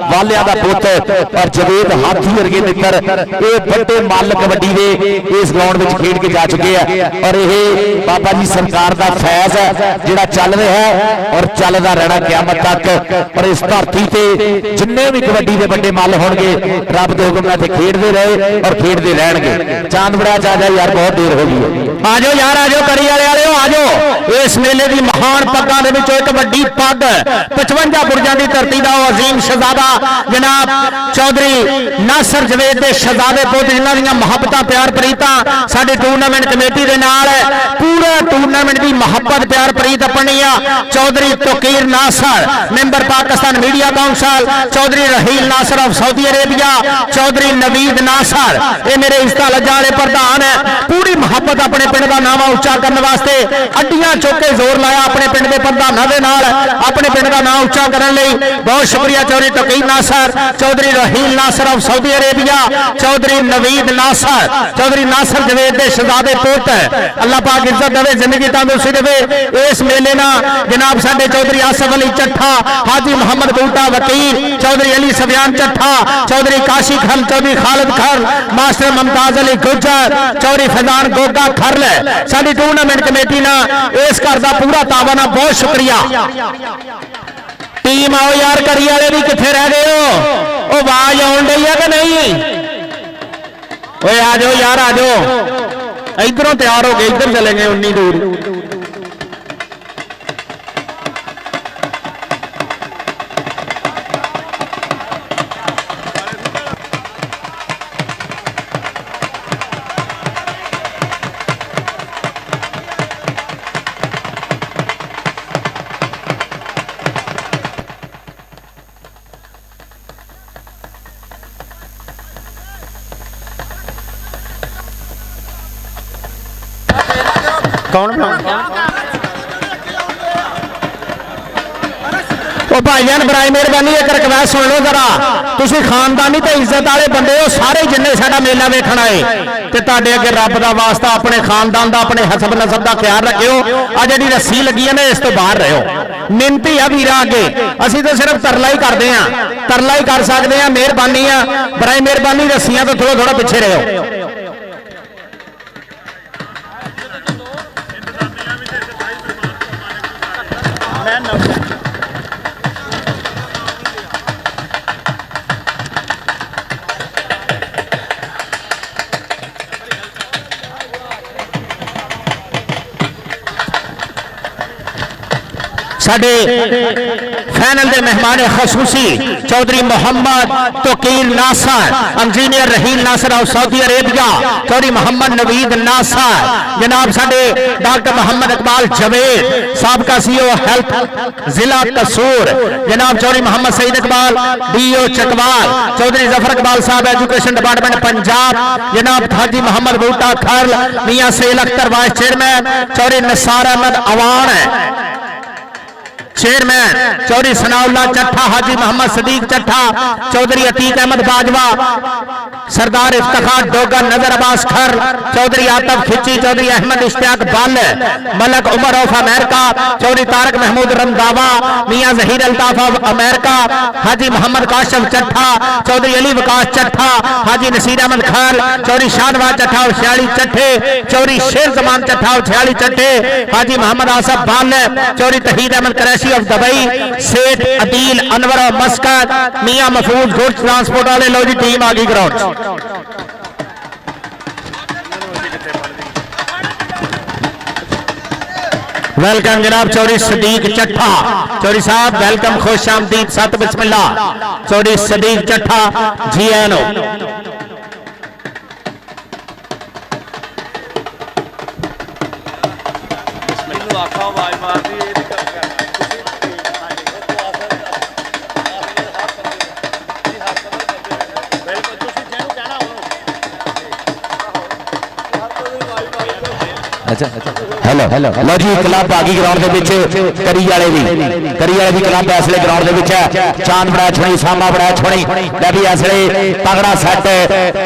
वालिया का पुत और जवेद हाथी वर्गे मित्र ये बड़े मल कबड्डी के इस ग्राउंड में खेड के जा चुके हैं और ये बाबा जी सरकार का फैज है जिहड़ा चल रहा है और चलता रहना क़यामत तक। और इस धरती से जिन्ने भी कबड्डी के बड़े मल होंगे रब के हुक्म नाल खेडते रहे और खेडते रहणगे। चांद बड़ा चाचा यार बहुत देर हो गई है। आजो यार आजो करी वाले आजो इस मेले की महान पग्गां दे विचों एक वड्डी पग 55 बुरजां दी धरती दा अजीम शहजादा जनाब चौधरी नासर जवेद दे शहजादे पुत जिन्हां दीयां मुहब्बतां प्यार प्रीतां साडी टूर्नामेंट कमेटी दे नाल पूरा टूर्नामेंट दी मुहब्बत प्यार प्रीत अपनी आ। Chaudhry Tauqeer Nasir member Pakistan media council, Chaudhry Raheel Nasir of Saudi Arabia, Chaudhry Naveed Nasir ये मेरे इज्जत लज्जा वाले प्रधान है। पूरी मुहब्बत अपने पिंड का नाम उच्चा करने वास्ते अड्डियां चौके जोर लाया अपने पिंड के प्रधानों के नाल अपने पिंड का नाम उच्चा करने लई बहुत शुक्रिया। Chaudhry Tauqeer Nasir, Chaudhry Raheel Nasir of Saudi Arabia, Chaudhry Naveed Nasir, Chaudhry Nasir Javed दे शहजादे पुत अल्लाह पाक इज्जत देवे जिंदगी तंदुरुस्ती देवे। इस मेले ना जनाब साडे चौधरी आसफ अली चट्ठा, हाजी मोहम्मद बूटा वकील, चौधरी अली सफियान चट्ठा, चौधरी काशी खल, चौधरी खालिद खल, मास्टर मुमताज अली गुज्जर, चौधरी फैजान गोगा खरल साडी टूर्नामेंट कमेटी ना इस घर का पूरा तावाना बहुत शुक्रिया। टीम आओ यार करी वाले भी किथे रह गए हो? आवाज आउन डई है कि नहीं? ओए आ जाओ यार आ जाओ इधरों तैयार हो गए इधर चले गए उन्नी दूर। कौन भाईजान बराए मेहरबानी एक रिक्वेस्ट सुन लो जरा, तुसी खानदानी ते इज्जत वाले बंदे हो सारे जिन्ने साडा मेला वेखण आए ते तुहाडे अगे रब दा वास्ता अपने खानदान दा अपने हसब नसब दा ख्याल रखियो। आ जिहड़ी रस्सी लगी है ना इस तो बाहर रहो। मिनती है वीरा अगे असीं तो सिर्फ तरला ही करते हैं, तरला ही कर सकते हैं। मेहरबानी है बराए मेहरबानी रस्सियां तो थोड़ा थोड़ा पिछे रहो। साडे फाइनल के मेहमान खसूसी Chaudhry Mohammad Tauqeer Nasir, engineer Raheel Nasir of Saudi Arabia, Chaudhry Mohammad Naveed Nasir, जनाब साडे डॉक्टर मोहम्मद इकबाल जवेद साबका सीओ हेल्थ जिला कसूर, जनाब Chaudhry Mohammad Saeed Iqbal DO Chakwal, Chaudhry Zafar Iqbal Sahab education department Punjab, जनाब हाजी मोहम्मद बूटा खरल, मियां सैल Akhtar vice chairman, Chaudhry Nisar Ahmed Awan chairman, Chaudhry Sanaullah Chattha, Haji Mohammad Sadiq Chattha, Chaudhry Atiq Ahmed Bajwa, Sardar Iftikhar Dogar, Nazar Abbas खर, चौधरी आतफ खिची, Chaudhary Ahmed Ishtiaq Bal, Malik Umar of America, Chaudhry Tariq Mahmood Randhawa, Mian Zaheer Altaf of America, Haji Mohammad Kashif Chattha, Chaudhry Ali Waqas Chattha, Haji Naseer Ahmed Khar, Chaudhry Shahnawaz Chatha और 46 चट्ठे, चौधरी शेर जमान चट्ठा और 46 चट्ठे, हाजी मोहम्मद आसफ बल, चौधरी तहीद अहमद करैशी ऑफ दुबई, सेठ अदील अनवर ऑफ मस्कत, मियां महफूज गुड्स ट्रांसपोर्ट वाले। लो जी टीम आ गई ग्राउंड। वेलकम जनाब चौधरी सदीक चट्ठा, चौधरी साहब वेलकम, खुश आमदीद, सत बिस्मिल्लाह। चौधरी सदीक चट्ठा जी आए नो। हेलो लो जी क्लब आ गई ग्राउंड के विच करी वाले की क्लब इस वे ग्राउंड के विच है चांद बड़ा छोड़ी सामा बड़ा छोड़ी लै भी इस वे तगड़ा सैट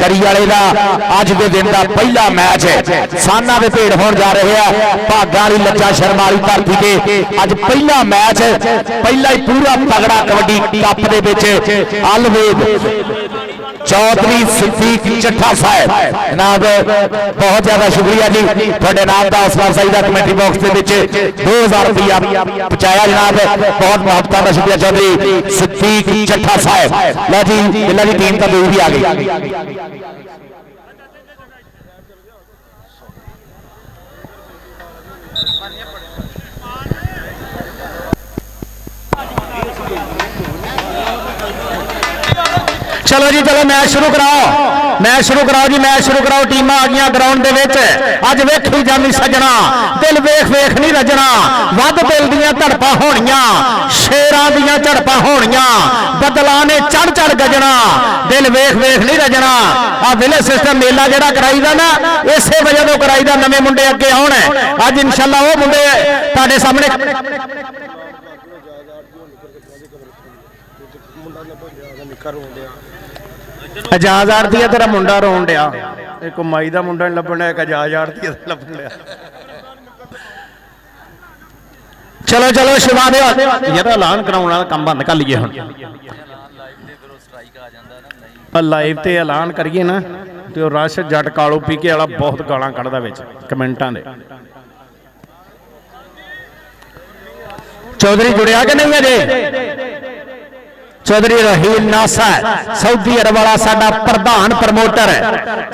करी वाले का अज के दिन का पहला मैच है साना के भेड़ होने जा रहे हैं भागा वाली लज्जा शर्मा वाली धरती के अज पहला मैच पहला ही पूरा तगड़ा कबड्डी कप दे विच अलवेद चौधरी सिद्दीक चट्ठा साहब जनाब बहुत ज्यादा शुक्रिया जी थोड़े नाम का हौसला अफजाई का कमेंट्री बॉक्स के विच 2000 रुपया पहुंचाया जनाब बहुत मुहब्बत का शुक्रिया चौधरी सिद्दीक चट्ठा साहब लो जी जिला की टीम का दूर भी आ गई चलो जी चलो मैच शुरू कराओ जी मैच शुरू कराओ टीम आ गई ग्राउंड अज वेखी जानी सजना दिल वेख वेख नहीं रजना वध दिल दियां धड़पां होणियां शेरां दियां झड़पां होणियां बदलां ने चढ़ चढ़ गजना दिल वेख वेख नहीं रजना आ विलेज सिस्टम मेला जिहड़ा कराईदा ना इसे वजह तो कराईदा नवे मुंडे अगे आउण अज इंशाअल्लाह वो मुंडे तुहाडे सामने आजाद आरती है तेरा मुंडा रोन दिया एक माई का मुंडा नहीं लभन एक आजाद आरती लभन लिया चलो चलो शिवा दे यार ऐलान कराने वाला काम बंद कर लीए हुण लाइव ते ऐलान करिए ना तो रश जट कालू पीके वाला बहुत गालां कढ़दा विच कमेंटां दे चौधरी जुड़िया कि नहीं अजे चौधरी रहील नासर सऊदी अरब वाला साडा प्रधान प्रमोटर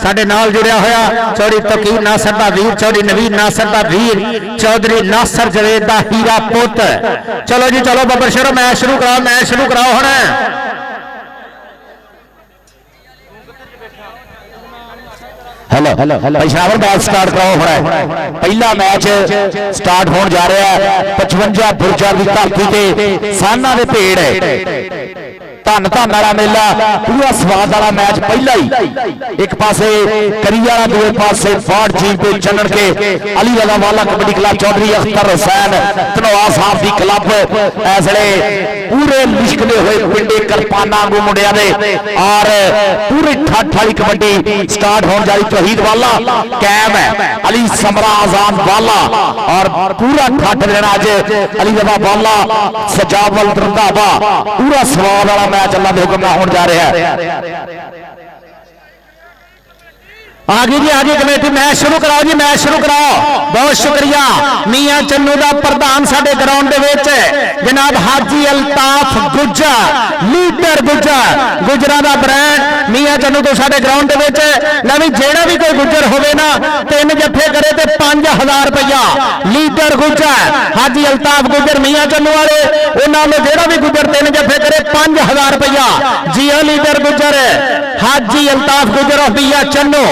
साडे नाल जुड़िया होया चौधरी तकीर नासर दा वीर चौधरी नवीद नासर दा वीर चौधरी नासर जवेद दा हीरा पुत चलो जी चलो बबर शरो मैच शुरू कराओ हुण हेलो पेशावर मैच स्टार्ट कराओ हुण पहला मैच स्टार्ट होने जा रहा है 55 बुरजा की धरती ते साना दे भेड़ धन धन वाला मेला पूरा स्वाद वाला मैच पहला ही एक पासे करी वाला दूसरे पासे फाड़ चीज पे चलन के अली वाला वाला कबड्डी क्लब चौधरी अख्तर हुसैन धनोआ साहब की क्लब ऐसे पूरे लिशकते हुए पिंडे करपाना आगू मुंडिया दे और पूरी ठठ वाली कबड्डी स्टार्ट होने जा रही तौहीद वाला कैम है अली समरा आजाद वाला और पूरा ठठ देना अज अली वाला वाला सजावल रंधावा पूरा स्वाद वाला मैच अल्लाह के हुक्म होने जा रहा है आगे कमेटी मैच शुरू कराओ जी मैच शुरू कराओ बहुत शुक्रिया मियां चन्नू का प्रधान साडे ग्राउंड जनाब हाजी अल्ताफ गुज्जर लीडर गुजरा का ब्रांड मियां चन्नू तो साडे ग्राउंड नवी जेड़ा भी कोई गुजर होवे ना 3 जफे करे तो 5000 रुपया लीडर गुजर हाजी अल्ताफ गुजर मियां चन्नू वाले उन्होंने जेड़ा भी गुजर 3 जफे करे 5000 रुपया जी लीडर गुजर हाजी अल्ताफ गुजर ऑफ मियां चन्नू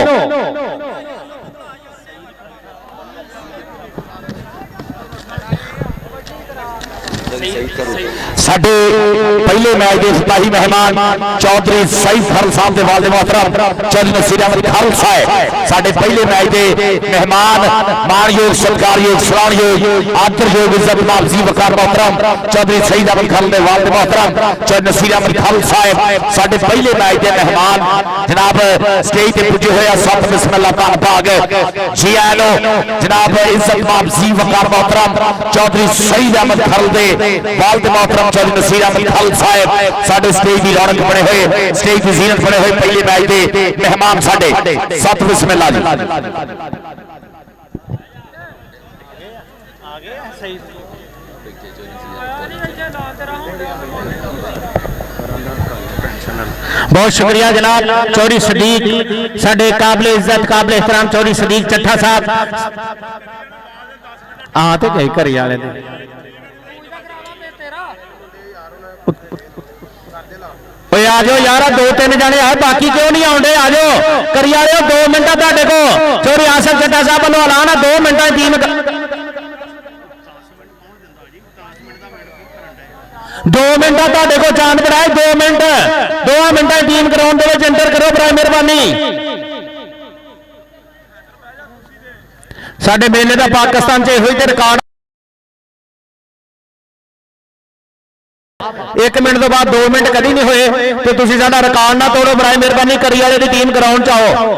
साडे पहले मैच के सिपाही मेहमान चौधरी सईद खल साहब के वालिद मोहतरम चौधरी नसीर अहमद खल साहब साडे पहले मैच के मेहमान मानयोग सत्कारयोग सलामयोग आदरयोग इज्जत वापसी वकार मोहतरम चौधरी सईद अहमद खल के वालिद मोहतरम चौधरी नसीर अहमद खल साहब साडे पहले मैच के मेहमान जनाब स्टेज पे पुजे हुए सब बिस्मिल्लाह खान भाग जी आलो जनाब इज्जत वापसी वकार मोहतरम चौधरी सईद अहमद खल दे वालिद मोहतरम चौधरी नसीर अहमद खल साहब साडे स्टेज की रौनक बने हुए स्टेज की जीनत बने हुए पहले मैच के मेहमान साडे सत बिस्मिल्लाह जी बहुत शुक्रिया जनाब चौधरी सदीक साडे काबिल इज्जत काबिल एहतराम चौधरी सदीक चट्ठा साहब हाँ तो कई घर वाले आ जाओ यार 2-3 जने है बाकी क्यों नहीं आउंदे आ जाओ करी आ रहे हो 2 मिनट तुहाडे को चौधरी आसफ चट्टा साहब वालों ऐलान 2 मिनट टीम 2 मिनट तुहाडे को चांद बनाए 2 मिनट 2 मिनट टीम ग्राउंड दे विच एंटर करो बड़ा मेहरबानी ਸਾਡੇ ਮੇਲੇ ਦਾ ਪਾਕਿਸਤਾਨ 'ਚ ਇਹੋ ਹੀ ਤੇ ਰਿਕਾਰਡ 1 ਮਿੰਟ ਤੋਂ ਬਾਅਦ 2 ਮਿੰਟ ਕਦੀ ਨਹੀਂ ਹੋਏ ਤੇ ਤੁਸੀਂ ਸਾਡਾ ਰਿਕਾਰਡ ਨਾ ਤੋੜੋ ਬਰਾਏ ਮਿਹਰਬਾਨੀ ਕਰੀ ਵਾਲੇ ਦੀ ਟੀਮ ਗਰਾਊਂਡ 'ਚ ਆਓ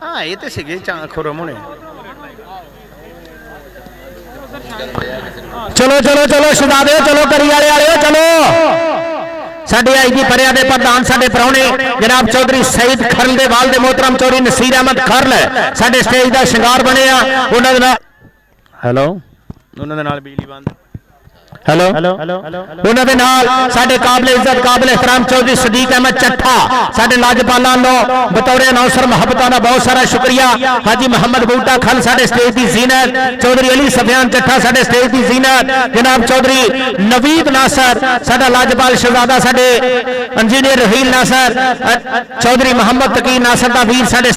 ਹਾਂ ਇਹ ਤੇ ਸੀਗੇ ਖੁਰਮ ਹੋਣੇ ਚਲੋ ਚਲੋ ਚਲੋ ਸ਼ਹਜ਼ਾਦੇ ਚਲੋ ਕਰੀ ਵਾਲੇ ਵਾਲਿਓ ਚਲੋ ਸਾਡੇ ਆਈਜੀ ਪਰਿਆ ਦੇ ਪ੍ਰਧਾਨ ਸਾਡੇ ਪ੍ਰਾਹੁਣੇ ਜਨਾਬ ਚੌਧਰੀ ਸਈਦ ਖਰਲ ਦੇ ਵਾਲ ਦੇ ਮੋਹਤਰਮ ਚੌਧਰੀ ਨਸੀਰ ਅਹਿਮਦ ਖਰਲ ਸਾਡੇ ਸਟੇਜ ਦਾ ਸ਼ਿੰਗਾਰ ਬਣੇ ਆ ਉਹਨਾਂ ਦੇ ਨਾਲ ਹੈਲੋ ਉਹਨਾਂ ਦੇ ਨਾਲ ਬਿਜਲੀ ਬੰਦ ਹੈਲੋ ਉਹਨਾਂ ਦੇ ਨਾਲ ਸਾਡੇ ਕਾਬਲੇ ਇੱਜ਼ਤ ਕਾਬਲੇ ਇhtਰਾਮ ਚੌਧਰੀ ਸਦੀਕ ਅਹਿਮਦ ਚੱਠਾ ਸਾਡੇ ਲਾਜਪਾਲਾਂ ਨੂੰ ਬਤੌਰ ਅਨਾਉਂਸਰ ਮੁਹੱਬਤਾਂ ਦਾ ਬਹੁਤ ਸਾਰਾ ਸ਼ੁਕਰੀਆ ਹਾਜੀ ਮੁਹੰਮਦ ਬੂਟਾ ਖਲ ਸਾਡੇ ਸਟੇਜ ਦੀ ਜ਼ੀਨਤ ਚੌਧਰੀ ਅਲੀ ਸਫਿਆਨ ਚੱਠਾ ਸਾਡੇ ਸਟੇਜ ਦੀ ਜ਼ੀਨਤ ਜਨਾਬ ਚੌਧਰੀ ਨਵੀਦ ਨਾਸਰ ਸਾਡਾ ਲਾਜਪਾਲ ਸ਼ਹਜ਼ਾਦਾ ਸਾਡੇ ਇੰਜੀਨੀਅਰ ਰਹੀਲ ਨਾਸਰ ਚੌਧਰੀ ਮੁਹੰਮਦ ਤਕੀ ਨਾਸਰ ਦਾ ਵੀਰ ਸਾਡੇ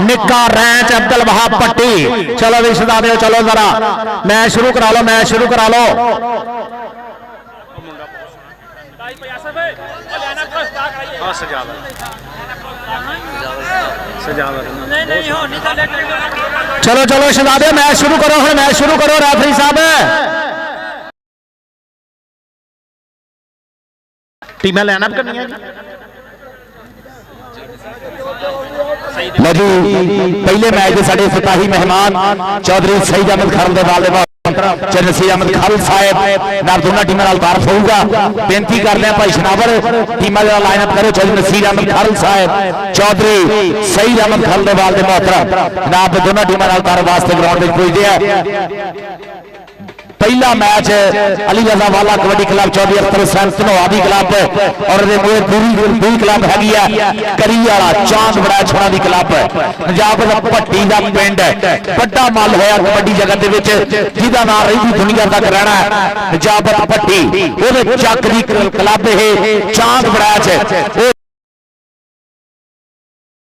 निक्का रैंच अब्दुल वहाब पट्टी। चलो भी सदा दो, चलो जरा मैच शुरू करा लो, मैच शुरू करा लो। चलो चलो शहजादे मैच शुरू करो, हम मैच शुरू करो रेफरी साहब। टीमें लाइनअप करनी है लो जी। पहले मैच के साडे फताही मेहमान चौधरी सईद अहमद खान दे वाले नसीर अहमद खान साहब नाल दोनों टीमों नाल तारफ होगा। बेनती करते हैं भाई शनावर टीमां दा लाइनअप करो। चौधरी नसीर अहमद खान साहब चौधरी सईद अहमद खान दे वाले मोहतरम नाल दोनों टीमां नाल तारफ वास्ते ग्राउंड में पुजदे हैं। पहला मैच अली रजा वाला kabaddi club Chaudhary Akhtar Hussain Dhanoa the club और दूरी क्लब हैगी है करी वाला चांद बड़ा छोड़ा दी क्लब पंजाब दा भट्टी दा पिंड बड़ा मल होया कबड्डी जगत दे विच जिहदा नाम रही दुनिया तक रहना है। पंजाब भट्टी ओदे चक दी क्लब है चांद बड़ा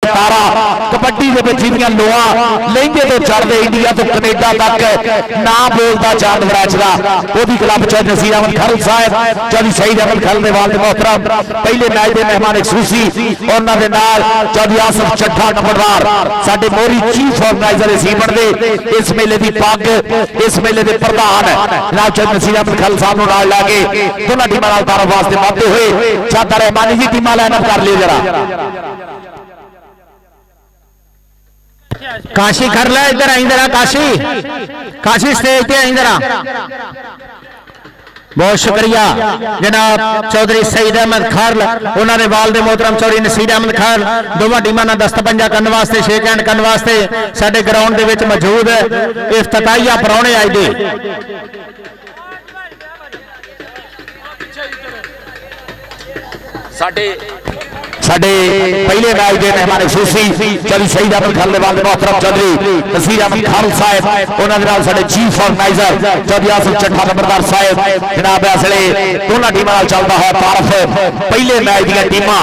तारा कबड्डी जिंदियां लोआ लेंदे तो चढ़ते इंडिया तो कनेडा तक ना बोलता चांद बराच का ओदी क्लब चौधरी नसीर अहमद खान साहब चौधरी सईद अहमद खान दे वाले मोहतरम पहले मैच के मेहमान एक्सक्लूसिव उन्हां दे नाल चौधरी आसफ चट्ठा नंबरदार साडे मोहरी चीफ ऑर्गेनाइजर सी बनदे इस मेले की पग इस मेले के प्रधान जनाब चौधरी नसीर अहमद खान साहब नाल लैके दोनों टीमां नाल तारफ वास्ते वादे हुए। चाहता रहमानी जी टीमां लाइनअप कर लियो जरा। काशी कर ले इधर आई जरा, काशी स्टेज पे आई जरा। बहुत शुक्रिया जनाब चौधरी सईद अहमद खान उन्होंने वाल दे मोहतरम चौधरी नसीर अहमद खान दोवां टीमां नाल दस्तपंजा करने वास्ते शेक हैंड करने वास्ते साडे ग्राउंड दे विच मौजूद इफ्तिताहिया परौणे आए दे। साडे पहले मैच के मेहमान एक्सक्लूसिव चौधरी सईद अहमद खान वाले मोहतरम चौधरी नसीर अहमद खान साहब उन्होंने नाल साडे चीफ ऑर्गेनाइजर चौधरी आसफ चट्ठा नंबरदार साहब जनाब इसलिए दोनों टीमों नाल चलता है तारफ। पहले मैच दी टीमां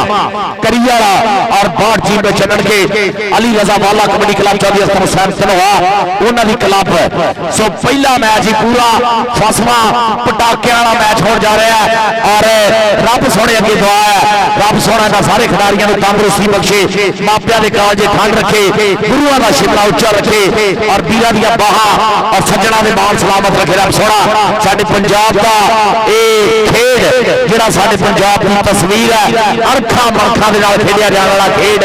करियाला और बाट टीम में चलन के अली रजा वाला कबड्डी क्लब चौधरी अख्तर हुसैन धनोआ उन्हां दी क्लब। सो पहला मैच ही पूरा फसवा पटाके वाला मैच होने जा रहा है और रब सोने अगे दुआ है रब सोना का सारे खिलाड़ियों को तंदुरुस्ती बख्शे मापिया के कालजे ठंड रखे गुरुओं का शिमला उच्चा रखे और वीरां दी बाहां और सज्जणा के मान सलामत रखे। रब सोना साडे पंजाब का ये खेड जिहड़ा साडे पंजाब की तस्वीर है अरखा मनखा दे नाल खेडिया जाने वाला खेड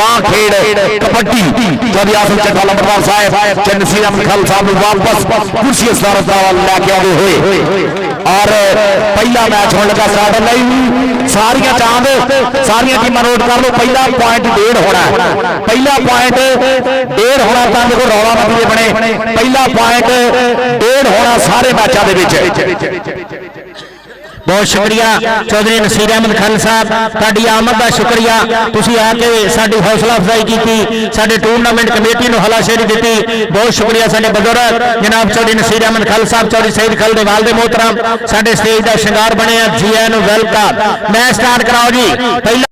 मां खेड कबड्डी चौधरी आसफ चट्ठा नंबरदार साहब चौधरी नसीर अहमद खान साहब वापस कुर्सी सदारत लैके आए हुए और पहला मैच होने लगा स्टार्ट नहीं सारिया चांद सारिया टीमां नोट कर लो। पहला पॉइंट 1.5 होना पहला पॉइंट 1.5 होना तो देखो रौला मतीजे बने पहला पॉइंट 1.5 होना सारे मैचों के विच। बहुत शुक्रिया चौधरी नसीर अहमद खान साहब तुहाडी आमद का शुक्रिया तुसीं आके साडी हौसला अफजाई की साडे टूरनामेंट कमेटी नूं हलाशेरी दी। बहुत शुक्रिया साडे बुजुर्ग जनाब चौधरी नसीर अहमद खान साहब चौधरी सईद खान दे वाल दे मोहतरम साडे स्टेज का शिंगार बने जी आए नूं वेलकम। मैच स्टार्ट कराओ जी। पहला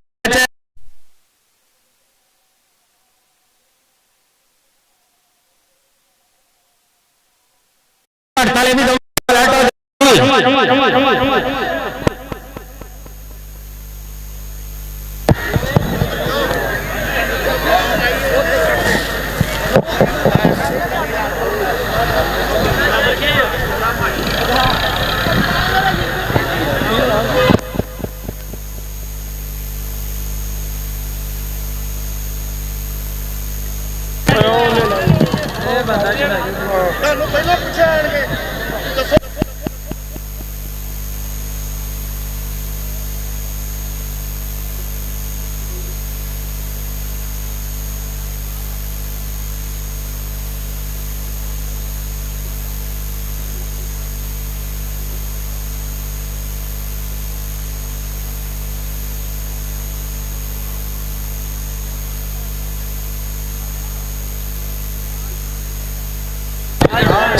ਤੁਹਾਨੂੰ ਪਹਿਲਾਂ ਪੁੱਛਿਆ ਆਣਗੇ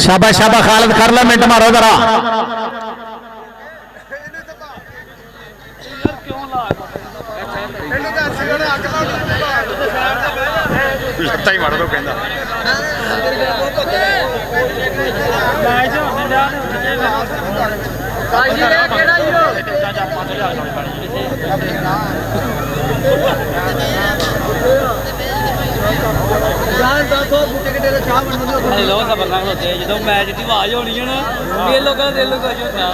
शाबाश शाबाश खालिद कर लो मिनट मारो जरा ਲੱਤਾਂ ਹੀ ਵੜ ਦੋ ਕਹਿੰਦਾ ਜਦੋਂ ਮੈਚ ਦੀ ਆਵਾਜ਼ ਹੋਣੀ ਹੈ ਨਾ ਇਹ ਲੋਕਾਂ ਦਾ ਦਿਲ ਨੂੰ ਕੁਝ ਹੁੰਦਾ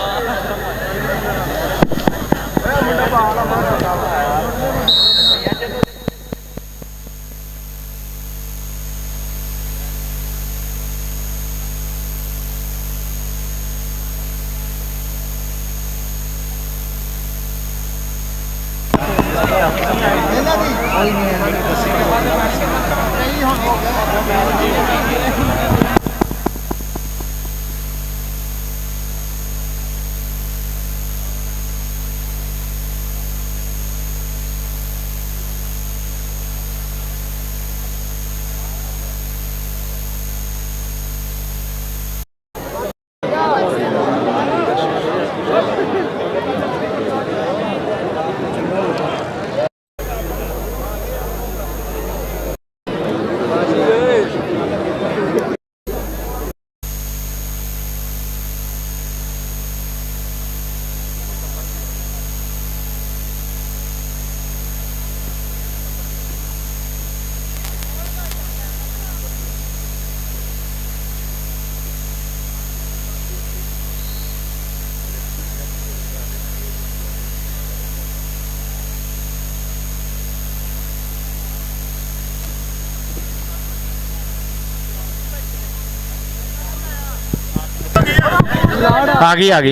आ गई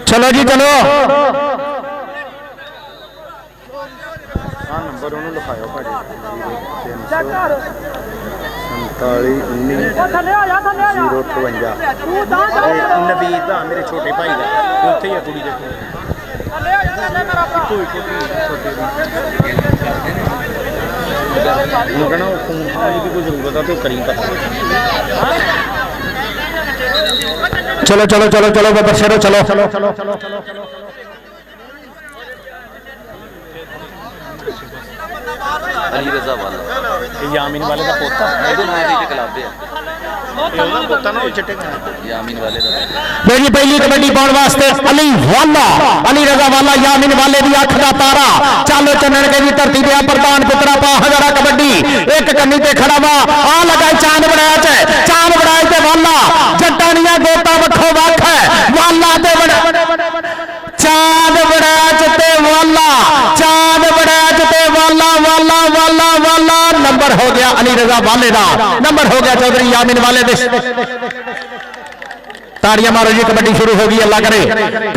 चलो जी चलो ਨੰਬਰ ਉਹਨੂੰ ਲਿਖਾਇਓ ਭਾਜੀ 347 ਨਵੀਦ ਦਾ ਮੇਰੇ ਛੋਟੇ ਭਾਈ ਦਾ ਉੱਥੇ ਹੀ ਆ ਕੁੜੀ ਦੇਖੋ ਉਹਨੂੰ ਕਹਿਣਾ ਫੋਨ ਦੀ ਕੋਈ ਜ਼ਰੂਰਤ ਆ ਤੇ ਕਰੀ ਪਤਾ चलो चलो चलो चलो बबर शेरो चलो चलो चलो चलो ਅਲੀ ਰਜ਼ਾ ਵਾਲਾ ਇਹ ਯਾਮੀਨ ਵਾਲੇ ਦਾ ਪੋਤਾ ਇਹਦੇ ਨਾਂ ਦੀ ਕਲੱਬ ਹੈ ਉਹਦਾ ਪੋਤਾ ਨਾ ਉਹ ਚਿੱਟੇ ਯਾਮੀਨ ਵਾਲੇ ਦਾ मेरी पहली कबड्डी पाउण वास्ते अली वाला अली रजा वाला यामिन वाले दी अख दा तारा चालो चन्नण के दी धरती दे प्रधान पुत्रा पा हजारा कबड्डी एक कन्नी ते खड़ा वा आ लगाई चांद बनाया चांद बनाए ते वाला जट्टानिया गोता वखो वख है वाला ते चांद बनाया ते वाला चांद बनाया ते वाला वाला वाला वाला नंबर हो गया अली रजा वाले दा नंबर हो गया चौधरी यामिन वाले दे ताड़ियां मारो जी कबड्डी शुरू होगी अल्लाह करे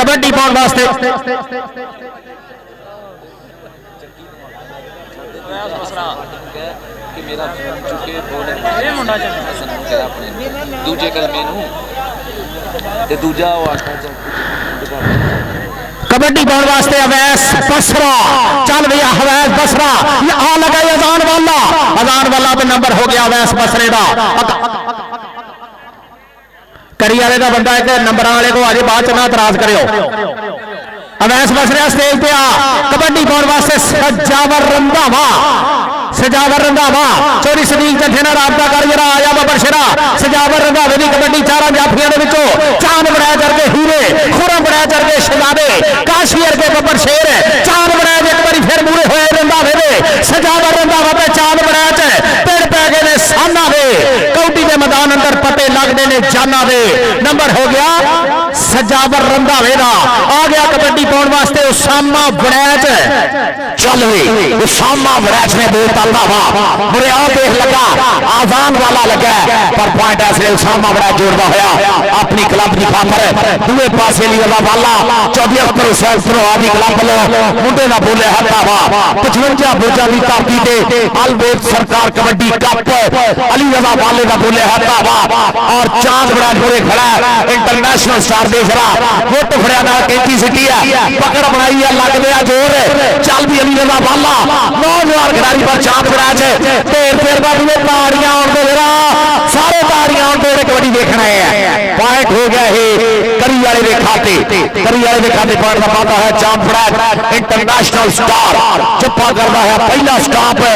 कबड्डी पाउण वास्ते ਕਿ ਮੇਰਾ ਚੁੱਕੇ ਬੋਲ ਇਹ ਮੁੰਡਾ ਚੱਲ ਆਪਣੇ ਦੂਜੇ ਕਲਮੇ ਨੂੰ ਤੇ ਦੂਜਾ ਉਹ ਆਖਦਾ कबड्डी पाउण वास्ते अवैस बसरा चल भैया अवैस बसरा ये आ लगाई अजान वाला पे नंबर हो गया अवैस बसरे दा करी वाले का बंदा एक नंबर वाले को आज बाद च ना इतराज करियो अवैस बसरे स्टेज पे आ कबड्डी पाउण वास्ते सजावर रंधावा चोरी सदीक जथे नाल राबता कर जरा आया बबर शेरा सजावर रंधावे दी कबड्डी चारां जाफियां दे विचों चांद बनाया करके हीरे खुरम बनाया करके शहजादे काशियर के बबर शेर चांद बनाया एक बारी फिर मूरे होए रंधावे दे सजावर रंधावा पे चांद बनाया पेड़ पै गए ने साना दे कौडी दे मैदान अंदर पते लगदे ने जाना दे नंबर हो गया सजावर रंधावे दा आ गया कबड्डी पाउण वास्ते उसामा वड़ैच चल वे उसामा वड़ैच ने दो तलदा वा मुरे आ देख लगा आजान वाला लगा पर पॉइंट ऐसे उसामा वड़ैच जोड़दा होया अपनी क्लब दी खातर दूए पासे लिया वाला 24 अक्टूबर सैलसरो आदि क्लब लो मुंडे दा बोले हत्ता वा 55 बुर्जा दी धरती ते अलबेट सरकार कबड्डी कप अली रजा वाले दा बोले हत्ता वा और चांद वड़ैच जोड़े खड़ा इंटरनेशनल स्टार देख रहा फुट फड़िया ना कैंची सिटी है पकड़ बनाई है लग गया जोर चल भी अली रजा वाला नौजवान खिलाड़ी पर चांद वड़ैच तेर फेर बाबू ताड़ियां और जरा खाते करी वाले के खाते पॉइंट का वादा है चांपड़ा इंटरनेशनल स्टार चुप्पा करता है पहला स्टॉप और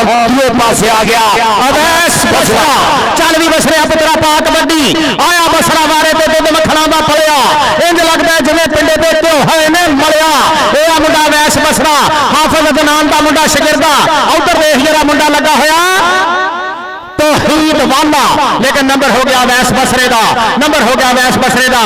दूसरे पासे आ गया अवैस बसरा चल भी बसरिया पुत्रा पा कबड्डी आया बसरा मारे ते दुध मखणा दा फलिया इंज लगदा जिवें पिंडे दे त्योहार ने मलिया ए मुंडा अवैस बसरा हाफिज अदनान दा मुंडा शागिर्दा उधर देख जरा मुंडा लगा होया तौहीद वाला लेकिन नंबर हो गया अवैस बसरे का नंबर हो गया अवैस बसरे का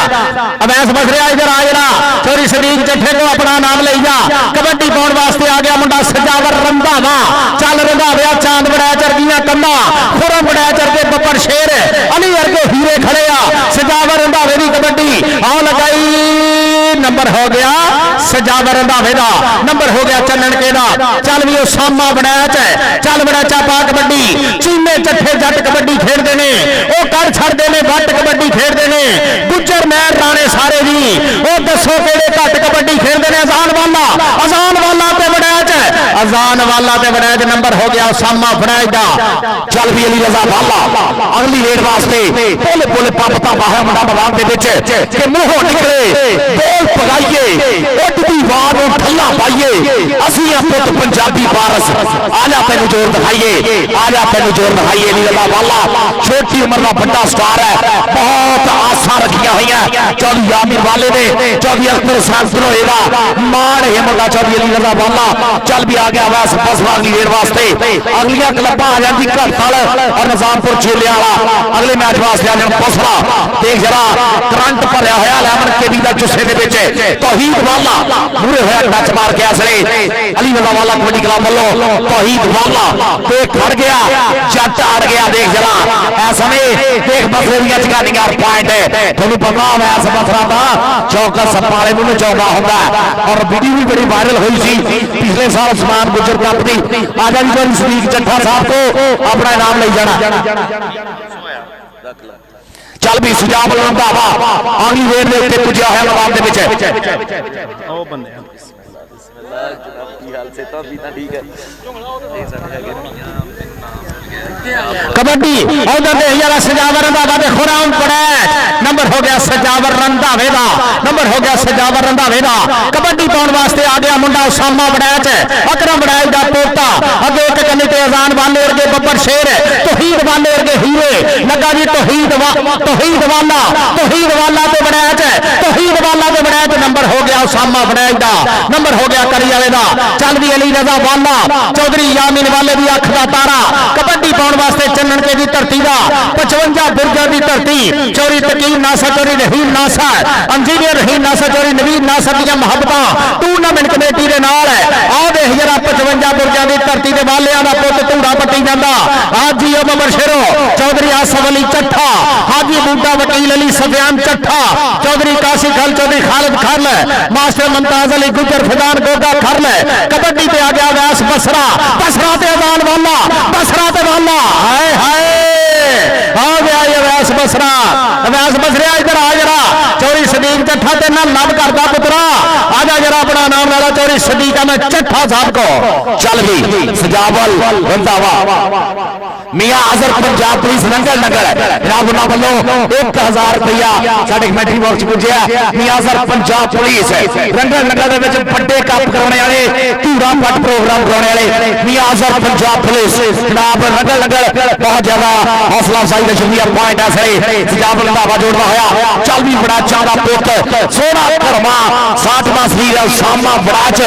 अवैस बसरिया इधर आ जरा चोरी सदीक जट्ठे को अपना नाम ले जा कबड्डी पाउण वास्ते आ गया मुंडा सजावर रंधावा चल रंधाविया चांद बड़ा चरगियां कंधा खुरम बड़ा चरके बब्बर शेर अली वर्गे हीरे खड़े आ सजावर रंधावे की कबड्डी आओ लगाई नंबर हो गया सजावर रंधावे का नंबर हो गया चन्नन के दा चल भी सामा बनैच चल बनैचा पा कबड्डी चीमे चट्ठे जट कबड्डी खेडते ने वो कर छड़ते ने वट कबड्डी खेडते ने गुज्जर महर राणे सारे जी वो दसो केड़े घट कबड्डी खेडते ने अजान वाला ते बनैच अजान वाला ते बनैच नंबर हो गया सामा बनैच दा चल भी अली रजा वाला अगली रेड वास्ते पोले पोले पापता बाहर मुंडा मैदान दे विच के मूंहों निकले बोल पगाइए उठदी वार नूं ठल्ला पाइए असीं पुत पंजाबी वारस आजा तैनूं जोर दिखाइए आजा तैनूं जोर दिखाइए अली रजा वाला छोटी उम्र का बड़ा स्टार है बहुत आसां रखियां होईयां चौधरी आमिर वाले ने चौधरी अख्तर सांसद होएगा मान है मुंडा चौधरी अली रजा वाला चल भी आ गया वैस बस वाली रेड वास्ते अगलियां क्लबां आ जांदी घड़तल और निजामपुर चेले वाला अगले मैच वास्ते आ जाण बसरा देख जरा करंट भरिया होया लेमन केबी दा जुस्से दे विच तौहीद वाला पूरे होया टच मार के असले अली रजा वाला कबड्डी क्लब वालों तौहीद वाला ते खड़ गया जट अड़ गया देख जरा ऐ समय देख बसरे दी चगानियां पॉइंट है तुहानूं पता है वैस बसरा दा चौका सप्पा वाले नूं चौका हुंदा और वीडियो भी बड़ी वायरल हुई सी पिछले साल उस्मान गुजर कप दी आजा जी कोई सदीक जट्ठा साहब को अपना इनाम ले जाना चल भी सुजाब रंधावा अगली रेड दे उत्ते पुज्या होया मैदान दे विच ਉਹ ਬੰਦੇ ਆ हाल से तो अभी ठीक है कबड्डी उधर दे यार सजावर रंधावा दे खुराम पड़ा नंबर हो गया सजावर रंधावे दा नंबर हो गया सजावर रंधावे दा कबड्डी पाउण वास्ते आ गया मुंडा उसामा बनैच अकरम बनैच दा पोता अगे एक कन्नी ते अजान वाले वर्गे बब्बर शेर तौहीद वाले वर्गे हीरे लगा जी तौहीद वाला ते बनैच तौहीद वाला ते बनैच नंबर हो गया उसामा बनैच दा नंबर हो गया करी वाले दा चल भी अली रजा वाला चौधरी यामीन वाले दी अख दा तारा कबड्डी पाउण वास्ते चन्नन के दी धरती दा 55 बुर्जा दी धरती चौरी तकीर नासर चौरी रहीम नासर इंजीनियर रहीम नासर चौरी नवीद नासर दी मुहब्बतां टूर्नामेंट कमेटी दे नाल है आ देख जरा 55 बुर्जा दी धरती दे वालियां दा पुੱਤ धूड़ा पट्टी जांदा हाजी बबर शेरो चौधरी आसफ अली चट्ठा हाजी बूटा वकील अली सफियान चट्ठा चौधरी काशी खल चौधरी खालिद खरल मास्टर मुमताज अली गुजर फिदान गोगा खरल कबड्डी पे आ गया वैस बसरा ते अजान वाला बसरा ते वाला हाय हाय आ गया ये वैस बसरिया इधर आ जरा चौरी सदीक चट्ठा ते ना लव करदा पुत्रा आजा जरा अपना नाम ला चौरी सदीक में चट्ठा साहब को चल भी सजावल रंधावा मियां अजहर पंजाब पुलिस नंगल नगर जनाब उन्हां वल्लों 1000 रुपया साडे कमेटी बॉक्स पुज्जिया मियां अजहर पंजाब पुलिस रंगल नगर दे विच बड़े कप कराने वाले धूड़ा पट प्रोग्राम कराने वाले मियां अजहर पंजाब पुलिस जनाब रंगल नगर बहुत ज्यादा हौसला अफजाई का शुक्रिया पॉइंट है सही सजावल रंधावा जोड़दा होया चल भी बड़ा चांदा पुत सोना धर्मा 60वां शरीर सामा बड़ाच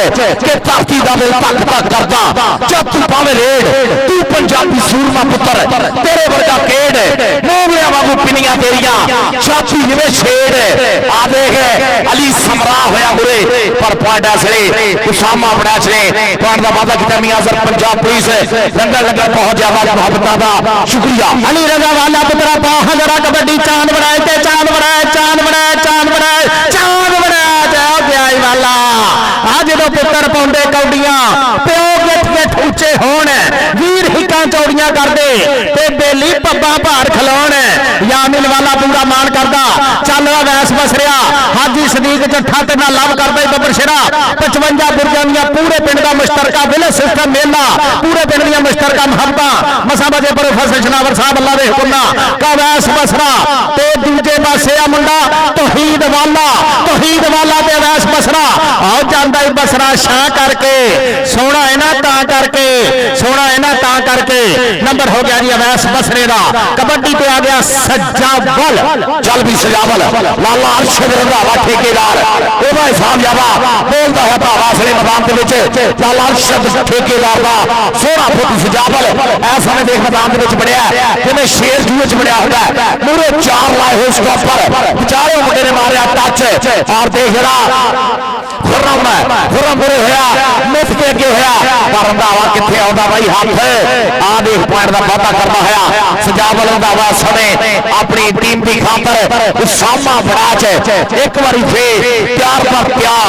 के धरती दा दिल तक तक करदा जब तू पावे रेड तू पंजाबी सूरमा पुत्र तेरे वर्गा केड़ मोगलियां वांगू पिनियां तेरियां छाती जिवें छेड़ आ देख अली समरा होया मुरे पर पॉइंट असले उसामा बड़ाच ने पॉइंट दा वादा कीता मियां अजहर पंजाब पुलिस लंगर लंगर पहुंच जावा मुहब्बतां दा शुक्रिया अली रजा वाला पुत्रा पाह जरा कबड्डी चांद बनाए ते चांद बनाए चांद बनाए चांद बनाए चांद बनाए जा प्याई वाला आज जो पुत्र पाउंदे कौडियां प्यो गिठ गिठ उच्चे होण वीर हिकां चौड़ियां करदे ते बेली पब्बा भार खलोण यामिन वाला पूरा मान करदा चल वैस बसरिया हाजी सदीक जट्ठा ते ना लव करदा बबर शेरा 55 बुर्जां दियां पूरे पिंड दा मुश्तरका विलेज सिस्टम मेला पूरे पिंड दियां मुश्तरका मुहब्बतां मसा बजे प्रोफेसर शनावर साहब अल्लाह दे हुक्म नाल का वैस बसरा ते दूजे पासे आ मुंडा तौहीद वाला ते अवैस बसरा आओ जांदा ही बसरा शाह करके सोना है ना ता करके नंबर हो गया जी अवैस बसरे दा कबड्डी पे आ गया सजावल चल भी सजावल लाला अरशद रंधावा ठेकेदार ओदा हिसाब जावा बोलदा है भावा असले मैदान दे विच लाला अरशद ठेकेदार दा 16 फुट सजावल इस समय देख मैदान दे विच बढ़िया जिवें शेर जूए च बढ़िया होंदा है मूरे 4 लाए हुए स्टॉप पर विचारे मुंडे ने मारिया टच और देख जरा खुर्रम बुरे होया मुफ्त के अगे होया पर रंधावा किथे आउंदा भाई हाथ आ देख पॉइंट दा वादा करदा होया सजावल रंधावा समय अपनी टीम की खातर उसामा बड़ाच एक बारी फिर प्यार पर प्यार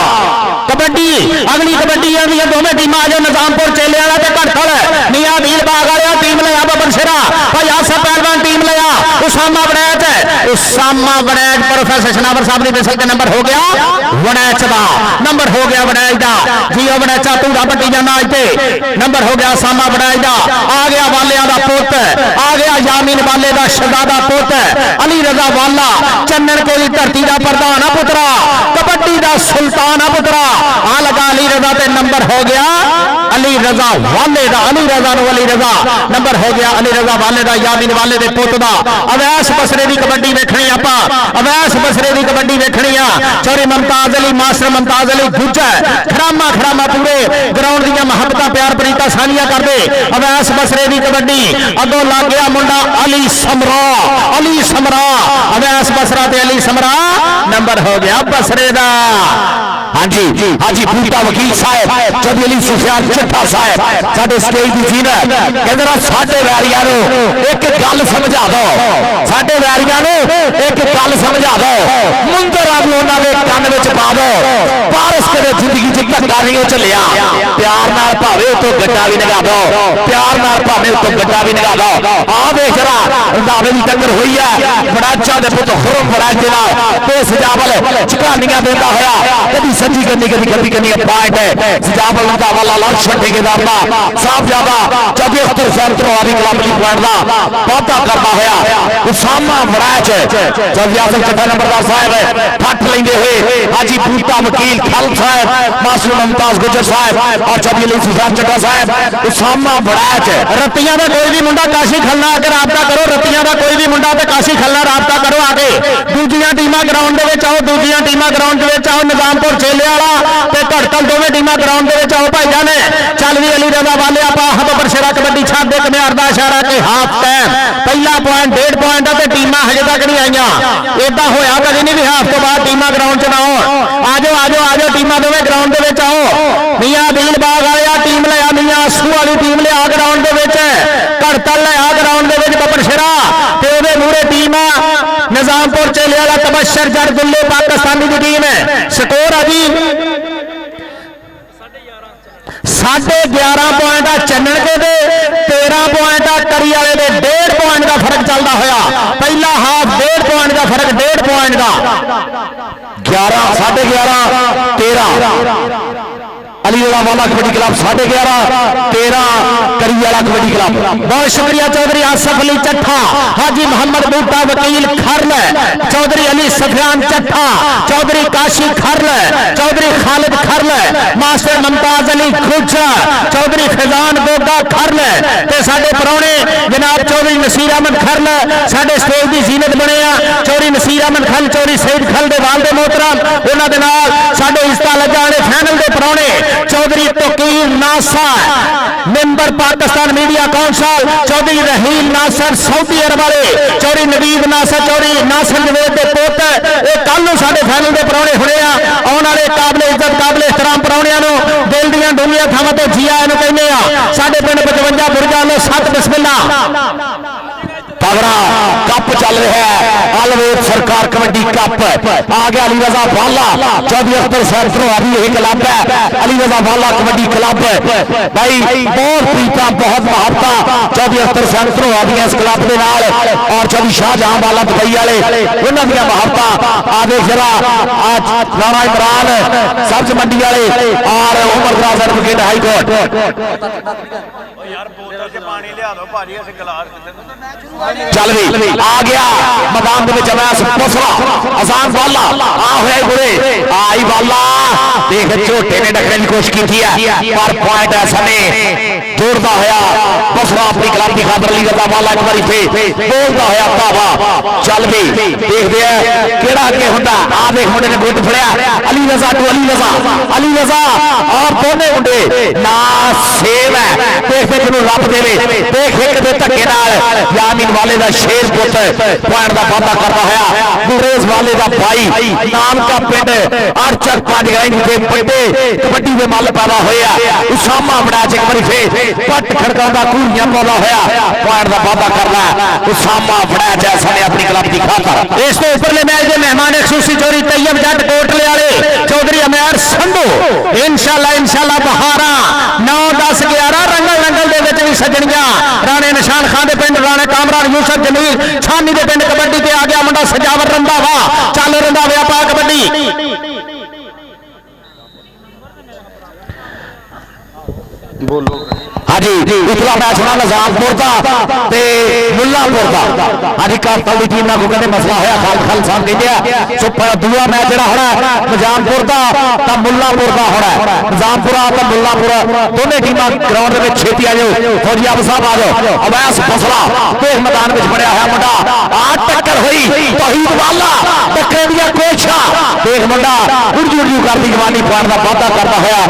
कबड्डी अगली कबड्डी आ गई दोवें टीमां जो निजामपुर चेले वाला ते घड़खल मियां भील बाग वाला टीम लिया बबन शेरा भाई आसा पहलवान टीम लिया उसामा बड़ैच प्रोफेसर शनावर साहब ने मिसल के नंबर हो गया वड़ैच दा नंबर हो गया वड़ैच दा जियो वड़ैचा तूड़ा बट्टी जाना इते नंबर हो गया सामा वड़ैच दा आ गया वालिया दा पुत आ गया यामीन वाले दा शहजादा पुत अली रजा वाला चन्नन कोली धरती दा प्रधान पुत्रा कबड्डी दा सुल्तान पुत्रा आ लगा अली रजा ते नंबर हो गया अली रजा वाले दा अली रजा नु अली रजा नंबर हो गया अली रजा वाले दा यामीन वाले दे पुत दा अवैस बसरे दी कबड्डी वेखणी आपां अवैस बसरे दी कबड्डी वेखणी आ चौरी मुमताज अली मास्टर मुमताज अली गुज्जा खरामा पूरे ग्राउंड दी मुहब्बतां प्यार प्रीता साझियां करदे अवैस बसरे दी कबड्डी अगों लग गया मुंडा अली समरा अवैस बसरा ते अली समरा नंबर हो गया बसरे दा हाजी बूटा वकील साहब चौधरी अली सुफियान चिट्ठा साहब साडे स्टेज दी जीनत कहंदे ना साडे वैरियां नूं एक गल समझा दो साडे वैरियां नूं एक गल समझा दो मुंदर आवी उन्हां दे कंन विच पा दो पारस कदे जिंदगी च धक्का नहीं झल्लिया प्यार नाल भावे उतों गड्डा भी निगा दो प्यार नाल भावे उतों गड्डा भी निगा दो आ देख जरा रंधावे दी टक्कर होई है बड़ाचा दे पुत खुरम बड़ाच दे नाल ते सजावल झकानियां देंदा होया कदी सज्जी कभी करनी पॉइंट है सजावल रंधावा लाला ठेकेदार दा साहबजादा चौधरी अख्तर हुसैन तरवारी क्लब दी पॉइंट दा वादा करदा होया उसामा वड़ैच चौधरी आजम चट्टा नंबरदार साहब फट लेंदे हुए हाजी बूटा वकील खल साहब मास्टर मुमताज गुजर साहब और चौधरी अली सुफियान चट्टा साहब उसामा वड़ैच रतियां दा कोई भी मुंडा काशी खलना आके राबता करो रतियां दा कोई भी मुंडा ते काशी खलना राबता करो आके दूजियां टीमां ग्राउंड दे विच आओ दूजियां टीमां ग्राउंड दे विच आओ निजामपुर चेले वाला ते घड़कल दोवें टीमां ग्राउंड दे विच आओ भाई जाने चल भी अली रजा वाले आपा हब बरशेरा कबड्डी छाड़ दे कमियार दा इशारा के हाफ टाइम पहला पॉइंट 1.5 पॉइंट ते टीमां हजे तक नहीं आईयां इदां होया कदी नहीं भी हाफ तो बाद टीमां ग्राउंड च ना हो आजो टीमां दोवें ग्राउंड दे विच आओ मियां भील बाग वाला टीम लिया मियां आसू वाली टीम लिया ग्राउंड दे विच घड़कल लिया ग्राउंड दे विच बबरशेरा ते ओदे मूहरे टीम निजामपुर चेले वाला तबशर जरदुल्ले पाकिस्तानी दी टीम है स्कोर अभी 11.5 पॉइंट आ चन्नन के दे 13 पॉइंट आ करी वाले दे 1.5 पॉइंट का फर्क चलता होया पहला हाफ 1.5 पॉइंट का फर्क 1.5 पॉइंट का 11 11.5 13 अली वाला कबड्डी क्लब 11.5 13 करी वाला कबड्डी क्लब बहुत शुक्रिया चौधरी आसफ अली चट्ठा हाजी मोहम्मद बूटा वकील खरल चौधरी अली सफियान चट्ठा चौधरी काशी खरल चौधरी खालिद खरल मास्टर मुमताज अली गुज्जर चौधरी फैजान गोगा खरल ते साडे परौणे जनाब चौधरी नसीर अहमद खरल साडे स्टेज दी जीनत बने आ चौधरी नसीर अहमद खल चौधरी सईद खल दे वालदे मोहतरम उन्हां दे नाल साडे इस्ता लगा ने फाइनल दे परौणे Chaudhry Tauqeer Nasir member Pakistan media council Chaudhry Raheel Nasir Saudi Arab वाले चौधरी नवीद नासर चौधरी नासर जवेद के पुत ये कल नूं साडे फाइनल दे परौणे होने आ आउण वाले काबिल इज्जत काबिल एहतराम परौणियां नूं दिल दीआं डूंघियां थावां ते जी आए नूं कहने आ साडे पिंड 55 बुरजा लो 7 बिस्मिल्ला तगड़ा कप चल रहा है अलवेद सरकार कबड्डी कप आ गया अली रजा वाला चौधरी अख्तर सैफरो अभी यही क्लब है अली रजा वाला कबड्डी क्लब भाई बहुत प्रीता बहुत महत्ता चौधरी अख्तर सैफरो अभी इस क्लब के नाल और चौधरी शाहजहां वाला दुबई वाले उन्हां दी महत्ता आगे जरा आज राणा इमरान सब्ज मंडी वाले और उमर दराज एडवोकेट हाई कोर्ट यार बोतल से पानी लिया दो भाजी ऐसे गिलास चल भी आ गया मैदान दे विच अवैस बसरा आसान बाला आ होया गुरे आई बाला देख झोटे ने डकने की कोशिश की है पर पॉइंट ऐसा ने जोड़ता होया बसरा अपनी क्लब की खातर ली करता बाला एक बारी फिर बोलता होया धावा चल भी देखते हैं केड़ा अगे हुंदा आ देख मुंडे ने गुट फड़िया अली रजा टू अली रजा और दोने मुंडे ना सेव है देखते जिन्होंने रब देवे देख एक दे धक्के नाल यामीन वाले दा शेर पुत पॉइंट दा वादा करदा होया गुरेज वाले दा भाई नाम का पिंड अरचक पांच गई दे बड़े कबड्डी दे मल पैदा होया उसामा बड़ा एक बारी फिर पट खड़काउंदा कूड़ियां पाउंदा होया पॉइंट दा वादा करदा उसामा बड़ा जैसा ने अपनी क्लब दी खातर इस तो ऊपरले मैच के मेहमान खसूसी चौधरी तैयब जट कोटले वाले चौधरी अमैर संधू इंशाल्लाह बहारा 9 10 11 रंगल रंगल दे विच भी सजणियां राणे निशान खान दे पिंड राणे कामरान यूसुफ जमील छानी दे पिंड कबड्डी ते आ गया मुंडा सजावर रंधावा चल रंधावा पा कबड्डी बोलो हाँ जी उतला मैच होना निजामपुर का ते मुल्लापुर का हाँ जी काफल की टीम को कहते मसला होया खाल साहब कहते सुपर दूआ मैच जरा होना निजामपुर का तो मुल्लापुर का होना निजामपुरा तो मुल्लापुर दोनों टीम ग्राउंड में छेती आ जाओ फौजी आप साहब आ जाओ अवैस फसला तो मैदान में बनया है मुंडा आ टक्कर हुई तौहीद वाला टक्कर दिया कोशा देख मुंडा उड़जू करती जवानी पॉइंट का वादा करता होया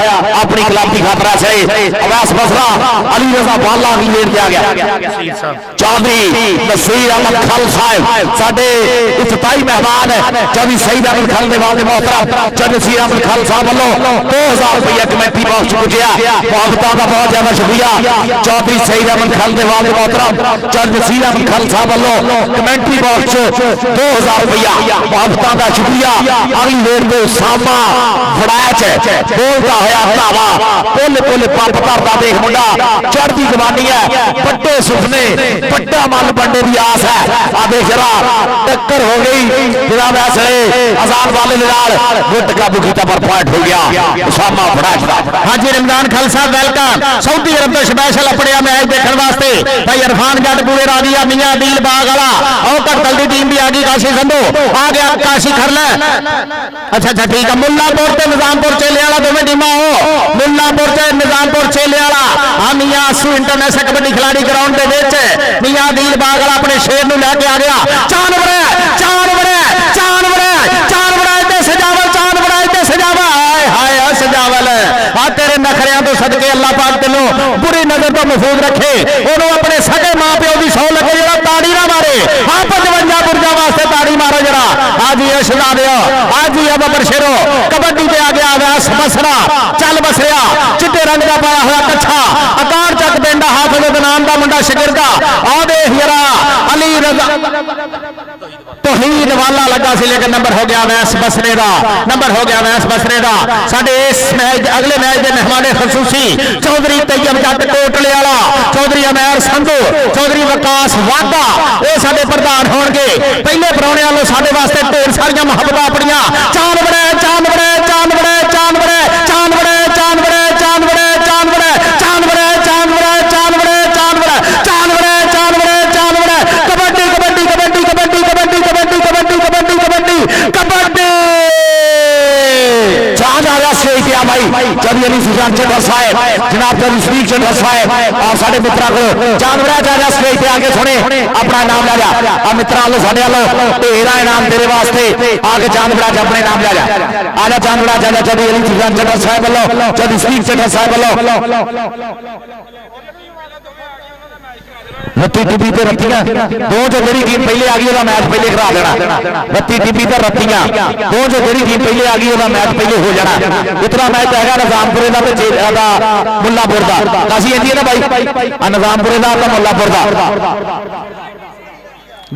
अपनी क्लब की खातर से अवैस फसला अली रजा बाला भी लेट जा गया चौधरी नसीर अहमद खल साहब साडे इफ्ताई मेहमान चौधरी सईद अहमद खल दे वाले मोहतरम चौधरी नसीर अहमद खल साहब वालों 2000 रुपया कमेटी बॉक्स पुजिया मोहब्बतां दा बहुत ज्यादा शुक्रिया चौधरी सईद अहमद खल दे वाले मोहतरम चौधरी नसीर अहमद खल साहब वालों कमेटी बॉक्स 2000 रुपया मोहब्बतां दा शुक्रिया अगली वेर दे सामा फड़ैच बोलता होया धावा पुल पुल पंप करदा देख मुंडा चढ़ती जवानी है बड़े सुपने बड़ा मन बनने की आस है आधे जरा टक्कर हो गई जनाब ऐसे आजाद वाले गुट का बुखीता पर पॉइंट हो गया उसामा फड़ा हाजी रमजान खालसा वेलकम सऊदी अरब तो स्पेशल अपने मैच देखने वास्ते भाई इरफान जट पूरे राजिया मियां दिल बाग वाला और कटकल की टीम भी आ गई काशी संधू आ गया काशी खरला अच्छा ठीक है मुल्लापुर ते निजामपुर चेले वाला दोवें टीमां हो मुल्लापुर ते निजामपुर चेले वाला हाँ मियां आसू इंटरनेशनल कबड्डी खिलाड़ी ग्राउंड के विच मियां दिल बाग वाला अपने शेर नूं लैके आ गया चांद बड़ा सजावल हाय सजावल आ तेरे नखरियां तो सदके अल्लाह पाक तेनों बुरी नजर तो महफूज रखे ओनू अपने सगे मां प्यो की सौ लगे जरा ताड़ी ना मारे हाँ 55 पुरजा वास्ते ताड़ी मारो जरा आज ये सुना दियो आज ही अब बरशेरो कबड्डी पे आ गया व्यास बसरा चल बसरिया चिट्टे रंग का पाया हुआ कच्छा आकार चक पिंड हाफिज नाम का मुंडा शिगिरदा आ देख जरा अली रजा तौहीद वाला लगा सी लेकिन नंबर हो गया वैस बसरे का नंबर हो गया वैस बसरे का साडे इस मैच अगले मैच के मेहमान खसूसी चौधरी तैयब जट कोटले वाला चौधरी अमैर संधू चौधरी वकास वादा ये साडे प्रधान होणगे पहले परौणे वालों साडे वास्ते ढेर सारियां मुहब्बतां अपनियां चांद बड़े चांद बड़े चांद बड़े चांद बड़े चांद बड़े चांद बड़े चांद बड़े चांद बड़े चांद बड़े चांद बड़े चांद बड़े चांद बड़े चांद बड़े चांद बड़े चांद बड़े कबड्डी कबड्डी कबड्डी कबड्डी कबड्डी कबड्डी कबड्डी कबड्डी कबड्डी कबड्डी चांद आ गया स्टेज पे भाई चौधरी अली सुजान चंद्र साहब जनाब चौधरी श्री चंद्र साहब और साडे मित्रा को चांद बड़ा जा रहा स्टेज पे आके सुने अपना नाम ले जा आ मित्रा लो साडे वालो तेरा इनाम तेरे वास्ते आके चांद बड़ा अपने नाम ले जा आजा चांद बड़ा जा चौधरी अली सुजान चंद्र साहब वालो चौधरी श्री चंद्र साहब वालो रत्ती टिब्बी ते रत्तियां दो जो जेड़ी टीम पहले आ गई ओदा मैच पहले करा देना रत्ती टिब्बी ते रत्तियां दो जो जेड़ी टीम पहले आ गई ओदा मैच पहले हो जाना इतना मैच हैगा निजामपुरे दा ते मुल्लापुर दा काशी इंदी है ना भाई निजामपुरे दा ते मुल्लापुर दा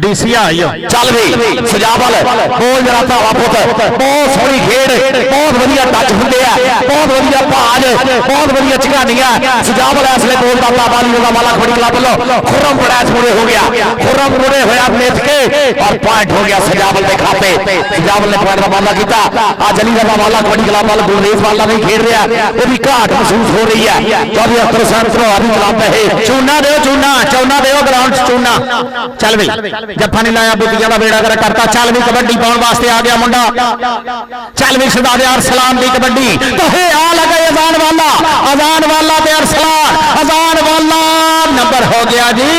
डीसी आइयो चल भी सजावल बोल जरा धावा पुत बहुत सोहनी खेड बहुत वधिया टच हुंदे आ बहुत वधिया भाज बहुत वधिया झगानियां सजावल इसलिए बोल दाता बाली दा वाला खड़ी ला बल्लो खुरम बड़ा मुड़े हो गया खुरम मुड़े होया मेथ के और पॉइंट हो गया सजावल के खाते सजावल ने पॉइंट का वाला कीता आज अली दा वाला खड़ी कला वाला गुरदेव वाला नहीं खेल रहा वो भी घाट महसूस हो रही है चौधरी अख्तर हुसैन प्रभावी क्लब है चूना दो चौना दो ग्राउंड चूना चल भाई जफा नहीं लाया बुद्धियां का बेड़ा कर करता। चल भी कबड्डी पाने वास्ते आ गया मुंडा। चल भी शहजाद अरसलान की कबड्डी तो हे आ लगा अजान वाला ते अरसलान। अजान वाला नंबर हो गया जी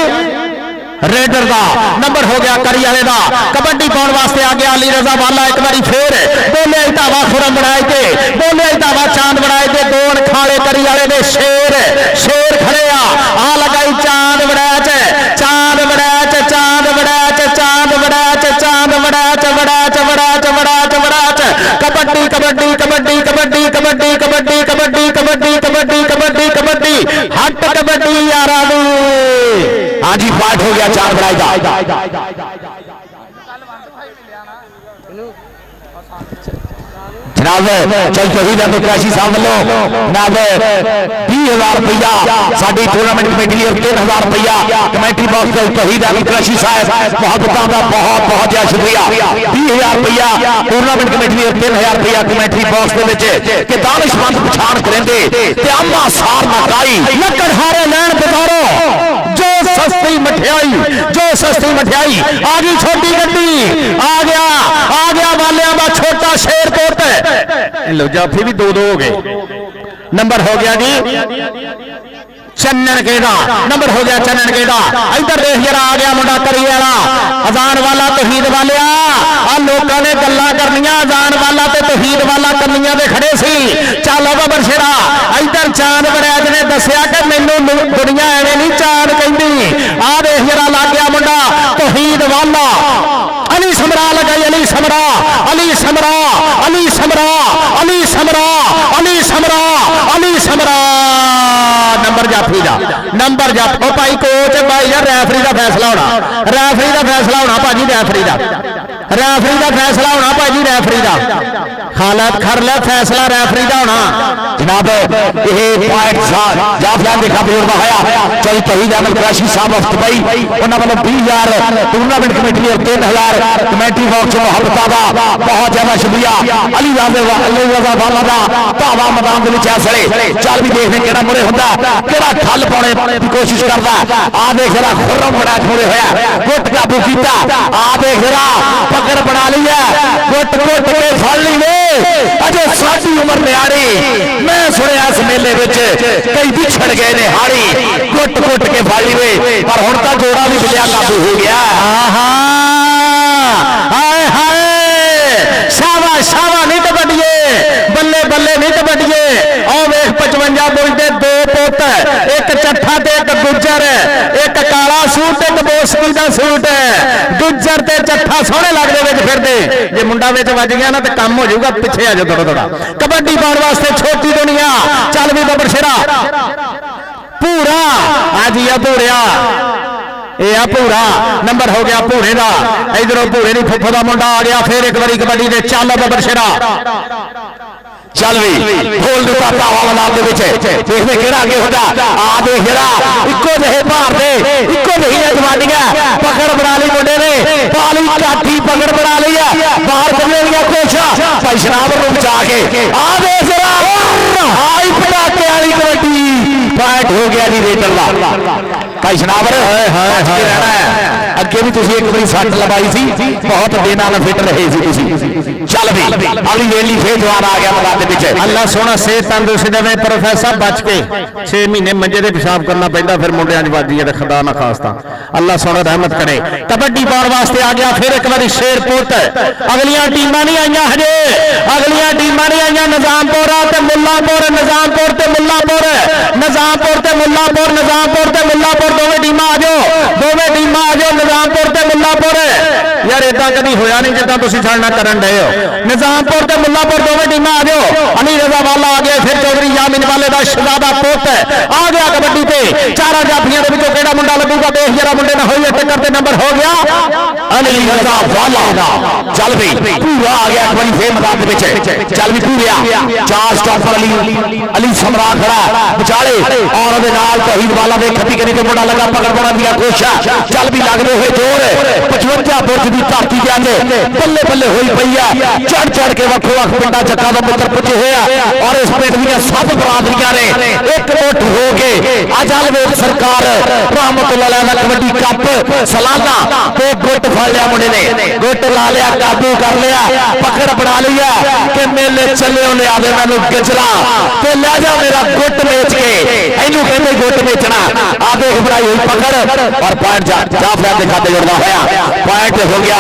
रेडर का, नंबर हो गया करी वाले का। कबड्डी पाने वास्ते आ गया अली रजा वाला। एक बारी फिर बोले धावा खुरम बनाए थे, बोले धावा चांद बनाए थे। दो खाले करी वाले ने शेर खड़े आ लगाई चांद बड़ैच चांद बड़ैच चांद बड़ैच चांद बड़ैच चांद बड़ैच बड़ैच बड़ैच बड़ैच बड़ैच। कबड्डी कबड्डी कबड्डी कबड्डी कबड्डी कबड्डी कबड्डी कबड्डी कबड्डी कबड्डी कबड्डी हट कबड्डी यारा दी। हाँ जी पार्ट हो गया चार बड़ाई का। जनाब चल शहीद कुरैशी साहब वालों जनाब 20,000 रुपया साडी टूर्नामेंट कमेटी और 3,000 रुपया कमेटी बॉक्स के शहीद कुरैशी साहब मोहब्बतां दा बहुत बहुत ज्यादा शुक्रिया। 20,000 रुपया टूर्नामेंट कमेटी और 3,000 रुपया कमेटी बॉक्स के विच कि दानिशमंद पछाण करेंदे ते अम्मा सार नकाई लकड़ हारे लैन बजारो जो सस्ती मठियाई आ गई। छोटी गड्डी आ गया वालिया का छोटा शेरकोट। लो जाफी भी दो हो गए। नंबर हो गया जी चन्नन केड़ा, नंबर हो गया चन्नन केड़ा। इधर देख जरा आ गया मुंडा करी वाला अजान वाला तौहीद वालिया। आ लोगों ने गल्लां करनियां अजान वाला ते तौहीद वाला करनियां दे खड़े सी। चलो बाबर शेरा इधर चांद बड़ैच ने दसिया कि मैनू दुनिया एवें नहीं चांद कहती। आ देख जरा लग गया मुंडा तौहीद वाला। अली समरा लगाई अली समरा अली समरा अली समरा अली समरा अली समरा अली समरा। नंबर जाफी का नंबर जाफ ओ भाई कोच भाई यार रैफरी का फैसला होना भाजी रैफरी का फैसला होना भाजी रैफरी का। खालत खर ले फैसला रैफरी का होना जनाब। यह पॉइंट जाफियान देखा बुजुर्ग होया चल शहीद अहमद कुरैशी साहब ऑफ दुबई उन्होंने वालों 20,000 टूर्नामेंट कमेटी और 3,000 कमेटी बॉक्स मोहब्बतां दा बहुत ज्यादा शुक्रिया। अली रजा वाला दा धावा मैदान दे विच ऐसले चल भी देखने केड़ा मुरे हुंदा केड़ा ठल पाने की कोशिश करदा। आ देख जरा खुर्रम बड़ा छोड़े होया गुट काबू कीता। आ देख जरा पकड़ बना ली है गुट के फड़ ली वे अजे साडी उम्र न्यारी। मैं सुनिया इस मेले विच कई बिछड़ गए ने हाड़ी गुट के फड़ ली वे पर हुण तां जोड़ा भी मिलिया काबू हो गया। हाय हाय शावा नहीं कबड्डिए बल्ले बल्ले नहीं कबड्डिए। और वेख 55 बुलते दो पुत एक चट्ठा ते एक गुज्जर एक काला सूट एक बोसकी का सूट। गुज्जर ते चट्ठा सोहने लगदे विच फिरदे जे मुंडा विच वज गया ना ते काम हो जाऊगा। पिछे आ जाओ थोड़ा कबड्डी पाउण वास्ते छोटी दुनिया। चल भी बबर शेरा पूरा आज या पूरिया यह भूरा नंबर हो गया भूरे का। इधरों भूरे की फुफो का मुंडा आ गया फिर एक बारी कबड्डी दे। चल बबर शेरा चल भी ढोल दिता धावा मैदान दे विच देखने केड़ा अगे होंदा। आ देख जरा इक्को जहे भार दे इक्को जही जवानियां पकड़ बना ली मुंडे ने पाली काठी पकड़ बना ली है बाहर करने लिया कोशिश भाई शराब को बचा के। आ देख जरा हाई पटाके वाली कबड्डी पॉइंट हो गया जी रेडर का। भाई शनावर रहना है अगे भी तुसी एक बारी सट लवाई सी बहुत दिन नाल फिट रहे सी तुसी। चल भी अगली वेली फिर जवान आ गया मैदान दे विच। अल्लाह सोना सेहत तंदुरुस्ती देवे प्रोफेसर बच के 6 महीने मंजे ते पेशाब करना पैंदा फिर मुंडियां च वाजी है खुदा ना खास्ता अल्लाह सोना रहमत करे। कबड्डी पाउण वास्ते आ गया फिर एक बारी शेरपुर। अगलियां टीमां नहीं आईयां हजे अगलियां टीमां नहीं आईयां निजामपुर ते मुल्लापुर निजामपुर ते मुल्लापुर निजामपुर ते मुल्लापुर निजामपुर ते मुल्लापुर दोवें टीमां आ जाओ निजामपुर ते मुल्लापुर। यार इदा कभी होया नहीं जिदा तुसीं साडे करन डए हो। निजामपुर ते मुल्लापुर दोवें टीमां आ जाओ। अली रजा वाला आ गया फिर चौधरी यामिन वाले का शहजादा पुत आ गया कबड्डी ते। चारा जाफियां दे विचों किहड़ा मुंडा लगूगा देख जरा मुंडे ना होई टक्कर ते नंबर हो गया अली रजा वाला दा। चल भी पूरा आ गया एक बारी फिर मैदान दे विच। चल भी पूरा चार स्टॉपर अली समरा खड़ा विचाले और ਉਹਦੇ ਨਾਲ तौहीद वाला दे खती करी ते मुंडा लगा पकड़ बना दिया कोशिश। चल भी लगदे हुए जोर 55 फुट ਦੀ ਧਰਤੀ ਦੇ ਅੱਜ ਬੱਲੇ ਬੱਲੇ ਹੋਈ ਪਈ ਆ। ਚੜ ਚੜ ਕੇ ਵੱਖੋ ਵੱਖ ਪਿੰਡਾਂ ਚੱਕਾਂ ਤੋਂ ਮਿੱਤਰ ਪੁੱਜੇ ਹੋਏ ਆ ਔਰ ਇਸ ਪਿੰਡ ਦੀਆਂ ਸਭ ਬਰਾਦਰੀਆਂ ਨੇ ਇਕਮੁੱਠ ਹੋ ਕੇ ਅੱਜ ਹਲਵੇਲ ਸਰਕਾਰ ਰਹਿਮਤੁल्लाह अलैह ਦਾ ਕਬੱਡੀ ਕੱਪ ਸਲਾਨਾ ਤੇ ਗੁੱਟ ਫੜ ਲਿਆ ਮੁੰਡੇ ਨੇ, ਗੁੱਟ ਲਾ ਲਿਆ, ਕਾਬੂ ਕਰ ਲਿਆ, ਪਕੜ ਬਣਾ ਲਿਆ ਕਿ ਮੇਲੇ ਚੱਲਿਓ ਲਿਆ ਦੇ ਮੈਨੂੰ ਗਜਲਾ ਤੇ ਲੈ ਜਾ ਮੇਰਾ ਗੁੱਟ ਵੇਚ ਕੇ, ਇਹਨੂੰ ਕਹਿੰਦੇ ਗੁੱਟ ਵੇਚਣਾ। ਆ ਦੇਖ ਬਣਾਈ ਹੋਈ ਪਕੜ और पॉइंट जाफर के खाते जुड़ता होया, पॉइंट हो गया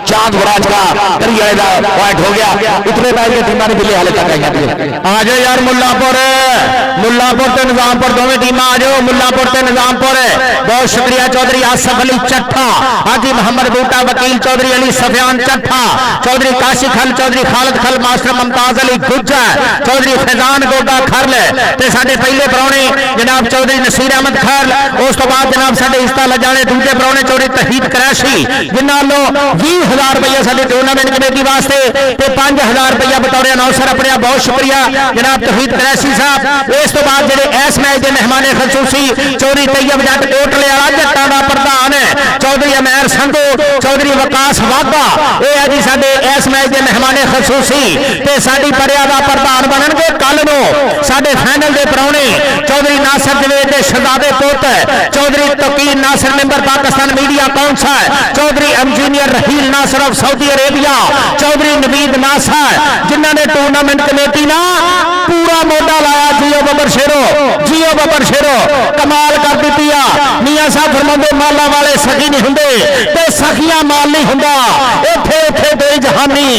चांद बराज का, करी वाले का पॉइंट हो गया। इतने मैच की टीमां ने बिल्ले हाले तक आई। आ जाओ यार मुल्लापुर ते निजामपुर दोवें टीमां आ जाओ। मुल्लापुर ते निजामपुर बहुत शुक्रिया चौधरी आसफ अली चट्ठा, हाजी मोहम्मद बूटा, वकील चौधरी अली सफियान चट्ठा, चौधरी काशी खल, चौधरी खालिद खल, मास्टर मुमताज अली गुज्जर, चौधरी फैजान गोगा खरल ते साडे पहले परौणे जनाब चौधरी नसीर अहमद खरल। उस तो बाद जनाब साडे इस्ता लजाने दूजे परौणे चौधरी तहीद क्रैशी जिन्हां लो 20,000 रुपया साडे टूर्नामेंट कमेटी वास्ते ते 5,000 रुपया बतौर अनाउंसर अपने बहुत शुक्रिया जनाब तहीद क्रैशी साहब। इस तो बाद जेडे इस मैच के मेहमान खसूसी चौधरी तैयब जट कोटले वाला जट्टां दा प्रधान चौधरी अमैर संधू, चौधरी वकास वाघा, ये है जी साडे इस मैच के मेहमान खसूसी ते साडी परिया दा प्रधान बनणगे कल नूं साडे फाइनल दे परौणे चौधरी नासिर जवेद दे शहजादे पुत Chaudhry Tauqeer Nasir member Pakistan media council, Chaudhry engineer Raheel Nasir of Saudi Arabia, Chaudhry Naveed Nasir जिन्हां ने टूर्नामेंट कमेटी ना पूरा मोटा लाया। जियो बबर शेरो, जियो बबर शेरो कमाल कर दी आ। मियां साहब फरमांदे माला वाले सखी नहीं हुंदे ते सखियां माल नहीं हुंदा, इत्थे इत्थे बेजहानी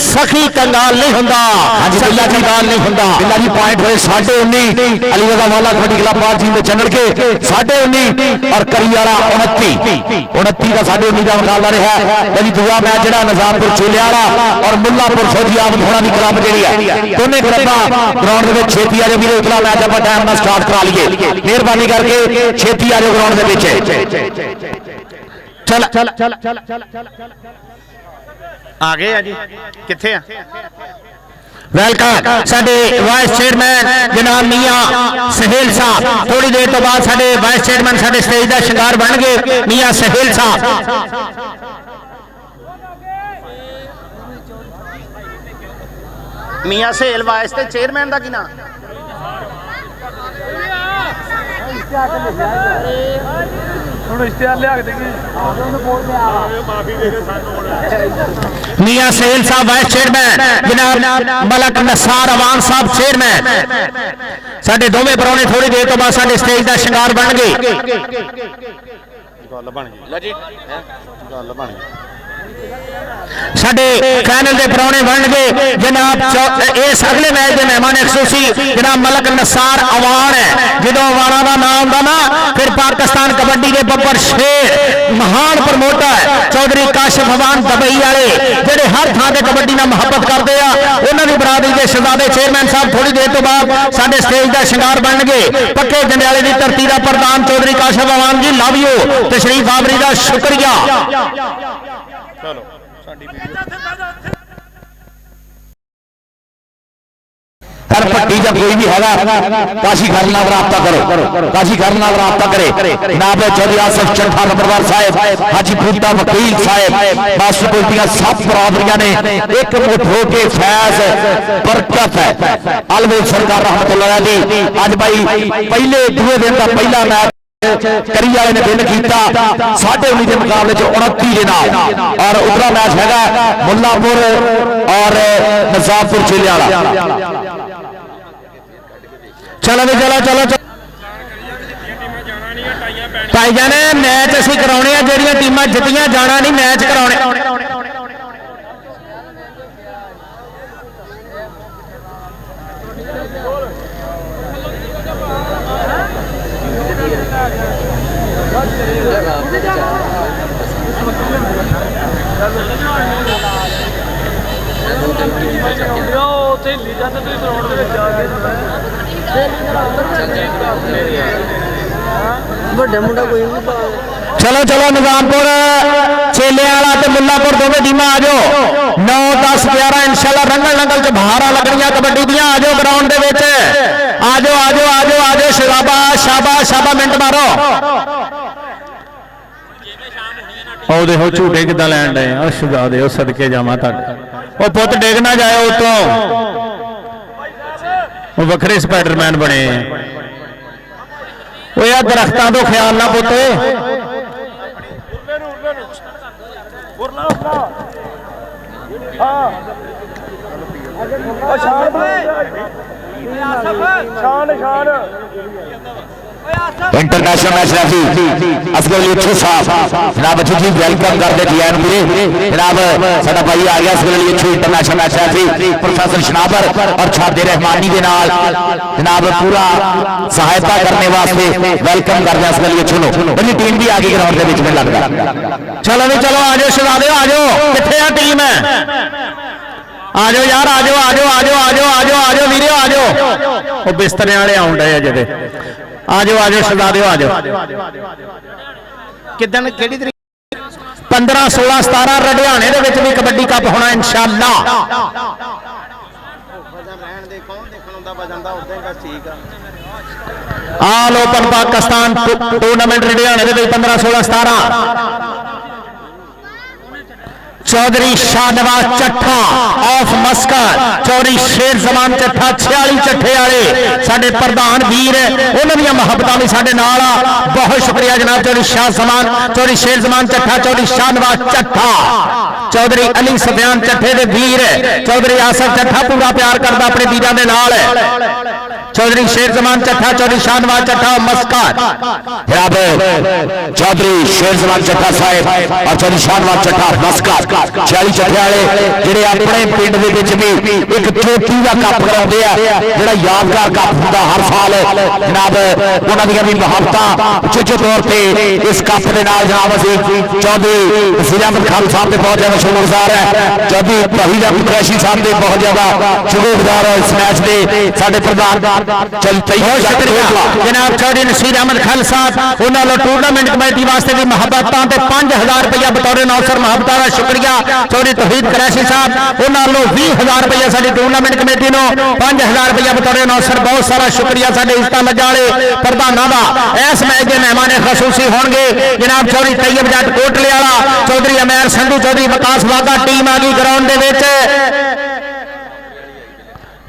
सखी कंगाल नहीं हुंदा, सखी कंगाल नहीं हुंदा। बिल्ला जी पॉइंट हुए 19.5 अली रजा वाला कबड्डी क्लब पार जी में चंडल के 19.5 और करियाला 29 का 19.5 का मुकाबला रहा है। दूसरा मैच जरा निजामपुर चोलियाला और मुल्लापुर फौजी आमद होना भी क्लब जी है दोनों क्लबा ग्राउंड में छेती आ जाओ। अगला मैच आप टाइम में स्टार्ट करा लीए, मेहरबानी करके छेती आ जाओ ग्राउंड चल चल चल चल चल आ गए जी किथे वेलकम साडे वाइस चेयरमैन जनाब मियां सहेल साहब। थोड़ी देर तो बाद साडे वाइस चेयरमैन साडे स्टेज का शिंगार बन गए मियां सहेल साहब। मियां सहेल वाइस ते चेयरमैन का की नाम मियां सहेल साहब वाइस चेयरमैन जनाब मलक नसार अवान साहब चेयरमैन। साडे दोवें परौणे थोड़ी देर तो बाद साडे स्टेज का शिंगार बन गए। साडे फाइनल के परौणे बन गए जनाब इस अगले मैच के मेहमान खसूसी जनाब मलक नसार अवान है। जो अवाना का नाम होंदा ना फिर पाकिस्तान कबड्डी के बब्बर शेर महान प्रमोटर चौधरी काशिफ अवान दुबई वाले जेडे हर थां ते कबड्डी नाल मुहब्बत करते हैं उन्हां दी बरादरी के शहजादे चेयरमैन साहब थोड़ी देर तो बाद साडे स्टेज का शिंगार बन गए। पक्के जंडियाले की धरती का प्रधान चौधरी काशिफ अवान जी लव यू तशरीफ आवरी का शुक्रिया। हर पट्टी जब कोई भी है काशी घर नाल राबता करो, काशी घर नाल राबता करे नाब चौधरी आसफ चट्ठा नंबरदार साहब, हाजी बूटा वकील साहब, मास्टर पोल्टियां सब बरादरियां ने एक मुठ होके फैज बरकत है अलवेल सरकार रहमतुल्लाह अलैह। आज भाई पहले दूसरे दिन का पहला मैच करी वाले ने विन किया 19.5 के मुकाबले 29 के नाल और उधरा मैच है मुल्लापुर और निजामपुर चोलियाला। चलो भी चलो चलो भाई जाने मैच असीं कराने जेड़ियां टीमां जित्तियां जाना नहीं मैच कराने। चलो चलो निजामपुर चेलियाला ते मुल्लापुर दोवें टीमां आ जाओ 9 10 11 इंशाल्लाह रंगल रंगल च बहारा लगनियां कबड्डी दियां आ जाओ ग्राउंड दे विच आ जाओ आ जाओ आ जाओ आ जाओ शाबाश शाबाश शाबाश मिनट मारो ਉਹਦੇ ਹੋ ਝੂਟੇ ਕਿੱਦਾਂ ਲੈਣ ਡਏ ਆ ਸ਼ੁਗਾਦੇ ਉਹ ਸਦਕੇ ਜਾਵਾਂ ਤੁਹਾਡੇ ਉਹ ਪੁੱਤ ਡਿੱਗ ਨਾ ਜਾਏ ਉਤੋਂ ਉਹ ਵੱਖਰੇ ਸਪਾਈਡਰਮੈਨ ਬਣੇ ਆ ਉਹ ਯਾਰ ਦਰਖਤਾਂ ਤੋਂ ਖਿਆਲ ਨਾ ਪੁੱਤ international match referee Asghar Ali Achhu साहब जनाब अच्छू जी वेलकम करते डीएन पूरे जनाब साडा भाई आ गया असगर अली अच्छू इंटरनेशनल मैच रेफरी प्रोफेसर शनाबर और छादे रहमानी के नाल जनाब पूरा सहायता करने वास्ते वेलकम करते असगर अली अच्छू नु बड़ी टीम भी आगे ग्राउंड के बीच में लगता चलो भी चलो आ जाओ शहजादे आ जाओ किथे आ टीम है आ जाओ यार आ जाओ आ जाओ आ जाओ आ जाओ आ जाओ आ जाओ वीरे आ जाओ वो बिस्तरे वाले आउण डए अजे ते आ जाओ शहजादे आ जाओ ਕਿਦਣ ਕਿਹੜੀ ਤਰੀਕ 15 16 17 ਲੁਧਿਆਣੇ ਦੇ ਵਿੱਚ ਵੀ ਕਬੱਡੀ ਕੱਪ ਹੋਣਾ ਇਨਸ਼ਾਅੱਲਾ ਰਹਿਣ ਦੇ ਕੌਣ ਦੇਖਣ ਹੁੰਦਾ ਵਜਨ ਦਾ ਉਦਾਂ ਹੀ ਬਸ ਠੀਕ ਆ ਆਲ ਓਪਨ ਪਾਕਿਸਤਾਨ ਟੂਰਨਾਮੈਂਟ ਲੁਧਿਆਣੇ ਦੇ ਵਿੱਚ 15 16 17 चौधरी शाहनवाज चट्ठा ऑफ मस्कत चौधरी शेर जमान चट्ठा 46 चट्ठे वाले साडे प्रधान वीर उन्हां दी मुहब्बतां भी साडे नाल आ बहुत शुक्रिया जनाब चौधरी शाह जमान चौधरी शेर जमान चट्ठा चौधरी शाहनवाज चट्ठा चौधरी अली सफियान चट्ठे दे वीर चौधरी आसफ चट्ठा पूरा प्यार करदा अपने वीरां दे नाल चौधरी शेर जमान चट्ठा चौधरी शाहनवाज चट्ठा मस्कत जनाब चौधरी शेर जमान चट्ठा साहब और चौधरी शाहनवाज चट्ठा मस्कत 46 चट्ठे वाले ਜਿਹੜੇ ਆਪਣੇ ਪਿੰਡ ਦੇ ਵਿੱਚ ਵੀ ਇੱਕ ਚੋਟੀ ਦਾ ਕੱਪ ਕਰਾਉਂਦੇ ਆ ਜਿਹੜਾ ਯਾਦਗਾਰ ਕੱਪ ਹੁੰਦਾ ਹਰ ਸਾਲ ਜਨਾਬ ਉਹਨਾਂ ਦੀਆਂ ਵੀ ਮੁਹੱਬਤਾਂ ਚੁੱਚੇ ਤੌਰ ਤੇ ਇਸ ਕੱਪ ਦੇ ਨਾਲ ਜਨਾਬ ਅਸੀਂ ਚੌਧਰੀ ਵਜ਼ੀਰ ਅਹਿਮਦ ਖਾਨ ਸਾਹਿਬ ਦੇ ਬਹੁਤ ਜ਼ਿਆਦਾ ਸ਼ੁਕਰਗੁਜ਼ਾਰ ਹੈ ਚੌਧਰੀ ਭਾਈ ਕੁਰੈਸ਼ੀ ਸਾਹਿਬ ਦੇ ਬਹੁਤ ਜ਼ਿਆਦਾ ਸ਼ੁਕਰਗੁਜ਼ਾਰ ਹੈ ਇਸ ਮੈਚ ਦੇ ਸਾਡੇ ਪ੍ਰਧਾਨ जनाब चौधरी नसीर अहमद खल साहब उन्होंने टूरनामेंट कमेटी वास्ते भी मुहब्बतां ते 5000 रुपया बतौर नौसर मुहब्बतां दा शुक्रिया चौधरी तौहीद कुरैशी साहब उन्होंने 20000 रुपया साडी टूरनामेंट कमेटी नो 5000 रुपया बतौर नौसर बहुत सारा शुक्रिया साडे इज्जत मजा वाले प्रधानां दा इस मैच के मेहमान खसूसी होणगे जनाब चौधरी तैयब जट कोटले वाला चौधरी अमैर संधू चौधरी विकास वाघा टीम आ गई ग्राउंड दे विच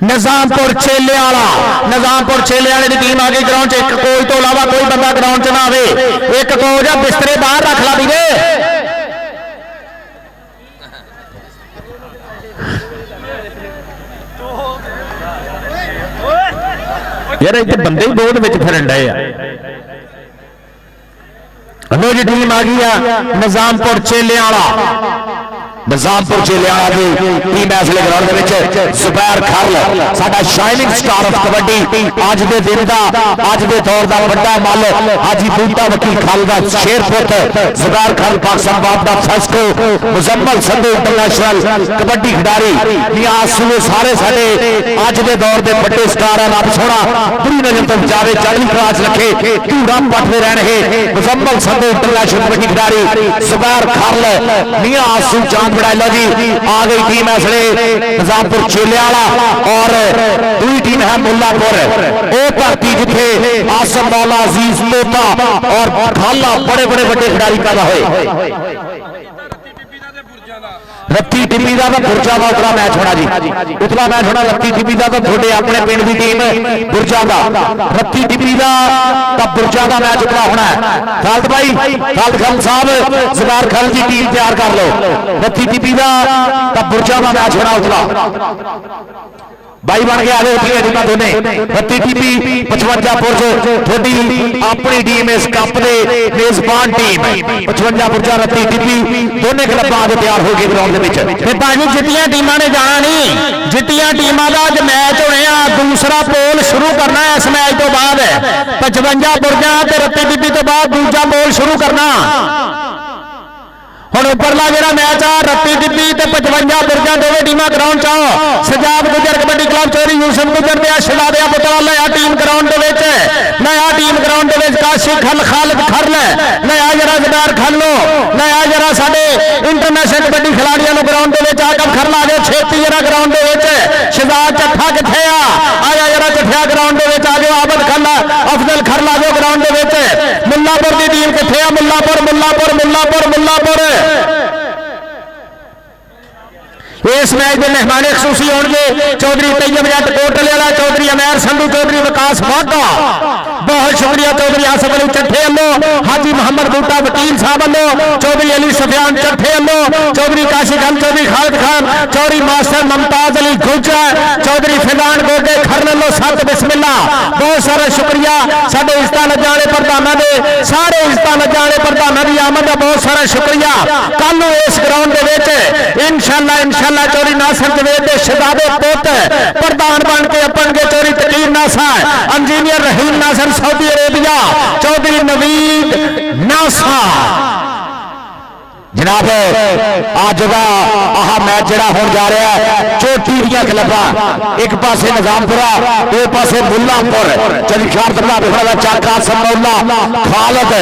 निजामपुर चेले वाले की टीम आ गई ग्राउंड एक कोच तो इलावा कोई बंदा ग्राउंड च ना आवे एक कोच बिस्तरे बाहर रख ला दीवे यार इतने बंदे ही बहुत विच फिरन डए आ लो जी टीम आ गई है निजामपुर चेले निजामपुर चेलियां की टीम इसलिए ग्राउंड के जुबैर खरल साडा शाइनिंग स्टार ऑफ कबड्डी अज के दिन का अज के दौर का बड़ा मल हाजी बूटा वकील खल का शेर पुत जुबैर खरल पाकिस्तान बाप का फैसको मुजम्मल संधू इंटरनेशनल कबड्डी खिडारी नियासू सारे साडे अज के दौर के बड़े स्टार रब सोना बुरी नजर तो बचावे चढ़ी क्लास रखे धूड़ा पटते रहने मुजम्मल संधू इंटरनेशनल कबड्डी खिडारी जुबैर खरल नियासू चांद लो जी आ गई टीम इसलिए निजामपुर चेले वाला और दूसरी टीम है मुल्लापुर वो धरती जिथे आसम मौला अजीज लोता और खाला बड़े बड़े बड़े खिडारी पैदा हुए रत्ती टिप्पी का बुरजा का उतला मैच होना जी उतला मैच होना रत्ती टिप्पी का थोड़े अपने पिंड की टीम बुरजा का रत्ती टिप्पी का बुरजा का मैच उतला होना है खालद भाई खालद खान साहब जुबैर खल की टीम तैयार कर लो रत्ती टिप्पी का बुरजा का मैच होना उतला भाई बन गया उठिया टीम दोने रत्ती टिप्पी 55 पुरज थोड़ी अपनी टीम इस कप के मेजबान टीम 55 पुरजा रत्ती टिप्पी दोने क्लबां आज तैयार हो गए ग्राउंड के भाजी जितियां टीमां ने जाना नहीं जितियां टीमां का अज मैच होने दूसरा पोल शुरू करना है इस मैच तो बाद 55 पुरजा रत्ती टिप्पी तो बाद दूसरा पोल शुरू करना हुण उपरला जिहड़ा मैच आ रत्ती टिप्पी ते 55 पुरजा दोवें टीमां ग्राउंड च आओ सजाद गुजर कबड्डी क्लब चौधरी यूसुफ गुजर ते शहजादिया पुत्रा नया टीम ग्राउंड दे विच नया टीम ग्राउंड दे विच काशी खल खालिद खरल नया जरा जुबैर खल्लो नया जरा साडे इंटरनेशनल कबड्डी खिलाड़ियों ग्राउंड दे विच आकम खरल आ जाओ छेती जरा ग्राउंड दे विच शहजाद चट्ठा किथे आया जरा चट्ठा ग्राउंड दे विच आ जाओ आबद खल्ला अफजल खरल आ जाओ ग्राउंड दे विच मुल्लापुर दी टीम किथे आ मुल्लापुर मुल्लापुर मुल्लापुर मुल्लापुर इस मैच के मेहमान खसूसी होंगे चौधरी तैयब जट कोटले वाला, चौधरी अमैर संधू, चौधरी विकास वाघा। बहुत शुक्रिया चौधरी आसफ अली चट्ठे वालों, हाजी मोहम्मद बूटा वकील साहब वालों, चौधरी अली सफियान चट्ठे वालों, चौधरी काशिफ खान, चौधरी खालिद खान, चौधरी मास्टर मुमताज अली गुजर, चौधरी फिदान गोगे खरन वालों सत बिस्मिल्ला। बहुत सारा शुक्रिया साडे इज्जत लज्जा वाले प्रधानों दे, सारे इज्जत लज्जा वाले प्रधानों की आमद का बहुत सारा शुक्रिया। कल इस ग्राउंड के इंशाअल्लाह चौधरी नासर जवेद के शहजादे पुत प्रधान बन के अपनगे चौधरी तकीर नासर, इंजीनियर रहीम नासर सऊदी अरेबिया, चौधरी नवीद नासर। जनाब अज का आह मैच जरा हो जा रहा है चोटी दियां क्लबां, एक पासे निजामपुरा, एक पासे मुल्लापुर, चलिशार दरबार चाका समौला खालद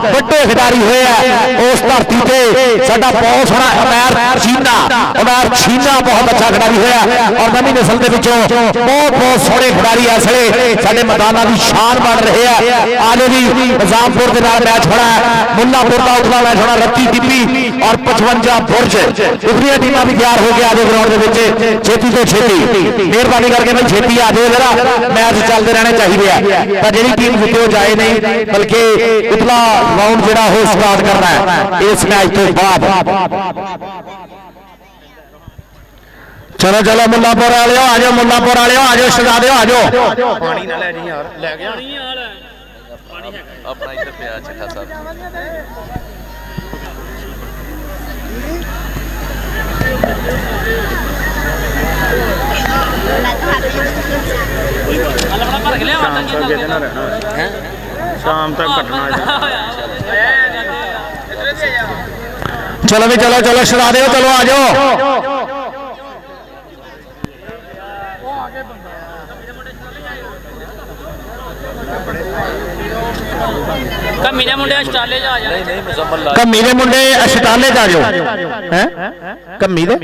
बड़े खिडारी हुए हैं उस धरती से। साडा बहुत सारा उमैर छीना बहुत अच्छा खिडारी होया और नवी नस्ल के विचों बहुत सोहने खिडारी इसलिए साडे मैदानां की शान बन रहे हैं। आले भी निजामपुर के नाल मैच होना है, मुल्लापुर का उठना मैच होना, रत्ती टिप्पी और 55 बुरज उभरिया टीमां भी तैयार हो गया ग्राउंड के छेती तो छेती। मेहरबानी करके भाई छेती आ जाए, जरा मैच चलते रहने चाहिए तो जी टीम जिते हो जाए नहीं बल्कि उतला राउंड जरा हो स्टार्ट करना है इस मैच तो बाद। चलो चलो मुल्लापुर वाले आ जाओ, मुल्लापुर वाले आ जाओ, शहजादे आ जाओ। पानी ना ले जी यार, ले गया अपना इधर पे चिट्ठा साहब शाम तक कटना चलो भी चलो चलो शहजादे हो, चलो आ जाओ। कमी दे मुंडे अस्टाले जा जाओ, नहीं मुजम्मल ला कमी दे मुंडे अस्टाले जा जाओ हैं कमी दे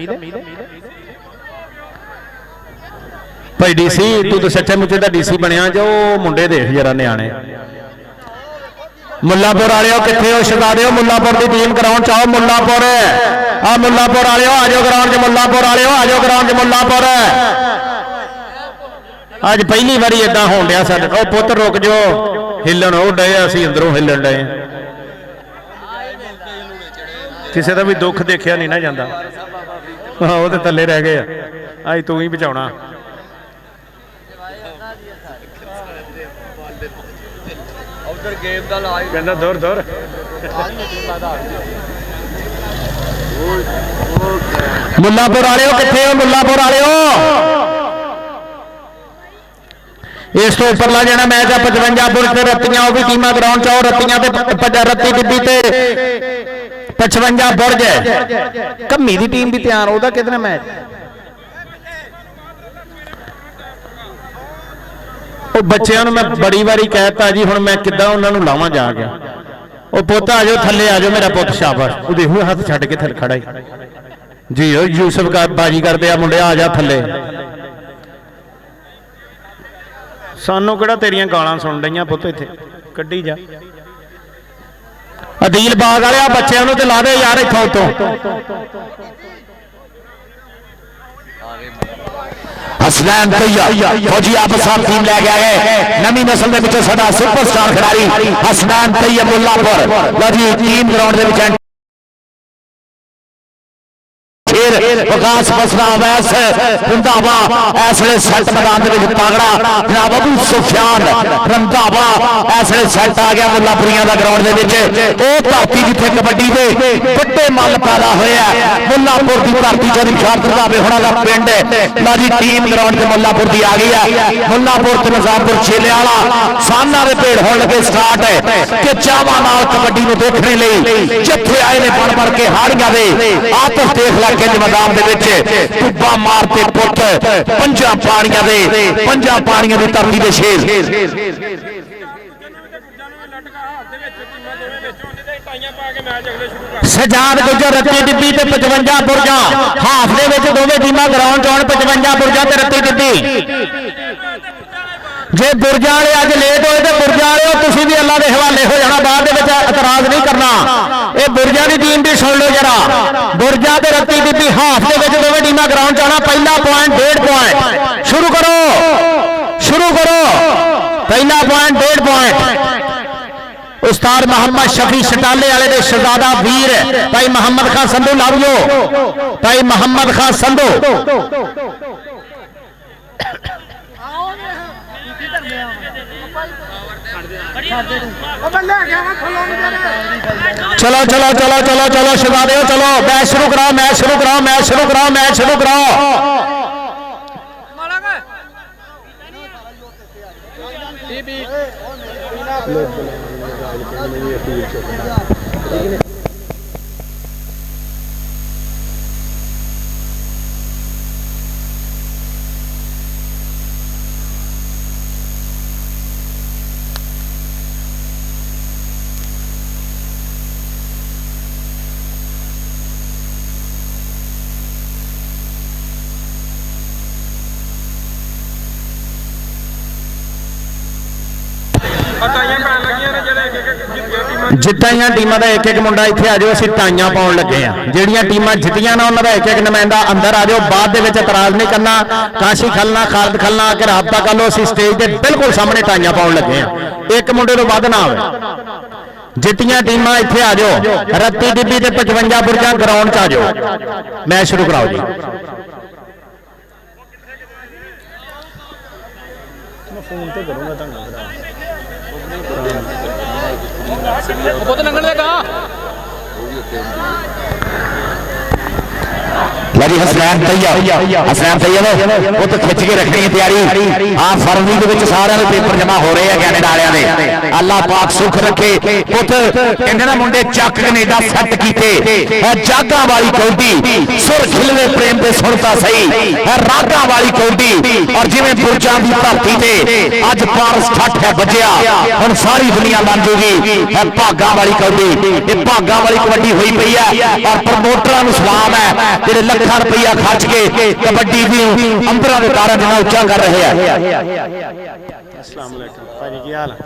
भाई डीसी तू तो सच्चे मुच्चे दा डीसी बनया जो मुंडे देख जरा न्याणे। मुल्लापुर वाले किथे हो शहजादे हो, मुल्लापुर की टीम ग्राउंड चाहो, मुल्लापुर आ मुल्लापुर वाले आ जाओ ग्राउंड च, मुल्लापुर वाले आ जाओ ग्राउंड च, मुल्लापुर अज पहली बारी इदा होन दिया साडे। ओ पुत्र रुक जो हिलन हो डे, असीं अंदरों हिलन डे। किसी का भी दुख देखा नहीं ना जाता, हाँ वो तो थले रह गए, अज तू ही बचाना। कहना दूर दूर मुल्लापुर वाले किथे हो, मुल्लापुर वाले इस तो उपरला जो मैच है 55 बुरज ते रत्तियां, वो भी टीमां ग्राउंड चाहो, रत्तियां ते रत्ती टिब्बी ते 55 बुरज है। कम्मी की टीम भी तैयार, ओदा कितना मैच वो बच्चों मैं बड़ी बारी कहता जी, हुण मैं किद्दां उन्हां नूं लावां जा गया। वो पुत आ जाओ थले आ जाओ, मेरा पुत शाबाश, वो देखो हाथ छड्ड के थले खड़ा ही जी हो यूसुफ का बाजी करते आ मुंडे, आ जा थले। सानू किहड़ा तेरियां गालां सुन रही पुत, इत्थे कड्डी जा। अदील बाग वाले बच्चों नूं ते ला दे यार इत्थों तो। हसनैन तैयब फौजी आप साहब टीम ले गया है नवी नस्ल के विचों साडा सुपरस्टार खिडारी हसनैन तैयब मुल्लापुर। लो जी टीम ग्राउंड के विच विकास बसरा अवैस रंधावा ऐसले सैट मैदान तगड़ा जनाब अबू सुफियान रंधावा ऐसले सैट आ गया मुल्लापुरियां का ग्राउंड धरती जिथे कबड्डी के बड़े मल पैदा होया मुल्लापुर की धरती रंधावे होना का पिंड ला जी टीम ग्राउंड से मुल्लापुर की आ गई है। मुल्लापुर ते निजामपुर छेले वाला साना के पेड़ होने लगे स्टार्ट है कि चावा नाल कबड्डी को देखने लिए जिथे आए ने बन बन के हाड़ियां दे आतफ देख ला के मैदान टुब्बा मारते पुत पंजा पानियां की धरती के शेर। सजाद गुजर रत्ती टिब्बी ते 55 बुरजा हाफ दे विच दोवें टीमां ग्राउंड च आउण 55 बुरजा ते रत्ती टिब्बी जे बुरजा वाले अज लेट होए तो बुरजा वाले तुसीं भी अल्लाह के हवाले हो जाना, बाद इतराज नहीं करना। ये बुरजा की टीम भी सुन लो जरा, बुरजा ते रत्ती बीबी हाफ के दोवें टीमां ग्राउंड च आना। पहला पॉइंट 1.5 पॉइंट शुरू करो, शुरू करो। पहला पॉइंट 1.5 पॉइंट उस्ताद मोहम्मद शफी शटाले वाले दे शहजादा वीर भाई मोहम्मद खान संधू लावियो, भाई मोहम्मद खान संधू। चलो चलो चलो चलो चलो शहजादे चलो, मैच शुरू कराओ, मैच शुरू कराओ, मैच शुरू कराओ, मैच शुरू कराओ। जिताइया टीमों का एक एक मुंडा इतने आ जाओ, असं टाइयां पाउन लगे हैं। जिहड़ियां टीमां जितियां ना उन्होंने एक एक नुमाइंदा अंदर आ जाओ, बाद एतराज नहीं करना। काशी खलना, खालद खलना आके राबता कर लो, असं स्टेज के बिल्कुल सामने टाइयां पाउन लगे हैं। एक मुंडे तो वध ना आवे। जितियां टीमां इतने आ जाओ, रत्ती डिब्बी ते 55 बुरजा ग्राउंड च आ जाओ, मैच शुरू कराओ जी। फोन तो करूंगा बहुत लंघन देगा लड़ी हसनैन तैयब, हसनैन तैयब वो तो खिंच के रखनी है तैयारी। हाँ फरवरी के सारे पेपर जमा हो रहे हैं कैनेडा वाले दे, अल्लाह पाक सुख रखे। पुत कहते ना मुंडे चक कनेडा सैट कीते, जागा वाली कौडी सुर खिलवे प्रेम पे सुनता सही है, रागा वाली कौडी। और जिवें बुरजां दी धरती ते अज पारस ठठ है बजिया, हुण सारी दुनिया मान जूगी है भागा वाली कौडी। ये भागा वाली कबड्डी हुई पई है और प्रमोटरां नूं सलाम है जेड़े लाखां रुपया खर्च के कबड्डी दी अंबरां दे तारां जिन्ना उच्चा कर रहे हैं। अस्सलाम वालेकुम भाई, की हाल है?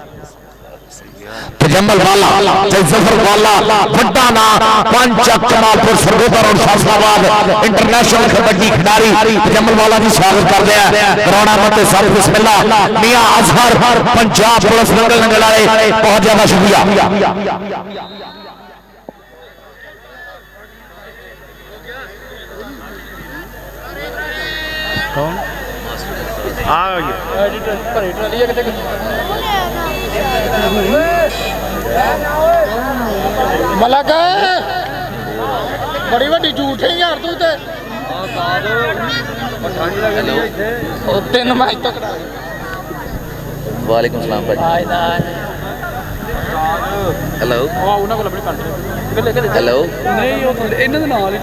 तजम्मल वाला, जफर वाला, बड़ा ना पंचक कमालपुर सरगोदा और फैसलाबाद इंटरनेशनल कबड्डी खिडारी तजम्मल वाला जी स्वागत कर रहे हैं। करोड़ा मत सब बिस्मिल्लाह। मियां अजहर पंजाब पुलिस नंगल वाले बहुत ज्यादा शुक्रिया। मलक बड़ी वड्डी झूठ है यार तू ते। तीन मैच तो करा। वालेकुम सलाम भाई। हेलो ਉਹਨਾਂ ਕੋਲ ਆਪਣੀ ਕੰਟਰੀ हेलो ਨਹੀਂ ਉਹ ਇਹਨਾਂ ਦੇ ਨਾਲ ਹੀ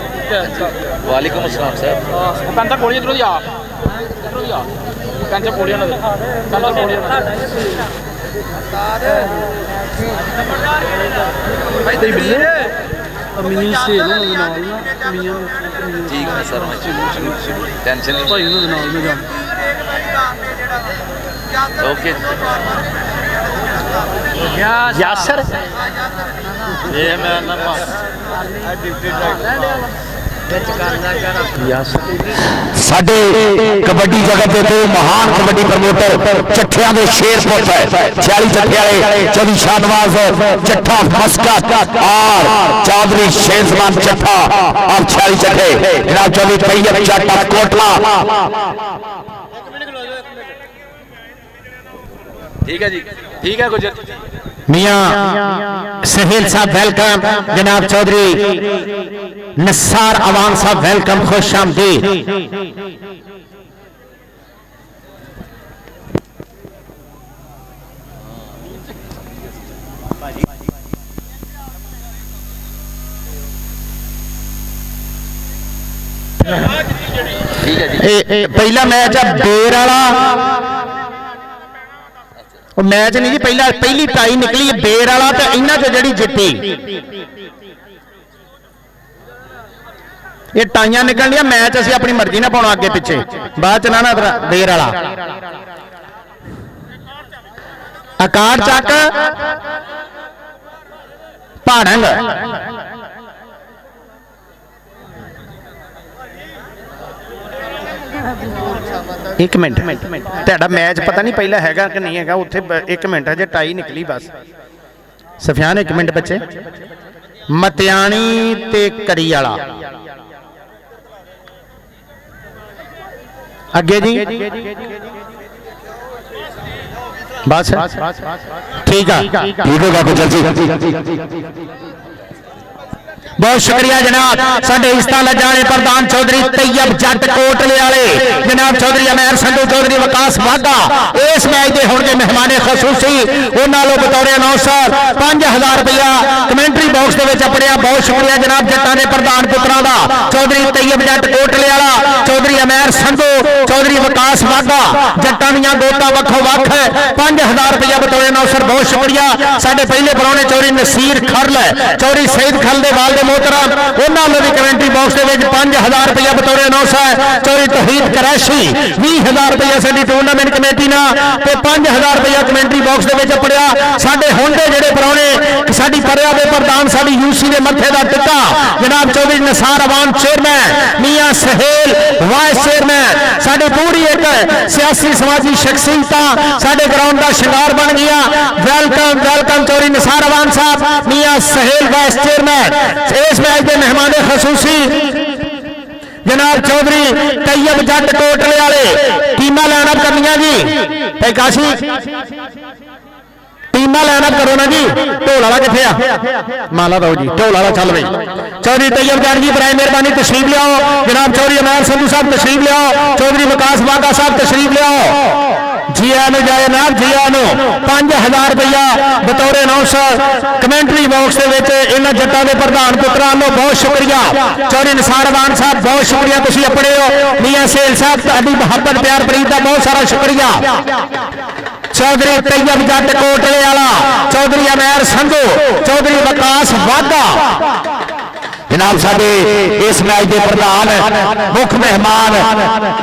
वालेकुम अस्सलाम साहब। ਉਹ ਕੰਟਾ ਕੋਲੀ ਇਧਰੋਂ ਦੀ ਆ, ਇਧਰੋਂ ਦੀ ਆ ਕੰਟਾ ਕੋਲੀ ਉਹਨਾਂ ਦੇ ਕੰਟਾ ਕੋਲੀ ਉਹਨਾਂ ਦੇ ਭਾਈ ਤੇ ਬਿੱਲੇ ਅਮੀਨ ਸੇ ਇਹਨਾਂ ਦੇ ਨਾਲ ਨਾ ਮੀਆਂ ठीक है सर, मैं टेंशन नहीं। ਭਾਈ ਉਹਨਾਂ ਦੇ ਨਾਲ ਮੈਂ ਜਾ ओके यासर ये मैं नरमा साडे कबड्डी जगत के दो महान कबड्डी प्रमोटर चट्ठियां दे शेर पुत है 46 चट्ठे वाले चौधरी शाहनवाज चट्ठा मस्कत और चौधरी शेरजमान चट्ठा और 46 चट्ठे जनाब चौधरी तैयब चट्टा कोटला। ठीक है जी, ठीक है गुजर। मियां सहेल साहब वेलकम, जनाब चौधरी नसार अवान साहब वेलकम, खुश आमदीद। ठीक है जी। पहला मैच है बेर वाला, मैच नहीं जी, पहली टाई निकली बेर वाला तो इन्हां चों जिहड़ी जिੱਤੀ ये टाइयां निकलनियां। मैच असीं अपनी मर्जी ना पाउणा अगे पिछे, बाद च ना बेर वाला ਅਕਾਰ ਚੱਕ ਭਾੜੰਗ। ਇੱਕ ਮਿੰਟ ਤੁਹਾਡਾ ਮੈਚ ਪਤਾ ਨਹੀਂ ਪਹਿਲਾਂ ਹੈਗਾ ਕਿ ਨਹੀਂ ਹੈਗਾ ਉੱਥੇ 1 ਮਿੰਟ ਹਜੇ ਟਾਈ ਨਿਕਲੀ ਬਸ। ਸਫਿਆਨ 1 ਮਿੰਟ ਬੱਚੇ। ਮਤਿਆਣੀ ਤੇ ਕਰੀ ਵਾਲਾ ਅੱਗੇ ਜੀ ਬਸ ਠੀਕ ਆ ठीक होगा गुजर जी। बहुत शुक्रिया जनाब साडे इस्ता लजाने प्रधान चौधरी तैयब जट कोटले वाले जनाब चौधरी अमैर संधू चौधरी विकास वाघा इस मैच के होंगे मेहमाने खसूसी उन्होंने बतौर अनाउंसर 5000 रुपया कमेंटरी बॉक्स के अपड़िया। बहुत शुक्रिया जनाब जट्टां दे प्रधान पुत्रा का चौधरी तैयब जट कोटले वाला चौधरी अमैर संधू चौधरी विकास वाघा जट्टां दीयां गोतां वक्खो वक्ख 5000 रुपया बतौर अनाउंसर। बहुत शुक्रिया साडे पहले परौने चौधरी नसीर खरल चौधरी सईद खल दे वाल मोहतरम उन्होंने भी कमेंटरी बॉक्स के 5000 रुपया बतौर अनाउंसर। चौधरी तौहीद करैशी 20000 रुपया साडी टूर्नामेंट कमेटी ना ते 5000 रुपया कमेंटरी बॉक्स के अपड़िया। साडे हुंदे जेडे परौने साडी परिया दे प्रधान साडी यूसी दे मत्थे दा टिक्का जनाब चौधरी निसार अवान चेयरमैन मियां सहेल वाइस चेयरमैन साडी पूरी एक सियासी समाजी शख्सियत साडे ग्राउंड का शिंगार बन गया। वेलकम वेलकम चौधरी निसार अवान साहब मियां सहेल वाइस चेयरमैन। इस मैच के मेहमान खसूसी जनाब चौधरी तैयब जट कोटले वाले टीमां लाइनअप करनियां जी। काशी टीमां लाइनअप करो ना जी। ढोल वाला किथे आ माला दो जी ढोल वाला चल रही। चौधरी तैयब जट जी बराए मेहरबानी तशरीफ लियाओ। जनाब चौधरी अमैर संधू साहब तशरीफ लियाओ। चौधरी विकास वाघा साहब तशरीफ लियाओ। जी आनो जाए ना जी आनो 5000 रुपया बतौर अनाउंसर कमेंटरी बॉक्स के इन्होंने जट्टां के प्रधान पुत्रा नो बहुत शुक्रिया। चौधरी निसार अवान साहब बहुत शुक्रिया तुसीं अपने हो। मियां सहेल साहब तुहाडी मुहब्बत प्यार प्रीत का बहुत सारा शुक्रिया। चौधरी तैयब जट कोटले वाला चौधरी अमैर संधू चौधरी विकास वाघा जनाब साडे इस मैच के प्रधान मुख्य मेहमान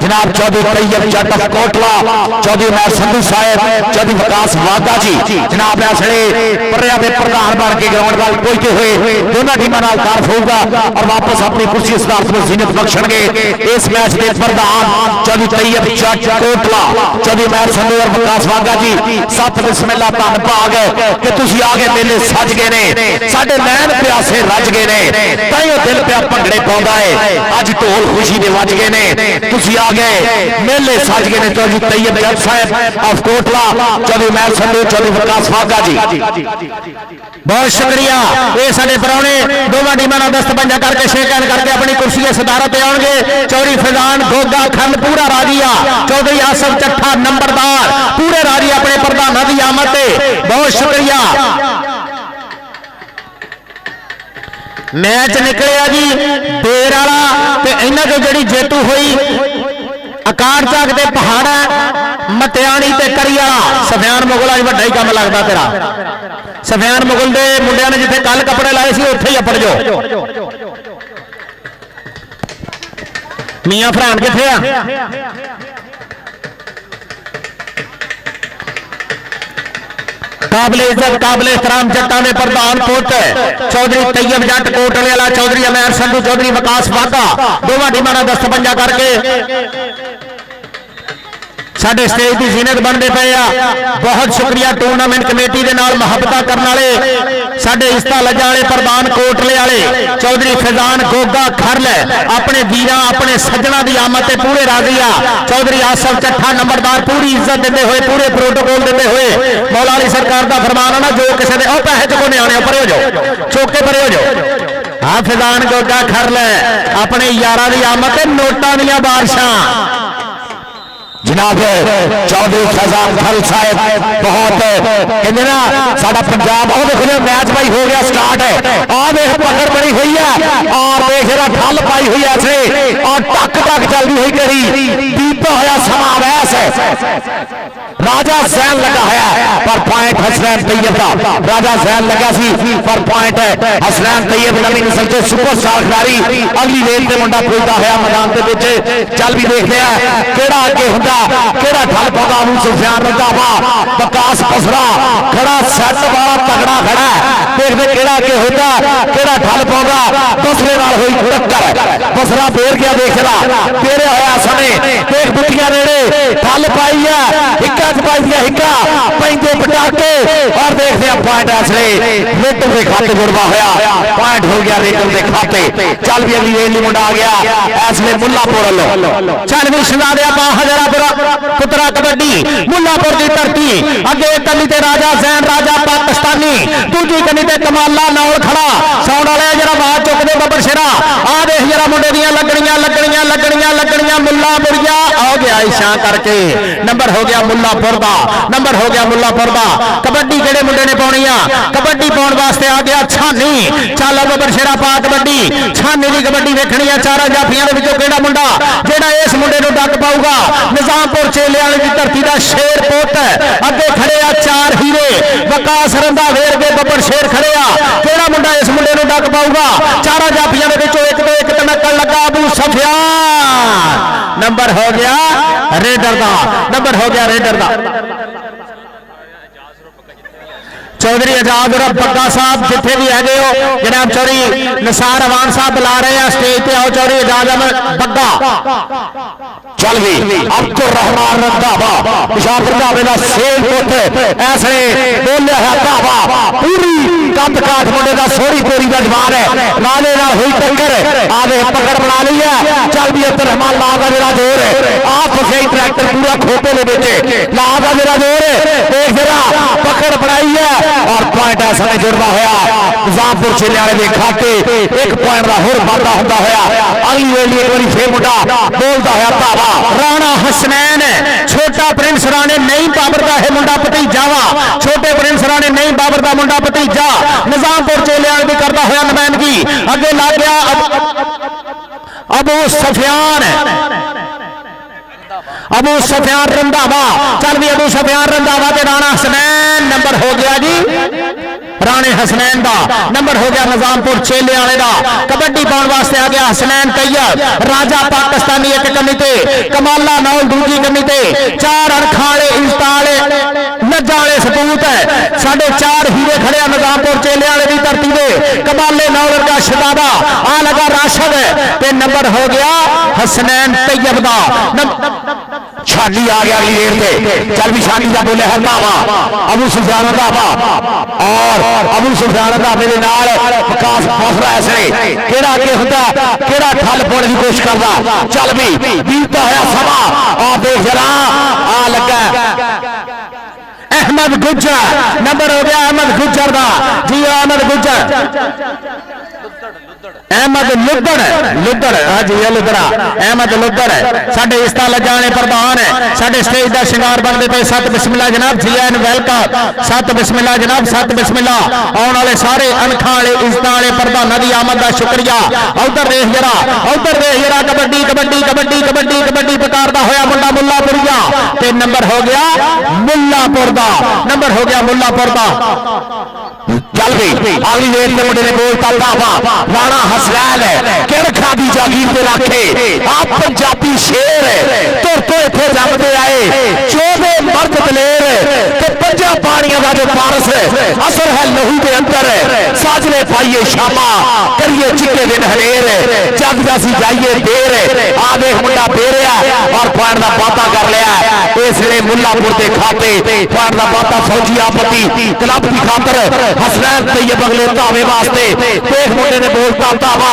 जनाब चौधरी तैयब जट कोटला चौधरी अमैर संधू साहब चौधरी विकास वाघा जी जनाब इसलिए परिया के प्रधान बन के ग्राउंड वाल पहुंचते हुए दोनों टीमों नाल तारफ होगा और वापस अपनी कुर्सी सदारत में जीनत बख्शणगे। इस मैच के प्रधान चौधरी तैयब जट कोटला चौधरी अमैर संधू और विकास वाघा जी सत बिस्मिल्लाह धन भाग कि तुसीं आ गए मेले सज गए ने साडे नैन प्यासे रज गए ने दिल प्या भंगड़े पाउंदा है अज ढोल खुशी दे वज गए ने तुसीं आ गए मेले सज गए ने। चौधरी तैयब जट साहब ऑफ कोटला चौधरी अमैर संधू चौधरी विकास वाघा जी बहुत शुक्रिया। ये साडे परौने दोवां टीमां नाल दस्त पंजा करके शेक हैंड करके अपनी कुर्सी की सदारत पे आउणगे। चौधरी फैजान गोगा खल पूरा राजी आ। चौधरी आसफ चट्ठा नंबरदार पूरे राजी अपने प्रधानां दी आमद ते बहुत शुक्रिया। मैच निकलिया जी देर वाला ते इन्हां चों जिहड़ी जेतू हुई अकार चक दे पहाड़ा मतियाणी ते करी वाला सफियान मुगल अज वड्डा ही काम लगदा तेरा। सफियान मुगल दे मुंडियां ने जिथे कल कपड़े लाए सी उत्थे ही अपड़ जाओ। मियां फरहान किथे आ काबिल इज्जत काबिल एहतराम जट्टां दे प्रधान पुत चौधरी तैयब जट कोटले वाला चौधरी अमैर संधू चौधरी विकास वाघा दोवां टीमां नाल दस्त पंजा करके साडे स्टेज की जीनत बनते पे आ। बहुत शुक्रिया टूर्नामेंट कमेटी के नाल मुहब्बत करने वाले साडे इस्ता लजा वाले प्रधान कोटले वाले चौधरी फैजान गोगा खरल अपने वीरां अपने सज्जणा की आमद से पूरे राजी आ। चौधरी आसफ चट्ठा नंबरदार पूरी इज्जत देते हुए पूरे प्रोटोकॉल देते हुए मौला अली सरकार का फरमान है ना जो किसी ने पैसे चुको आने परे हो जाओ चौके परे हो जाओ। हाँ फैजान गोगा खरल अपने यारां की आमद से नोटां दीयां बारिशां जनाब चौधरी फैजान खल साहब बहुत कहते ना साडा पंजाब और देखो मैच भाई हो गया स्टार्ट है और देख पकड़ बनी हुई है और देख ठल पाई हुई है और टक टक चलती हुई करी बीता होया समावेश राजा जैन लगा है पर पॉइंट हसनैन तैयब का। राजा जैन लगा सी पर पॉइंट हसनैन तैयब नवी नस्ल के सुपरस्टार खिलाड़ी अगली रेल से मुंडा पुजदा होया मैदान के विच। चल भी देख लिया केड़ा अगे हुंदा केड़ा ठल पाउंदा अबू सुफियान रंधावा विकास बसरा खड़ा सैट वाला तगड़ा खड़ा देखते केड़ा अगे होता केड़ा ठल पाउंदा बसरे नाल होई टक्कर बसरा फेर गया देखदा तेरे होया समय देख बुटियां नेड़े ठल पाई है हिक्का पाई दिया हिक्का पैंदे पटाके और देखते हैं पॉइंट असले रेटल के खाते जुड़वा होया पॉइंट हो गया रेटल के खाते। चल भी अगली रेल मुंडा आ गया असले मुल्लापुर लो चल भी सुना दिया हजारापुरा पुत्रा कबड्डी मुल्लापुर की धरती अगे कली ते राजा जैन राजा पाकिस्तानी दूजी कली ते कमाला नौल खड़ा साउंड वाले जरा बात चुकदे बबर शेरा आ देख जरा मुंडे दियां लगणियां लगणियां लगणियां लगणियां मुल्लापुरिया आ गया इशा करके नंबर हो गया मुल्लापुर दा नंबर हो गया मुल्लापुर दा। कबड्डी केड़े मुंडे ने पाउणी आ कबड्डी पाउण वास्ते आ गया छानी चल बबर शेरा पा कबड्डी छानी दी कबड्डी वेखणी आ चारा जाफियां दे विचों केड़ा मुंडा जेड़ा इस मुंडे नूं डक पाऊगा निजामपुर चेले वाले दी धरती दा शेर पुੱਤ अगे खड़े आ चार हीरे विकास रंधा वेर के बबर शेर खड़े आ केड़ा मुंडा इस मुंडे नूं डक पाऊगा चारा जाफियां दे विचों एक तो एक तनकण लगा अबू सुफियान नंबर हो गया रेडर दा नंबर हो गया रेडर दा। चौधरी आजाद और बग्गा साहब जिथे भी है हो जनाब चौधरी निसार अवान साहब बुला रहे हैं स्टेज पे आओ चौधरी आजाद बग्गा। चल भी अब्दुल रहमान रंधावा पिशाब रंधावे दा सेल पुੱਤ ऐसे बोलिया है धावा पूरी कंध काठ मुंडे दा सोहरी पोरी दा जवान है नाले नाल हुई टक्कर आवे पकड़ बना ली है। चल भी अब्दुल रहमान ला दा मेरा जोर आप फसे ट्रैक्टर पूरा खोटे दे विच ला दा मेरा जोर देख जरा पकड़ बनाई है और पॉइंट ऐसा नहीं जुड़वा होया निजामपुर चेले वाले दे खाते एक पॉइंट का होर वाधा हुंदा होया अगली वेली एक बारी फिर मुंडा बोलदा होया धावा राणा हसनैन छोटा प्रिंस राणे नहीं बाबर का है मुंडा भतीजा वा छोटे प्रिंस राणे नहीं बाबर का मुंडा भतीजा निजामपुर चेले भी करता होया नुमाइंदगी अगे ला गया अबू सुफियान अबू सुफियान रंधावा चल भी अबू सुफियान रंधावा ते राणा हसनैन नंबर हो गया जी राणे हसनैन दा नंबर हो गया निजामपुर चेले वाले दा। कबड्डी पाउण वास्ते आ गया हसनैन तैयब राजा पाकिस्तानी एक कमी ते कमाला नौल दूजी कमी ते चार अरखां वाले इज्जत वाले नज्जा वाले सपूत है साढ़े चार हीरे खड़े आ निजामपुर चेले वाले की धरती दे कमाले नौल का शदादा आ लगा राशद ते नंबर हो गया हसनैन तैयब दा। छानी आ गया अगली रेल पे चल भी छानी का बोले है धावा अबू सुफियान धावा और अबू सुफियान धावे दे नाल विकास बसरा ऐसे केड़ा अगे हुंदा केड़ा ठल पाउण दी कोशिश करदा। चल भी बीता होया समा आ देख जरा आ लगा अहमद गुज्जर नंबर हो गया अहमद गुज्जर दा जी अहमद गुज्जर अहमद लुद्धड़ हाँ जी लुद्धड़ा अहमद लुद्धड़ साडे इस्ता लजाने प्रधान है साडे स्टेज का शिंगार बनते पे सत बिस्मिल्ला जनाब जी एन वेलकम सत बिस्मिल्ला जनाब सत बिस्मिल्ला आने वाले सारे अनखा वाले इज्जत वाले प्रधानों की आमद का शुक्रिया। उधर देख जरा कबड्डी कबड्डी कबड्डी कबड्डी कबड्डी पकारदा होया मुंडा मुल्लापुरिया ते नंबर हो गया मुल्लापुर दा नंबर हो गया मुल्लापुर दा। चल गई अगली रेल के मुंडे ने बोलता धावा राणा हसनैन किरखा दी जागीर पे रखे आप पंजाबी शेर तुर तो इथे जमते आए चौबे मर्द दलेर ते पंजा पानिया का जो पारस असर है लहू के अंदर साजरे पाइए शामा करिए चिट्टे दिन हरेर जग जासी जाइए देर आवे मुंडा बेरिया और पॉइंट का वादा कर लिया इसलिए मुल्लापुर के खाते पॉइंट का वादा फौजी आपत्ति क्लब की खातर हसनैन तैयब अगले धावे वास्ते देख मुंडे ने बोलता धावा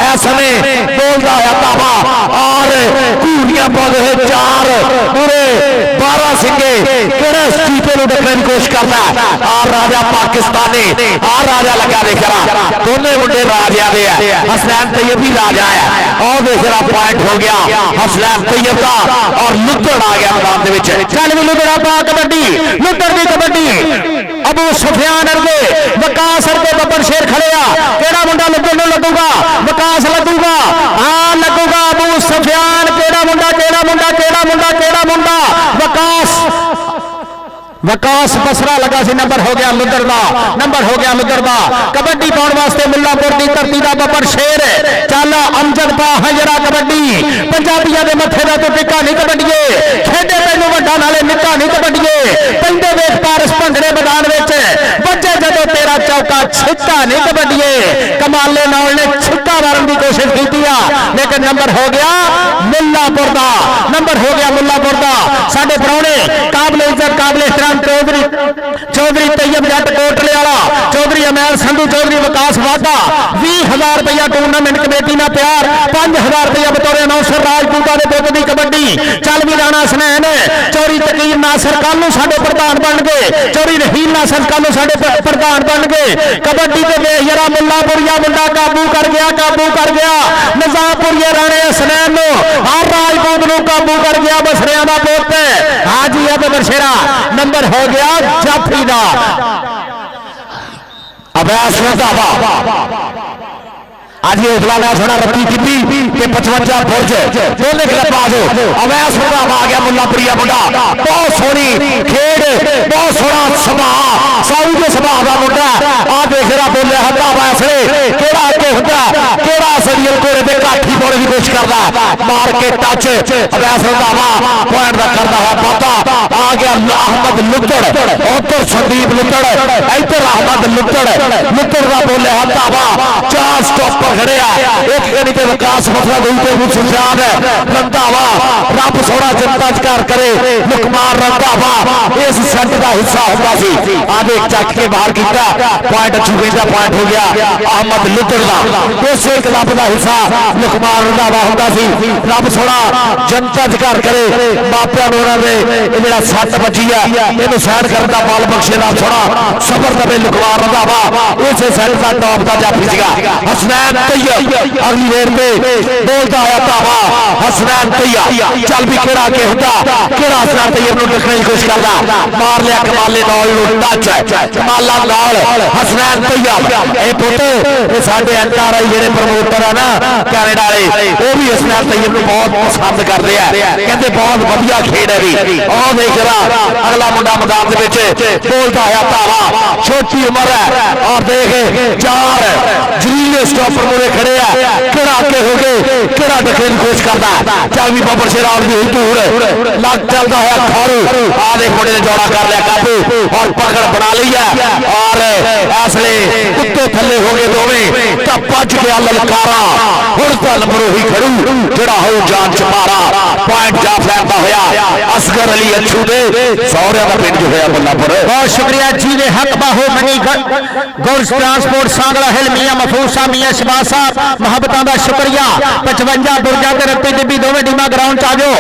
ऐसा बोलता है धावा और घूरियां पौधे चार पूरे 12 सिंगे केड़े स्टीपे नूं डकने की कोशिश करता है और राजा पाकिस्तानी और राजा लगा देख रहा दोनों मुंडे राजा दे हसनैन तैयब भी राजा है और दूसरा पॉइंट हो गया हसनैन तैयब का और लुद्धड़ आ गया मैदान दे विच। चल भी लुद्धड़ा पा कबड्डी लुद्धड़ दी कबड्डी अबू सुफियान अरगे विकास अरगे बबर शेर खड़े आ केड़ा मुंडा लुद्धड़ नूं लगूगा विकास लगूगा हाँ लगूगा अबू सुफियान केड़ा मुंडा केड़ा मुंडा केड़ा मुंडा केड़ा मुंडा विकास विकास बसरा लगा सी नंबर हो गया लुधर दा नंबर हो गया लुधर दा कबड्डी पाउण वास्ते मुल्लापुर की धरती का बबर शेर चल अमजद पा हजरा कबड्डी पंजाबियों के मथे का तो टिक्का नहीं कबड्डीए खेडे तैनू वड्डा नाले निक्का नहीं कबड्डीए पैंदे वेख पारस भंगड़े मैदान विच बच्चे जदों तेरा चौका छिक्का नहीं कबड्डीए कमाले नाल ने छिक्का मारन की कोशिश की लेकिन नंबर हो गया मुल्लापुर दा नंबर हो गया मुल्लापुर दा साडे प्राहुणे काबिल इज्जत काबिल एहतराम चौधरी तैयब जट कोटले वाला चौधरी अमैर संधू चौधरी विकास वाधा 20,000 रुपया टूर्नामेंट कमेटी ना तैयार 5,000 रुपया बतौर अनाउंसर राजपूता के पुत की कबड्डी चल भी राणा सनैन चौरी तकीर नासर कल नूं साडे प्रधान बन गए चौरी रहील नासर कल नूं साडे प्रधान बन गए कबड्डी के बेहरा मुल्लापुरिया मुंडा काबू कर गया निजामपुरिया राणे सनैन नूं हर राजपूत नूं काबू कर गया बसरिया दा पुत हाजी अब बशेरा नंबर हो गया जाफरी दा अभ्यास आज ये इतला मैच होना रत्ती की 55 फुर्ज दोनों क्लब पास हो अवैस आ गया मुल्लापुरिया मुंडा बहुत सोहनी खेड बहुत सोहना सभा साऊ के सभा का मुंडा आ देख रहा बोले हत्ता वैसले केड़ा अगे हुंदा केड़ा सरियल कोड़े ते काठी पाने की कोशिश करदा मार के टच अवैस रंधावा पॉइंट दा करदा है पता आ गया अहमद लुत्तड़ उधर संदीप लुत्तड़ इधर अहमद लुत्तड़ का बोले हत्ता चार स्टॉप खड़े एक गणी के विकास मसला सुजान रंधावा रब सोना जनता कार करे मुकमार रंधावा इस सेट का हिस्सा होता सी आगे चक के बाहर किया पॉइंट छुपेंदा पॉइंट हो गया अहमद लुत्तड़ का इस क्लब का हिस्सा मुकमार रंधावा होता सी रब सोना जनता कार करे मापिया उन्होंने सट बची है इन सैड करने का बाल बख्शे रब सोना सबर दबे मुकमार रंधावा इस सेट का टॉप का जाफी सीगा हसनैन तैयब अगली रेड पे बोलता आया तावा हसनैन तैयब चल भी केड़ा के हुंदा केड़ा हसनैन तैयब नु देखने की कोशिश करदा मार लिया कमाले नाल नु टच कमाला नाल हसनैन तैयब ए पुत ए साडे एनआरआई जेडे प्रमोटर है ना कनाडा वाले वो भी हसनैन तैयब नु बहुत पसंद करदे आ कहंदे बहुत बढ़िया खेड है भी और देख रहा अगला मुंडा मैदान दे विच बोलता आया तावा छोटी उम्र है और देख चार जलील स्टॉपर मुरे खड़े आ केड़ा आगे हो गए केड़ा देखने की कोशिश करता चल भी बबर शेरा और भी दूर लग चलता है खारू आ देख मुंडे ने जौड़ा कर लिया काबू और पकड़ बना ली है और ऐसले कुत्ते थले हो गए दोवें तब भज गया ललकारा हुण तां नंबर ही खड़ू जेड़ा हो जान च मारा पॉइंट जा फैलता होया असगर अली अच्छू दे सौरिया दा पिंड जो होया मुल्लापुर बहुत शुक्रिया जी ने हक बाहो मनी गुड्स ट्रांसपोर्ट सांगला हिल मियां महफूज साहब मियां शबाज साहब मोहब्बतां दा शुक्रिया 55 बुरजा ते रत्ती डिब्बी दोवें टीमां ग्राउंड च आ जाओ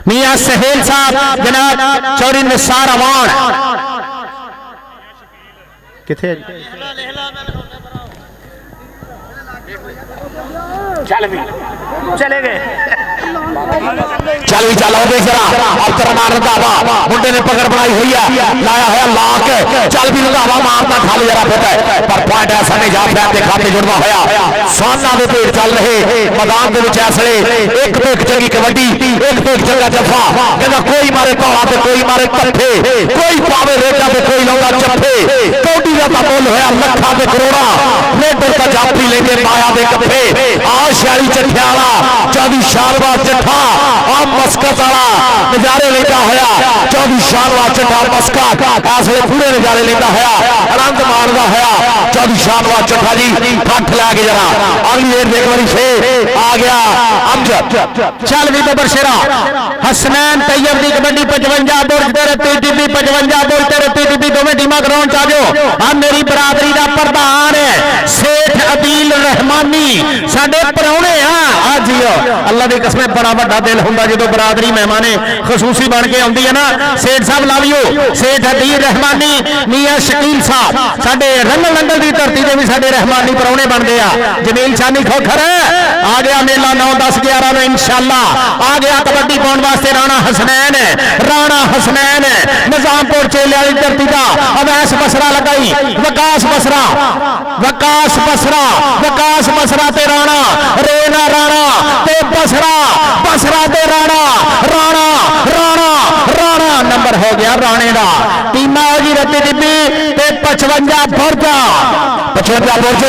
मियां सहेल साहब जनाब चौरी निसार अवान किथे चल भी चले गए चल भी चल जरा अब तरमान रंधावा मुंडे ने पकड़ बनाई हुई है लाया है लाक चल भी रंधावा मारता खाली जरा पुट पर पॉइंट ऐसा नहीं जा फैन के खाते जुड़ना होया साना दे पेड़ चल रहे मैदान के ऐसले एक तो एक चंगी कबड्डी एक तो एक चंगा जफा कहना कोई मारे पौड़ा तो कोई मारे कट्ठे कोई पावे रेटा तो कोई लाउंदा चप्पे कौडी का मुल होया लखा ते करोड़ा लेटर का जाफी लेके माया दे कप्पे आ शाली चठियाला 24 शालवा चठा आ मस्कत वाला नजारे लेता होया 24 शालवा चठा मस्कत ऐसे पूरे नजारे लेता होया आनंद मारदा होया 24 शालवा चठा जी ठठ लैके जरा अगली देर देख बारी से आ गया अमजद चल भी बबर शेरा हसनैन तैयब की कबड्डी 55 बुर्ज ते रत्ती टिब्बी 55 बुर्ज ते रत्ती टिब्बी दोवें टीमां ग्राउंड च आ जाओ आ मेरी बरादरी का प्रधान सेठ अदील रहमानी साडे परौणे आ जियो अल्लाह दी कसम बड़ा वड्डा दिल हुंदा जदों बरादरी मेहमाने खसूसी बन के आउंदी है ना सेठ साहब लव यू सेठ अदील रहमानी मियां शकील साहब साडे रंगल नंगल दी धरती ते भी साडे रहमानी परौणे बनदे आ जमील शानी खोखर आ गया मेला 9 10 11 में इंशाअल्लाह आ गया कबड्डी पाउण वास्ते राणा हसनैन निजामपुर चेले वाली धरती का अवैस बसरा लगाई विकास बसरा ते राणा रेना राणा ते बसरा ते राणा ਹੋ ਗਿਆ ਰਾਣੇ ਦਾ। ਟੀਮਾਂ ਹੋ ਜੀ ਰੱਤੀ ਟਿੱਬੀ ਤੇ 55 ਬੁਰਜਾ 55 ਬੁਰਜ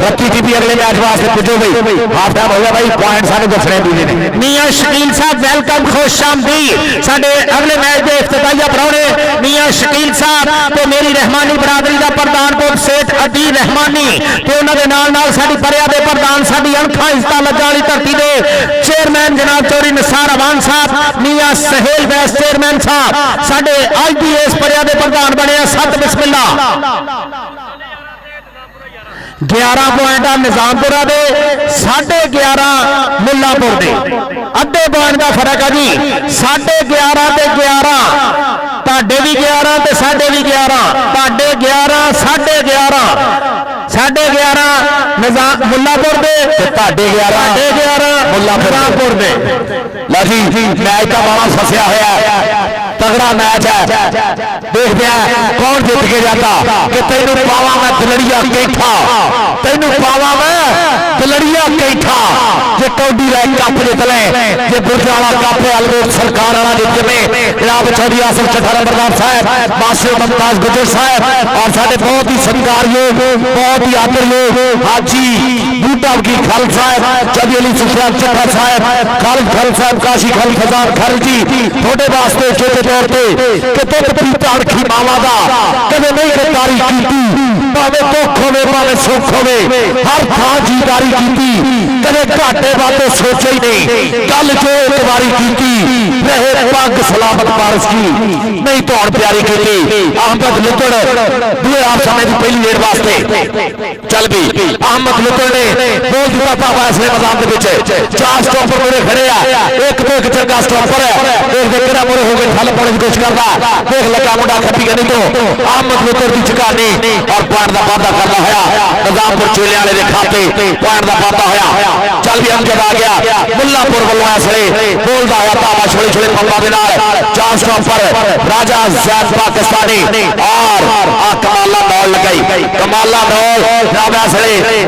ਰੱਤੀ ਟਿੱਬੀ ਅਗਲੇ ਮੈਚ ਵਾਸਤੇ ਪੁੱਜੋ ਬਈ। ਹਾਫ ਟਾਈਮ ਹੋ ਗਿਆ ਬਾਈ, ਪੁਆਇੰਟ ਸਾਨੂੰ ਦੱਸਣੇ ਦੂਜੇ ਨੇ। ਮੀਆਂ ਸ਼ਕੀਲ ਸਾਹਿਬ ਵੈਲਕਮ, ਖੁਸ਼ ਆਮਦੀਦ ਸਾਡੇ ਅਗਲੇ ਮੈਚ ਦੇ ਇਫਤਤਾਹੀਆ ਪ੍ਰਾਹੁਣੇ ਮੀਆਂ ਸ਼ਕੀਲ ਸਾਹਿਬ ਤੇ ਮੇਰੀ ਰਹਿਮਾਨੀ ਬਰਾਦਰੀ ਦਾ ਪ੍ਰਧਾਨਪੁਰ ਸੇਠ ਅਦੀਲ ਰਹਿਮਾਨੀ ਤੇ ਉਹਨਾਂ ਦੇ ਨਾਲ ਸਾਡੀ ਪਰਿਆ ਦੇ ਪ੍ਰਧਾਨ, ਸਾਡੀ ਅਣਖਾਂ ਇਜ਼ਤਾਂ ਲੱਜਾਂ ਵਾਲੀ ਧਰਤੀ ਦੇ ਚੇਅਰਮੈਨ ਜਨਾਬ ਚੌਧਰੀ ਨਿਸਾਰ ਅਵਾਨ ਸਾਹਿਬ, ਮੀਆਂ ਸਹੇਲ ਵੈਸ ਚੇਅਰਮੈਨ ਸਾਹਿਬ ਸਾਡੇ ਅੱਜ ਦੀ ਇਸ ਪਰਿਆ ਦੇ ਪ੍ਰਧਾਨ ਬਣੇ ਆ। ਸਤ ਬਿਸਮਿल्ला 11 ਪੁਆਇੰਟ ਆ ਨਿਜ਼ਾਮਪੁਰਾ ਦੇ, 11.5 ਮੁੱਲਾਪੁਰ ਦੇ, ਅੱਧੇ ਪੁਆਇੰਟ ਦਾ ਫਰਕ ਆ ਜੀ। 11.5 ਤੇ 11 ਤੁਹਾਡੇ ਵੀ 11 ਤੇ ਸਾਡੇ ਵੀ 11, ਤੁਹਾਡੇ 11 11.5 ਨਿਜ਼ਾਮ ਮੁੱਲਾਪੁਰ ਦੇ ਤੇ ਤੁਹਾਡੇ 11 ਮੁੱਲਾਪੁਰ ਦੇ। ਲਓ ਜੀ ਮੈਚ ਦਾ ਬਾਵਾ ਫਸਿਆ ਹੋਇਆ, ਤਗੜਾ ਮੈਚ ਹੈ। ਦੇਖਦੇ ਆ ਕੌਣ ਜਿੱਤ ਕੇ ਜਾਂਦਾ। ਕਿ ਤੈਨੂੰ ਪਾਵਾਂ ਮੈਂ ਦਲੜੀਆ ਕੈਠਾ, ਤੈਨੂੰ ਪਾਵਾਂ ਮੈਂ ਦਲੜੀਆ ਕੈਠਾ। ਜੇ ਕੌਡੀ ਲੈ ਕੱਪ ਜਿੱਤ ਲੈ, ਜੇ ਬੁਰਜਾ ਵਾਲਾ ਕੱਪ ਅਲਵੇਟ ਸਰਕਾਰ ਵਾਲਾ ਜਿੱਤ ਜਵੇ। ਜਨਾਬ ਚੌਧਰੀ ਆਸਫ ਚੱਠਾ ਨੰਬਰਦਾਰ ਸਾਹਿਬ, ਮਾਸਟਰ ਮੁਮਤਾਜ਼ ਗੁਜਰ ਸਾਹਿਬ और साढ़े बहुत ही सत्कारयोग, बहुत ही आदरयोग हाजी बूटा की खल साहब, चौधरी अली सुफियान चट्टा साहब, खालिद खल साहब, काशी खल खजान खल जी थोड़े वास्ते छोटे तौर पर कि तुम तारखी मावा का कदे नहीं गद्दारी की, भावे दुख होवे भावे सुख होवे हर थां जीदारी की, कदे घाटे बाते सोचे ही नहीं। गल जो एक बारी की रहे पग सलामत पारस की नहीं तो प्यारी की। अहमद लुतड़ दूए आप समय की पहली रेड वास्ते चल भी अहमद लुतड़ ने बोल दिता था फैसले मैदान के 4 स्टॉपर मुड़े खड़े आ, एक तो एक चंगा स्टॉपर है, देख देख के मुड़े हो गए थल पाने की कोशिश करता, देख लगा मुंडा खपी नहीं तो अहमद लुतड़ की चकानी और पॉइंट का वादा करना होया। निजामपुर चेले वाले के खाते पॉइंट का वादा होया। चल भी अमजद आ गया मुल्लापुर वालों इसलिए बोलता हुआ तावा छोड़े छोड़े पंगा के नाल 4 स्टॉपर राजा जैद पाकिस्तानी और कमाला दौड़ लगाई, कमाला दौड़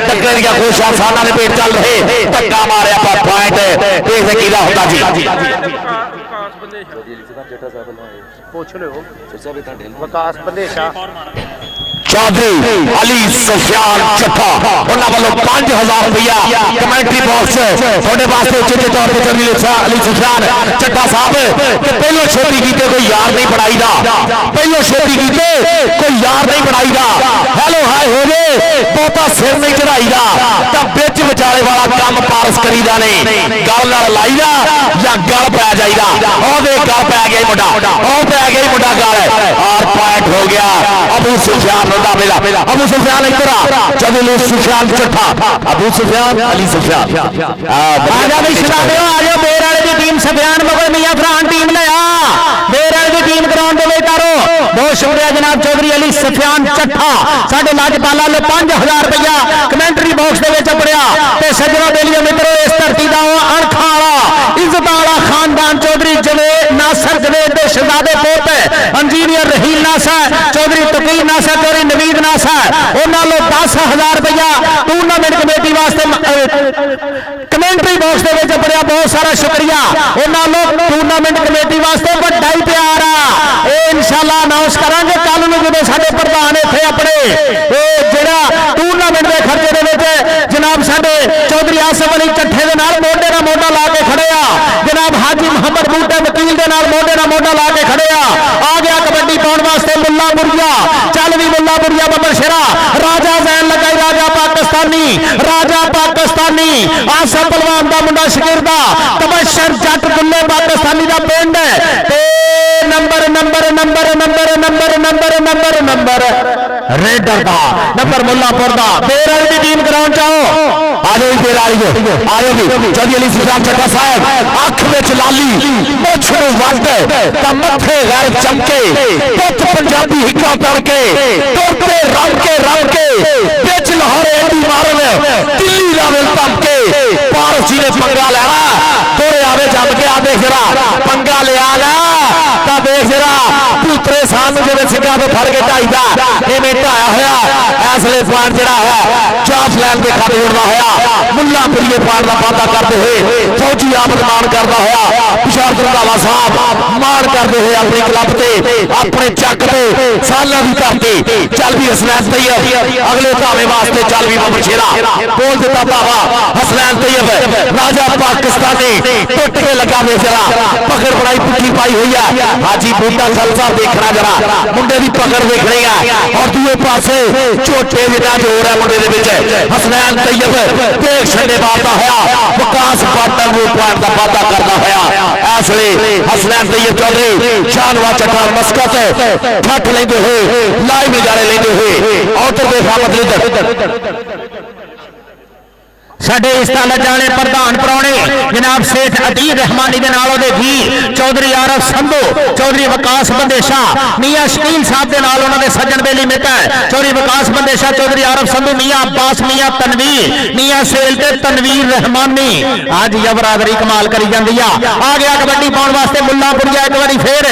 टक्कर दिया खुश आसाना ने पेट चल रहे धक्का मारे पर पॉइंट देख की होता जी। ਪੁੱਛ ਲਿਓ ਵਿਕਾਸ ਬੰਦੇਸ਼ਾ चौधरी अली सुफियान चट्ठा उन्होंने वालों 5000 रुपया कमेंट्री बॉक्स थोड़े वास्ते उचित तौर पर चौधरी अली सुफियान चट्ठा साहब कि पहलो छोटी कीते कोई यार नहीं बनाई दा, पहलो छोटी कीते कोई यार नहीं बनाई दा। हेलो हाय हो गए बहुता सिर नहीं चढ़ाई दा तो बिच विचाले वाला काम पारस करी दा नहीं, गल नाल लाई दा या गल पै जाईदा। और गल पै गया मुंडा, और पै गया मुंडा गल और पॉइंट हो गया अबू सुफियान अबू सुफियान इधर चौधरी सुफियान चट्ठा, अबू सुफियान अली सुफियान आजा भी शराबे आ जाओ। बेर वाले की टीम सुफियान मगर मियां फरहान टीम ले आ, बेर वाले की टीम ग्राउंड में करो। बहुत शुक्रिया जनाब चौधरी अली सुफियान चट्ठा साडे लाजपाला ने 5000 रुपया कमेंटरी बॉक्स दे विच पड़िया ते सज्जनों बेलियों मित्रों इस धरती दा अणखा वाला इज्जत वाला खानदान चौधरी जवेद नासर जवेद दे शहजादे पुत इंजीनियर रहील नासर चौधरी तकीर नासर चौधरी नवीद नासर उन्हां लो 10000 रुपया टूर्नामेंट कमेटी वास्ते कमेंटरी बॉक्स दे विच पड़िया। बहुत सारा शुक्रिया उन्हां लो टूर्नामेंट कमेटी वास्ते वड्डा ही प्यार आ। ये इंशाअल्लाह अनाउंस करांगे कल नूं जदों साडे प्रधान इत्थे अपने जिहड़ा टूर्नामेंट दे खर्चे दे विच जनाब साडे चौधरी आसफ अली चट्ठे दे नाल मोढे नाल मोढा ला के खड़े आ, जनाब हाजी मुहम्मद बूटा वकील दे नाल मोढे नाल मोढा ला के खड़े आ गया कबड्डी पाउण वास्ते मुल्ला बुरिया। चल भी मुल्ला बुरिया बबर शेरा राजा जैन लगाई राजा पाकिस्तानी आसफ पहलवान दा मुंडा शकीरदा तबशर जट दुल्ले पाकिस्तानी दा पिंड ते नंबर रेडर दा नंबर मुल्लापुर दा बेर दी टीम ग्राउंड चाओ आजो बेर आयो भी चौधरी अली सुफियान चट्ठा साहब अख विच लाली मुछ नूं वट तां मथे गैर चमके पुत पंजाबी हिक्का करके टोटे रंग के बिच लाहौरे एडी मारन दिल्ली लावे धमके पारस जी ने पंगा लेना तोरे आवे जम के आदे जरा पंगा लिया ना ता देख जरा पुत्रे सानू जिवें सिक्का तो फड़ के ढाईदा इवें ढाया होया इसलिए पॉइंट जिहड़ा है चाफ लैन के खाते उड़ना होया मुल्लापुरी पॉइंट का वादा करते हुए फौजी आमद मान करता होया तुषार रंधावा साहब माण करते हुए अपने क्लब से अपने चक से सालों की धरती चल भी हसनैन तैयब अगले धावे वास्ते चल भी बबर शेरा बोल दिता धावा हसनैन तैयब राजा पाकिस्तानी टुट के लगा वे जरा पकड़ बनाई पुट्ठी पाई हुई है हाजी बूटा खालसा देखना जरा मुंडे की पकड़ देखनी है और दूसरे पासे झोटे जितना जोर है मुंडे हसनैन तैयब देख छे मारता होया विकास पाटन वो पॉइंट का वादा करता होया इस वे हसनैन तैयब चौधरी शानवा चट्टा मस्कत ठट लेंदे हुए लाइव नजारे लेंदे हुए औतर दे फामत ਸਾਡੇ ਇਸ ਦਾ ਲਜਾਣੇ ਪ੍ਰਧਾਨ ਪ੍ਰਾਹੁਣੇ ਜਨਾਬ ਸੇਠ ਅਦੀਰ ਰਹਿਮਾਨੀ ਦੇ ਨਾਲ ਉਹਦੇ ਵੀਰ ਚੌਧਰੀ ਆਰਫ ਸੰਧੂ ਚੌਧਰੀ ਵਿਕਾਸ ਬੰਦੇਸ਼ਾ ਮੀਆਂ ਸ਼ਕੀਲ ਸਾਹਿਬ ਦੇ ਨਾਲ ਉਹਨਾਂ ਦੇ ਸੱਜਣ ਬੇਲੀ ਮਿੱਤਰ ਚੌਧਰੀ ਵਿਕਾਸ ਬੰਦੇਸ਼ਾ ਚੌਧਰੀ ਆਰਫ ਸੰਧੂ ਮੀਆਂ ਅब्बास ਮੀਆਂ ਤਨਵੀਰ ਮੀਆਂ ਸੇਲ ਤੇ ਤਨਵੀਰ ਰਹਿਮਾਨੀ ਅੱਜ ਯਵਰਾਦਰੀ ਕਮਾਲ ਕਰੀ ਜਾਂਦੀ ਆ ਗਿਆ ਕਬੱਡੀ ਪਾਉਣ ਵਾਸਤੇ ਮੁੱਲਾਪੁਰੀਆ ਇੱਕ ਵਾਰੀ ਫੇਰ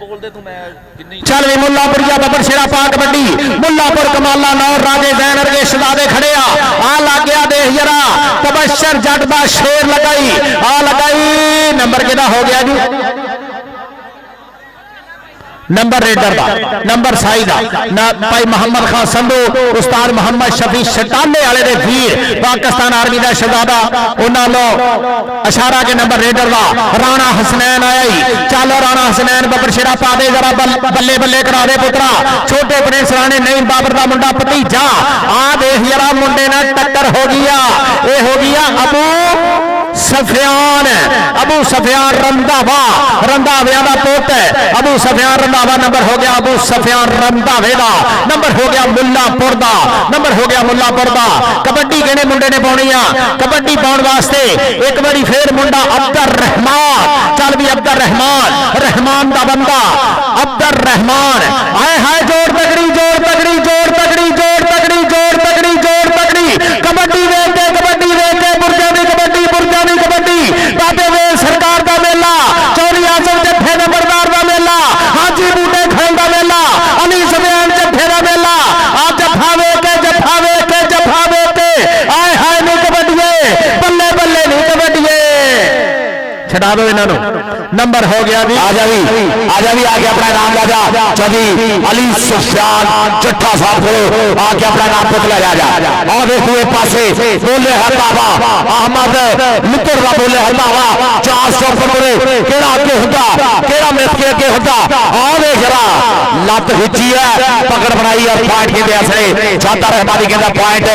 बोलते तू मैं किन्नी चल भी मुल्लापुरिया बबर शेरा पा कबड्डी मुल्लापुर कमाला नौर राजे जैन अरगे शहजादे खड़े आ लग गया देख जरा तबशर जट दा शेर लगाई लगाई नंबर किदा हो गया जी नंबर रेडर का नंबर साई का भाई मोहम्मद खान संधू उस्ताद मोहम्मद शफी शटाले वाले दे वीर पाकिस्तान आर्मी का शहजादा उन्होंने इशारा के नंबर रेडर का राणा हसनैन आया ही चलो राणा हसनैन बबर शेरा पा दे जरा बल्ले बल्ले करा दे पुत्रा छोटे प्रिंस राणे नहीं बाबर का मुंडा भतीजा आ देख जरा मुंडे ने टक्कर हो गया ये हो गया अबू सफियान रंधावा का पुत है अबू सफियान रंधावा नंबर हो गया अबू सफियान रंधावे का नंबर हो गया मुल्लापुर का नंबर हो गया मुल्लापुर का कबड्डी कहने मुंडे ने पानी आ कबड्डी पाउन वास्ते एक बारी फिर मुंडा अब्दुल रहमान चल भी अब्दुल रहमान का बंदा अब्दुल रहमान आए हाय जोर तगड़ी जोर तगड़ी जोर तगड़ी जोर तगड़ी जोर तगड़ी जोर तगड़ी कबड्डी वेख के बुरजा भी कबड्डी बाबे वे सरकार का मेला चौधरी आजम जत्थे नंबरदार का मेला हाजी बूटे खान का मेला अली सफियान जत्थे का मेला आ जफा वे के आए हाय नहीं कबड्डिए बल्ले बल्ले नहीं कबड्डिए छड़ा दो इन्हों नंबर हो गया भी आ गया अपना नाम लाजा चौधरी अली सुफियान चट्टा साहब को आके अपना नाम पुत ले जा और देखो पासे बोले हरदावा अहमद मित्र का बोले हरदावा 400 फुट केड़ा अगे हुंदा केड़ा मिस के अगे हुंदा और देख जरा लत खिंची है पकड़ बनाई और पॉइंट के असले छाता रहमानी कहता पॉइंट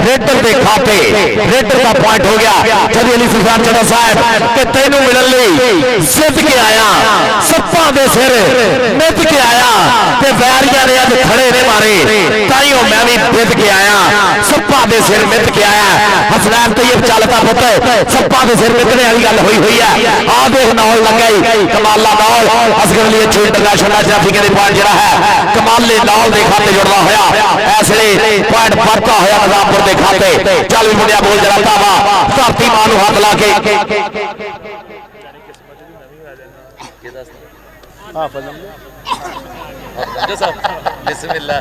रेडर के खाते रेडर का पॉइंट हो गया चौधरी अली सुफियान चट्टा साहब के तेनू मिलने लई सिद्ध के आया सप्पा दे सिर मित के आया ते वैरिया ने अज खड़े ने मारे ताइयों मैं भी मित के आया सप्पा दे सिर मित के आया हसनैन तैयब चलता पुत सप्पा दे सिर मितने वाली गल हुई है आ देख नौल लगाई कमाला नौल असगर अली अच्छी इंटरनेशनल ट्रैफिक के पॉइंट जरा है कमाले नौल के खाते जुड़ना होया ऐसे पॉइंट बढ़ता होया निजामपुर के खाते चल भी मुंडिया बोल जरा तावा धरती मां नूं हाथ ला के बिस्मिल्लाह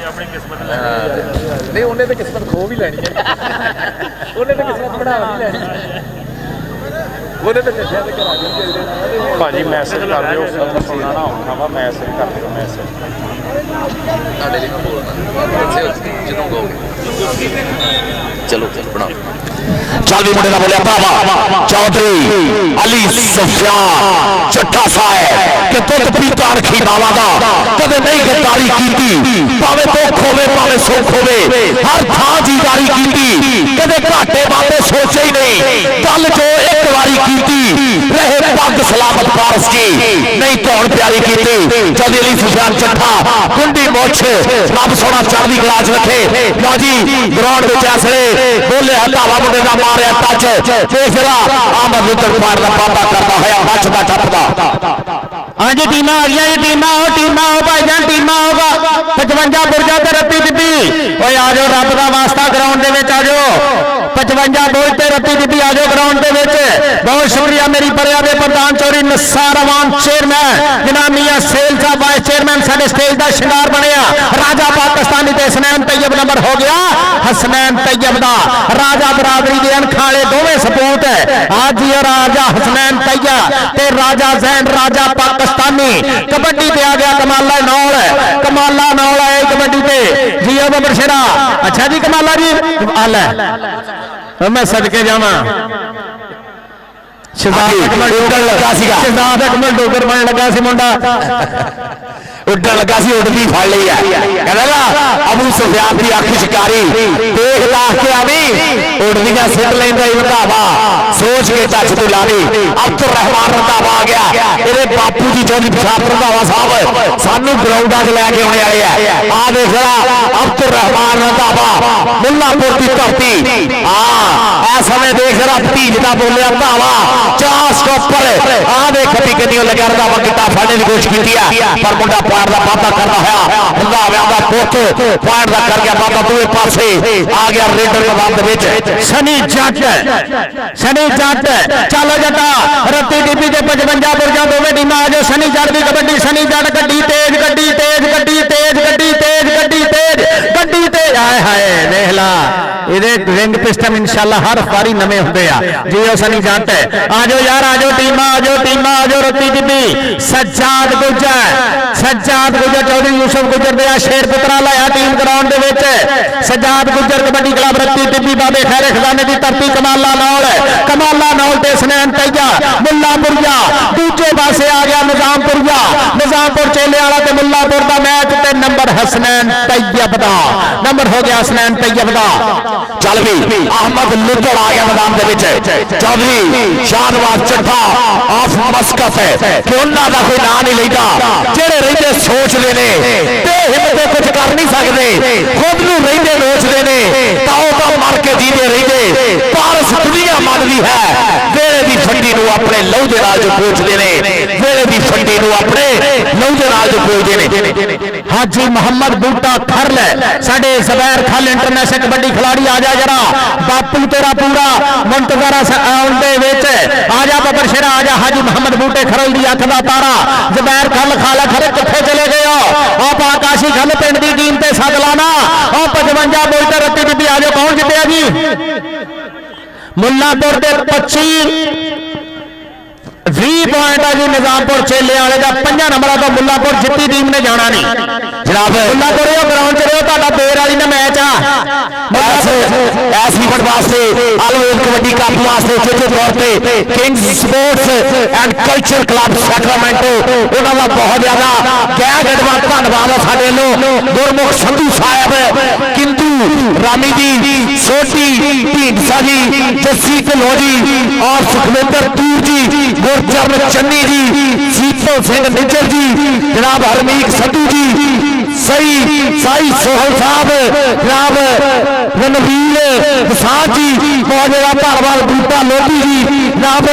अपनी किस्मत नहीं उन्हें तो किस्मत खो भी लेनी है उन्हें तो किस्मत बढ़ा भी लेनी है उन्हें तो नशा ते करा दिंदे भाजी मैसेज कर दियो सुनना ना औखा वा मैसेज कर दियो मैसेज ਤੁਹਾਡੇ ਲਈ ਮੈਂ ਬੋਲਣਾ ਜਦੋਂ ਕਹੋਗੇ ਚਲੋ ਬਣਾਓ चल भी मुंडे का बोलिया बाबा चौधरी अली सुफियान चट्टा साहब के तुत पीता रखी बाबा दा कदे नहीं गद्दारी कीती भावे दुख होवे भावे सुख होवे हर थां जीदारी कीती कदे घाटे बाते सोचे ही नहीं गल जो एक बारी कीती रहे पग सलामत पारस की नहीं धौन प्यारी कीती चौधरी अली सुफियान चट्टा कुंडी मुछ रब सोना चढ़दी गलाज रखे लो जी ग्राउंड विच ऐसले बोले हटावा मुंडे दा मारिया टच देखला आमद मित्र पार दा पापा करदा होया बचदा टपदा हाँ जी टीम आ गई जी टीम आओ भाईजान टीम होगा 55 बुरजा ते रत्ती दित्ती ओए आ जाओ रब दा वास्ता ग्राउंड दे विच आ जाओ 55 बुरज ते रत्ती दित्ती आ जाओ ग्राउंड दे विच बहुत शुक्रिया मेरी परिया दे प्रधान चौधरी नसार अवान चेयरमैन जनाब मियां सेल साहब वाइस चेयरमैन साडे स्टेज दा शिंगार बनिया राजा पाकिस्तानी ते हसनैन तैयब नंबर हो गया हसनैन तैयब दा राजा बरादरी दे अनखाले दोवें सपूत आज ही राजा हसनैन तैयब ते राजा जैन राजा पाकिस्तानी कबड्डी पे आ गया कमाला नौल है कबड्डी पे जी बबर शेरा अच्छा जी कमाला जी आल है मैं सदके जावा शहजाद अकमल डोगर बन लगा सी मुंडा ਉੱਡਣ ਲੱਗਾ ਸੀ ਉੱਡਦੀ ਫੜ ਲਈ ਆ ਕਹਿੰਦਾ ਨਾ ਅਬੂ ਸੁਫਿਆਨ ਦੀ ਅੱਖ ਸ਼ਿਕਾਰੀ ਦੇਖ ਲਾ ਕੇ ਆਵੀਂ ਉੱਡਦੀਆਂ ਸਿੱਟ ਲੈਂਦਾ ਹੀ ਰੰਧਾਵਾ ਸੋਚ ਕੇ ਟੱਚ ਤੋਂ ਲਾਵੀ ਅਬਦੁਰ ਰਹਿਮਾਨ ਰੰਧਾਵਾ ਆ ਗਿਆ ਇਹਦੇ ਬਾਪੂ ਜੀ ਚੌਧਰੀ ਪਿਸ਼ਾਬ ਰੰਧਾਵਾ ਸਾਹਿਬ ਸਾਨੂੰ ਗਰਾਊਂਡਾਂ 'ਚ ਲੈ ਕੇ ਆਉਣੇ ਵਾਲੇ ਆ ਦੇਖ ਲਾ ਅਬਦੁਰ ਰਹਿਮਾਨ ਰੰਧਾਵਾ ਮੁੱਲਾਪੁਰ ਦੀ ਧਰਤੀ ਇਸ ਸਮੇਂ ਦੇਖ ਜਰਾ ਭਤੀਜ ਦਾ ਬੋਲਿਆ ਰੰਧਾਵਾ ਚਾਹ ਸਟੋਪਰ ਦੇਖ ਵੀ ਕਿੰਨੀ ਲੱਗਿਆ ਰੰਧਾਵਾ ਕਿੱਦਾਂ ਫੜਨੇ ਦੀ ਕੋਸ਼ਿਸ਼ ਕੀਤੀ ਆ ਪਰ ਮੁੰਡਾ ਪੁਆਇੰਟ ਦਾ ਵਾਅਦਾ ਕਰਦਾ ਹੋਇਆ ਰੰਧਾਵਿਆਂ ਦਾ ਪੁੱਤ ਪੁਆਇੰਟ ਦਾ ਕਰ ਗਿਆ ਵਾਅਦਾ ਦੋਵੇਂ ਪਾਸੇ ਆ ਗਿਆ ਰੇਡਰ ਮੈਦਾਨ ਦੇ ਵਿੱਚ ਸਨੀ ਜੱਟ ਚੱਲ ਜੱਟਾ ਰੱਤੀ ਟੀਪੀ ਦੇ 55 ਬੁਰਜਾਂ ਦੋਵੇਂ ਟੀਮਾਂ ਆ ਜਾਓ ਸਨੀ ਜੱਟ ਦੀ ਕਬੱਡੀ ਸਨੀ ਜੱਟ ਗੱਡੀ ਤੇਜ਼ ਆਏ ਹਾਏ ਦੇਖ ਲਾ ਇਹਦੇ ਰਿੰਗ ਪਿਸਟਨ ਇਨਸ਼ਾਅੱਲਾ ਹਰ ਵਾਰੀ ਨਵੇਂ ਹੁੰਦੇ ਆ ਜੀ ਉਹ ਸਨੀ ਜੱਟ ਆ ਜਾਓ ਯਾਰ ਆ ਜਾਓ ਟੀਮਾਂ ਆ ਜਾਓ ਰੱਤੀ ਟੀਪੀ ਸੱਜਾਦ ਗੁੱਜਰ ਚੌਧਰੀ ਯੂਸਫ ਗੁੱਜਰ ਦੇ ਆ ਸ਼ੇਰ ਪੁੱਤਰਾ ਲਾਇਆ ਟੀਮ ਗਰਾਊਂਡ ਦੇ ਵਿੱਚ ਸੱਜਾਦ ਗੁੱਜਰ ਕਬੱਡੀ ਕਲੱਬ ਰੱਤੀ ਟੀਪੀ ਬਾਬੇ ਖੈਰੇ ਖਜ਼ਾਨੇ ਦੀ ਧਰਤੀ ਕਮਾਲਾ ਨੌਲ ਤੇ ਹਸਨੈਨ ਤੈਯਬ ਮੁੱਲਾਪੁਰੀਆ ਦੂਜੇ ਪਾਸੇ ਆ ਗਿਆ ਨਿਜ਼ਾਮਪੁਰ ਚੇਲੇ ਵਾਲਾ ਤੇ ਮੁੱਲਾਪੁਰ ਦਾ ਮੈਚ ਤੇ ਨੰਬਰ ਹਸਨੈਨ ਤੈਯਬ ਦਾ ਨੰਬਰ ਹੋ ਗਿਆ ਹਸਨੈਨ ਤੈਯਬ ਦਾ ਚੱਲ ਵੀ ਅਹਿਮਦ ਲੁੱਟੜ ਆ ਗਿਆ ਮੈਦਾਨ ਦੇ ਵਿੱਚ ਚੌਧਰੀ ਸ਼ਾਹਨਵਾਜ਼ ਚੱਠਾ ਆਫ ਮਸਕਤ ਹੈ ਕਿ ਉਹਨਾਂ ਦਾ ਕੋਈ ਨਾਂ ਨਹੀਂ ਲੈਂਦਾ ਜਿਹੜੇ ਰਹਿੰਦੇ ਸੋਚਦੇ ਨੇ ਤੇ ਹਿੰਮਤੇ ਕੁਝ ਕਰ ਨਹੀਂ ਸਕਦੇ ਖੁਦ ਨੂੰ ਰਹਿੰਦੇ ਨੋਚਦੇ ਨੇ ਤਾਂ ਉਹ ਤਾਂ ਮਰ ਕੇ ਜੀਦੇ ਰਹਿੰਦੇ ਪਾਰਸ ਦੁਨੀਆ ਮੰਨਦੀ ਹੈ ਵੇਲੇ ਦੀ ਫੰਡੀ ਨੂੰ ਆਪਣੇ ਲਹੂ ਦੇ ਨਾਲ ਜੋ ਪੋਚਦੇ ਨੇ ਵੇਲੇ ਦੀ ਫੰਡੀ ਨੂੰ ਆਪਣੇ ਲਹੂ ਦੇ ਨਾਲ ਜੋ ਪੋਚਦੇ ਨੇ ਹਾਜੀ ਮੁਹੰਮਦ ਬੂਟਾ ਖਰਲ ਸਾਡੇ ਜ਼ਬੈਰ ਖਲ ਇੰਟਰਨੈਸ਼ਨਲ ਕਬੱਡੀ ਖਿਲਾੜੀ ਆ ਜਾ ਜਰਾ ਬਾਪੂ ਤੇਰਾ ਪੂਰਾ ਮੁੰਤਜ਼ਰ ਆਉਣ ਦੇ ਵਿੱਚ ਆ ਜਾ ਬੱਬਰ ਸ਼ੇਰਾ ਆ ਜਾ ਹਾਜੀ ਮੁਹੰਮਦ ਬੂਟੇ ਖਰਲ ਦੀ ਅੱਖ ਦਾ ਤਾਰਾ ਜ਼ਬੈਰ ਖਲ ਖਾਲਾ ਖਰੇ ਕਿੱਥੇ ਚਲੇ ਗਏ ਹੋ ਆਪ ਆਕਾਸ਼ੀ ਖਲ ਪਿੰਡ ਦੀ ਟੀਮ ਤੇ ਸੱਦ ਲਾਣਾ ਉਹ 55 ਬੋਲ ਤੇ ਰੱਤੀ ਬੀਬੀ ਆ ਜਾ ਕੌਣ ਜਿੱਤਿਆ ਜੀ ਮੁੱਲਾਪੁਰ ਦੇ 20 ਪੁਆਇੰਟ ਆ ਜੀ ਨਿਜ਼ਾਮਪੁਰ ਚੇਲੇ ਵਾਲੇ ਦਾ 5 ਨੰਬਰਾਂ ਤੋਂ ਮੁੱਲਾਪੁਰ ਜਿੱਤੀ ਟੀਮ ਨੇ ਜਾਣਾ ਨਹੀਂ ਜਨਾਬ ਮੁੱਲਾਪੁਰ ਉਹ ਗਰਾਊਂਡ 'ਚ ਰਹੋ ਤੁਹਾਡਾ ਬੇਰ ਵਾਲੀ ਦਾ ਮੈਚ ਆ ਐਸ ਈਵੈਂਟ ਵਾਸਤੇ ਆਲਵੇਜ਼ ਕਬੱਡੀ ਕੱਪ ਵਾਸਤੇ ਚੇਤੇ ਤੌਰ ਤੇ Kings Sports and Culture Club Sacramento ਉਹਨਾਂ ਦਾ ਬਹੁਤ ਜ਼ਿਆਦਾ ਗੈਰ ਗੜਵਾ ਧੰਨਵਾਦ ਹੈ ਸਾਡੇ ਵੱਲੋਂ ਗੁਰਮੁਖ ਸੰਧੂ ਸਾਹਿਬ ਕਿੰਦੂ ਰਾਮੀ ਜੀ ਸੋਢੀ ਢੀਂਡਸਾ ਜੀ ਜੱਸੀ ਢਿੱਲੋਂ ਜੀ ਔਰ ਸੁਖਵਿੰਦਰ ਤੂਰ ਜੀ ਗੁਰਚਰਨ ਚੰਨੀ ਜੀ ਸੀਤੋ ਸਿੰਘ ਨਿੱਜਰ ਜੀ ਜਨਾਬ ਹਰਮੀਤ ਸੰਧੂ ਜੀ ਸਾਈ ਸੋਹਲ ਸਾਹਿਬ ਜਨਾਬ ਰਣਵੀਰ ਪ੍ਰਸਾਦ ਜੀ ਬਹੁਤ ਜ਼ਿਆਦਾ ਧੰਨਵਾਦ ਬੂਟਾ ਲੋਧੀ ਜੀ ਜਨਾਬ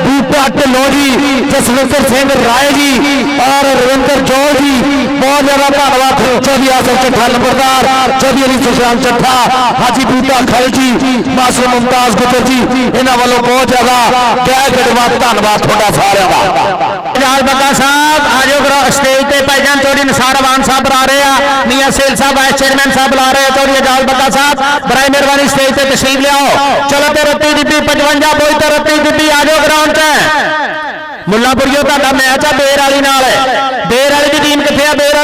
ਬੂਟਾ ਢਿੱਲੋਂ ਜੀ ਜਸਵਿੰਦਰ ਸਿੰਘ ਰਾਏ ਜੀ ਔਰ ਰਵਿੰਦਰ ਜੋਲ ਜੀ ਬਹੁਤ ਜ਼ਿਆਦਾ ਧੰਨਵਾਦ ਚੌਧਰੀ ਆਸਫ ਚੱਠਾ ਨੰਬਰਦਾਰ ਚੌਧਰੀ ਅਲੀ ਸੁਸ਼ਾਂਤ ਚੱਠਾ ਹਾਜੀ ਬੂਟਾ ਖਲ ਜੀ ਮਾਸੂਮ ਮੁਮਤਾਜ਼ ਗੁੱਜਰ ਜੀ ਇਹਨਾਂ ਵੱਲੋਂ ਬਹੁਤ ਜ਼ਿਆਦਾ ਗੈਰ ਗੜਵਾ ਧੰਨਵਾਦ ਤੁਹਾਡਾ ਸਾਰਿਆਂ ਦਾ ਜਹਾਲ ਬੱਗਾ ਸਾਹਿਬ ਆਜੋ ਸਟੇਜ ਤੇ ਭਾਈਜਾਨ ਚੌਧਰੀ ਨਿਸਾਰ ਅਵਾਨ ਸਾਹਿਬ ਬੁਲਾ ਰਹੇ ਆ ਮੀਆਂ ਸੇਲ ਸਾਹਿਬ ਵਾਈਸ ਚੇਅਰਮੈਨ ਸਾਹਿਬ ਬੁਲਾ ਰਹੇ ਆ ਚੌਧਰੀ ਜਹਾਲ ਬੱਗਾ ਸਾਹਿਬ ਬਰਾਏ ਮਿਹਰਬਾਨੀ ਸਟੇਜ ਤੇ ਤਸ਼ਰੀਫ ਲਿਆਓ ਚਲੋ ਤੇ ਰੱਤੀ ਦਿੱਤੀ 55 ਬੋਲ ਤੇ ਰੱਤੀ ਦਿੱਤੀ ਆਜੋ ਗਰਾਊਂਡ 'ਚ ਮੁੱਲਾਪੁਰੀਓ ਤੁਹਾਡਾ ਮੈਚ ਆ ਬੇਰ ਵਾਲੀ ਨਾਲ ਬੇਰ ਵਾਲੀ ਦੀ ਟੀਮ ਕਿੱਥੇ ਆ ਬੇਰ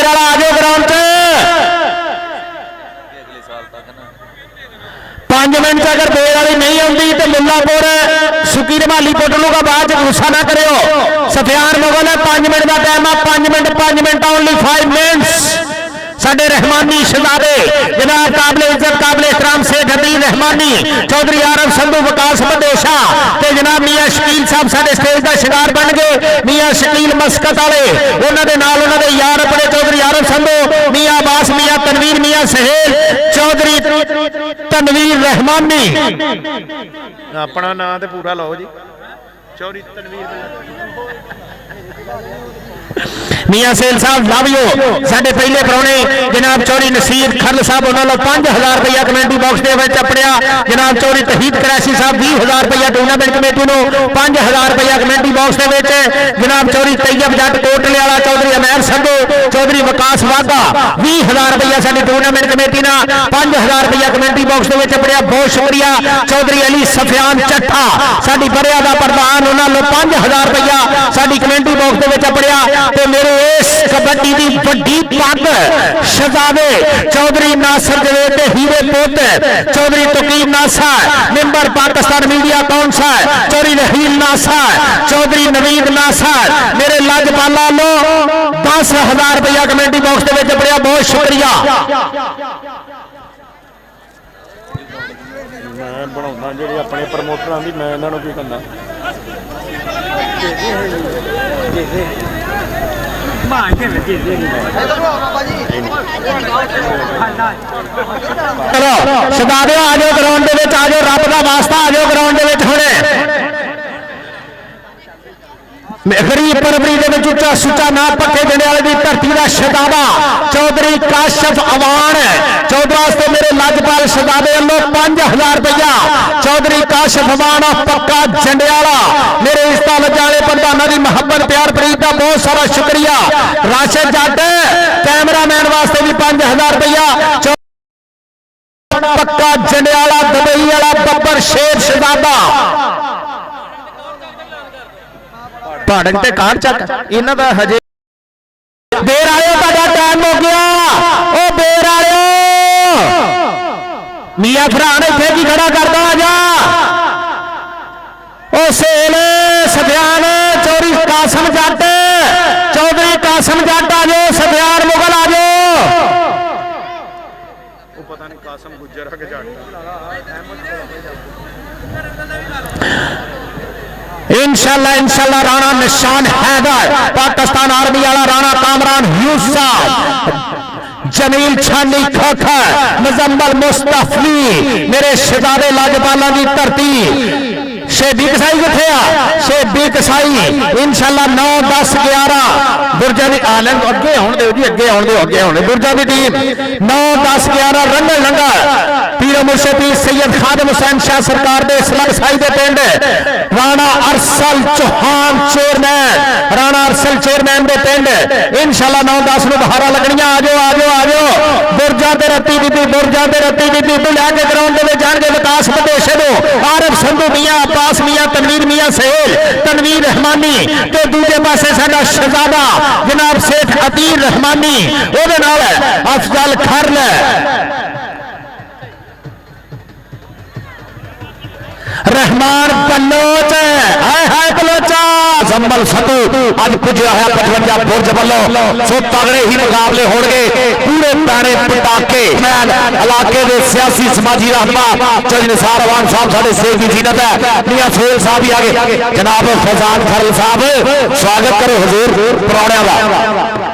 ਵਾਲਾ ਆਜੋ ਗਰਾਊਂਡ 'ਚ 5 ਮਿੰਟ ਅਗਰ ਬੇਰ ਵਾਲੀ ਨਹੀਂ ਆਉਂਦੀ ਤੇ ਮੁੱਲਾਪੁਰ ਸੁੱਕੀ ਰਮਾਲੀ ਪੁੱਟ ਲੂਗਾ ਬਾਅਦ ਚ ਗੁੱਸਾ ਨਾ ਕਰਿਓ ਸਫਿਆਨ ਮੁਗਲ ਹੈ 5 ਮਿੰਟ ਦਾ ਟਾਈਮ ਆ 5 ਮਿੰਟ ਓਨਲੀ 5 ਮਿੰਟਸ ਸਾਡੇ ਰਹਿਮਾਨੀ ਸ਼ਹਜ਼ਾਦੇ ਜਨਾਬ ਕਾਬਲੇ ਇੱਜ਼ਤ ਕਾਬਲੇ ਇhtਰਾਮ ਸੇਠ ਹਦੀਨ ਰਹਿਮਾਨੀ ਚੌਧਰੀ ਆਰਮ ਸੰਧੂ ਵਿਕਾਸ ਮਦੇਸ਼ਾ ਤੇ ਜਨਾਬ ਮੀਆਂ ਸ਼ਕੀਲ ਸਾਹਿਬ ਸਾਡੇ ਸਟੇਜ ਦਾ ਸ਼ਿਕਾਰ ਬਣ ਗਏ ਮੀਆਂ ਸ਼ਕੀਲ ਮਸਕਤ ਵਾਲੇ ਉਹਨਾਂ ਦੇ ਨਾਲ ਉਹਨਾਂ ਦੇ ਯਾਰ ਆਪਣੇ ਚੌਧਰੀ ਆਰਮ ਸੰਧੂ ਮੀਆਂ ਅਬਾਸ ਮੀਆਂ ਤਨਵੀਰ ਮੀਆਂ ਸਹੇਲ ਚੌਧਰੀ ਤਨਵੀਰ ਰਹਿਮਾਨੀ ਆਪਣਾ ਨਾਂ ਤੇ ਪੂਰਾ ਲਓ ਜੀ ਚੌਧਰੀ ਤਨਵੀਰ ਮੀਆਂ ਸੇਲ ਸਾਹਿਬ ਲਵ ਯੂ ਸਾਡੇ ਪਹਿਲੇ ਪ੍ਰਾਹੁਣੇ ਜਨਾਬ ਚੌਧਰੀ ਨਸੀਰ ਖਰਲ ਸਾਹਿਬ ਉਹਨਾਂ ਨੂੰ 5000 ਰੁਪਇਆ ਕਮੇਟੀ ਬਾਕਸ ਦੇ ਵਿੱਚ ਆਪਣਿਆ ਜਨਾਬ ਚੌਧਰੀ ਤਹੀਦ ਕਰੈਸ਼ੀ ਸਾਹਿਬ 20000 ਰੁਪਇਆ ਟੂਰਨਾਮੈਂਟ ਕਮੇਟੀ ਨੂੰ 5000 ਰੁਪਇਆ ਕਮੇਟੀ ਬਾਕਸ ਦੇ ਵਿੱਚ ਜਨਾਬ ਚੌਧਰੀ ਤੈयब ਜੱਟ ਕੋਟਲੇ ਵਾਲਾ ਚੌਧਰੀ ਅਮੈਰ ਸੰਧੂ ਚੌਧਰੀ ਵਿਕਾਸ ਵਾਗਾ 20000 ਰੁਪਇਆ ਸਾਡੀ ਟੂਰਨਾਮੈਂਟ ਕਮੇਟੀ ਨਾਲ 5000 ਰੁਪਇਆ ਕਮੇਟੀ ਬਾਕਸ ਦੇ ਵਿੱਚ ਆਪਣਿਆ ਬਹੁਤ ਸ਼ੁਕਰੀਆ ਚੌਧਰੀ ਅਲੀ ਸਫਿਆਨ ਚੱਠਾ ਸਾਡੀ ਬਰਿਆ ਦਾ ਪ੍ਰਧਾਨ ਉਹਨਾਂ ਨੂੰ 5000 ਰੁਪਇਆ ਸਾਡੀ ਕਮੇਟੀ ਬਾਕਸ ਦੇ ਵਿੱਚ ਆਪਣਿਆ ਤੇ ਮੇਰੇ ਇਸ ਕਬੱਡੀ ਦੀ ਵੱਡੀ ਪੱਗ ਸ਼ਹਜ਼ਾਦੇ ਚੌਧਰੀ ਨਾਸਰ ਜਵੇਦ ਤੇ ਹੀਰੇ ਪੁੱਤ Chaudhry Tauqeer Nasir member Pakistan media council Chaudhry Raheel Nasir Chaudhry Naveed Nasir ਮੇਰੇ ਲਾਜਪਾਲਾ ਨੂੰ 10000 ਰੁਪਇਆ ਕਮੇਟੀ ਬਾਕਸ ਦੇ ਵਿੱਚ ਆਪਣਿਆ ਬਹੁਤ ਸ਼ੁਕਰੀਆ ਮੈਂ ਬਣਾਉਣਾ ਜਿਹੜੇ ਆਪਣੇ ਪ੍ਰਮੋਟਰਾਂ ਦੀ ਮੈਂ ਇਹਨਾਂ ਨੂੰ ਕੀ ਕਰਨਾ ਚਲੋ ਸ਼ਹਜ਼ਾਦੇ ਆ ਜਾਓ ਗਰਾਊਂਡ ਦੇ ਵਿੱਚ ਆ ਜਾਓ ਰੱਬ ਦਾ ਵਾਸਤਾ ਆ ਜਾਓ ਗਰਾਊਂਡ ਦੇ ਵਿੱਚ ਹੁਣੇ ਗਰੀਬ ਪਰਵਰੀ ਦੇ ਵਿੱਚ ਉੱਚਾ ਸੁੱਚਾ ਨਾ ਪੱਕੇ ਜੰਡਿਆਲੇ ਦੀ ਧਰਤੀ ਦਾ ਸ਼ਹਜ਼ਾਦਾ ਚੌਧਰੀ ਕਾਸ਼ਫ ਅਵਾਨ ਚੌਧਰਾਸ ਤੇ ਮੇਰੇ ਲਾਜਪਾਲ ਸ਼ਹਜ਼ਾਦੇ ਵੱਲੋਂ 5000 ਰੁਪਇਆ ਚੌਧਰੀ ਕਾਸ਼ਫ ਅਵਾਨ ਪੱਕਾ ਜੰਡਿਆਲਾ ਮੇਰੇ ਇਸ ਤਾਲਜ ਵਾਲੇ ਪ੍ਰਧਾਨਾਂ ਦੀ ਮੁਹੱਬਤ ਪਿਆਰ ਪ੍ਰੀਤ ਦਾ ਬਹੁਤ ਸਾਰਾ ਸ਼ੁਕਰੀਆ ਰਾਸ਼ਦ ਜੱਟ ਕੈਮਰਾਮੈਨ ਵਾਸਤੇ ਵੀ 5000 ਰੁਪਇਆ ਪੱਕਾ ਜੰਡਿਆਲਾ ਦੁਬਈ ਵਾਲਾ ਬੱਬਰ ਸ਼ੇਰ ਸ਼ਹਜ਼ਾਦਾ ਪਹਾੜਨ ਤੇ ਕਾਰ ਚੱਕ ਇਹਨਾਂ ਦਾ ਹਜੇ ਦੇਰ ਆਇਓ ਤੁਹਾਡਾ ਟਾਈਮ ਹੋ ਗਿਆ ਉਹ ਦੇਰ ਆਇਓ ਮੀਆਂ ਫਰਾਨ ਇੱਥੇ ਕੀ ਖੜਾ ਕਰਦਾ ਆ ਜਾ ਉਹ ਸੇਲ ਸਫਿਆਨ ਚੌਧਰੀ ਕਾਸਮ ਜੱਟ ਚੌਧਰੀ ਕਾਸਮ ਜੱਟ ਆ ਜਾਓ ਸਫਿਆਨ ਮੁਗਲ ਆ ਜਾਓ ਉਹ ਪਤਾ ਨਹੀਂ ਕਾਸਮ ਗੁੱਜਰ ਆ ਕੇ ਜੱਟ इंशाल्लाह राणा निशान हैदर पाकिस्तान आर्मी वाला राणा कामरान यूसुफ जमील छानी खोखर मुजम्मल मुस्तफली मेरे शहजादे लाजपाला की धरती शेबी कसाई किथे आ शेबी कसाई इंशाल्लाह 9 10 11 बुरजा की आलम अगे आने दो जी अगे आने बुरजा की टीम 9 10 11 रंगल लंगर पीर मुर्शद पीर सैयद खादिम हुसैन शाह सरकार दे इस्लाम साई दे पिंड राणा अरसल चौहान चेयरमैन राणा अरसल चेयरमैन दे पिंड इंशाल्लाह 9 10 ਨੂੰ ਬਹਾਰਾਂ ਲੱਗਣੀਆਂ ਆ ਜਾਓ बुरजा ते रत्ती बीबी तो लैके ग्राउंड में जाएंगे विकास मदेशे ਨੂੰ आरिफ संधू मियां अब्बास मियां तनवीर मियां सहेल तनवीर रहमानी ते दूजे पासे साडा शहजादा जनाब सेठ अतीर रहमानी ਉਹਦੇ ਨਾਲ अफजल खरल रहमान बलोच हाय बलोचा जम्मल सतू अज कुछ आया 55 बुरज वालों सो तगड़े ही मुकाबले होंगे पूरे तारे पटाके इलाके के सियासी समाजी रहनमा चौधरी निसार अवान साहब साढ़े सेव की जीनत है मियां सोहेल साहब भी आगे जनाब फैजान खरल साहब स्वागत करो हुजूर परौणियां दा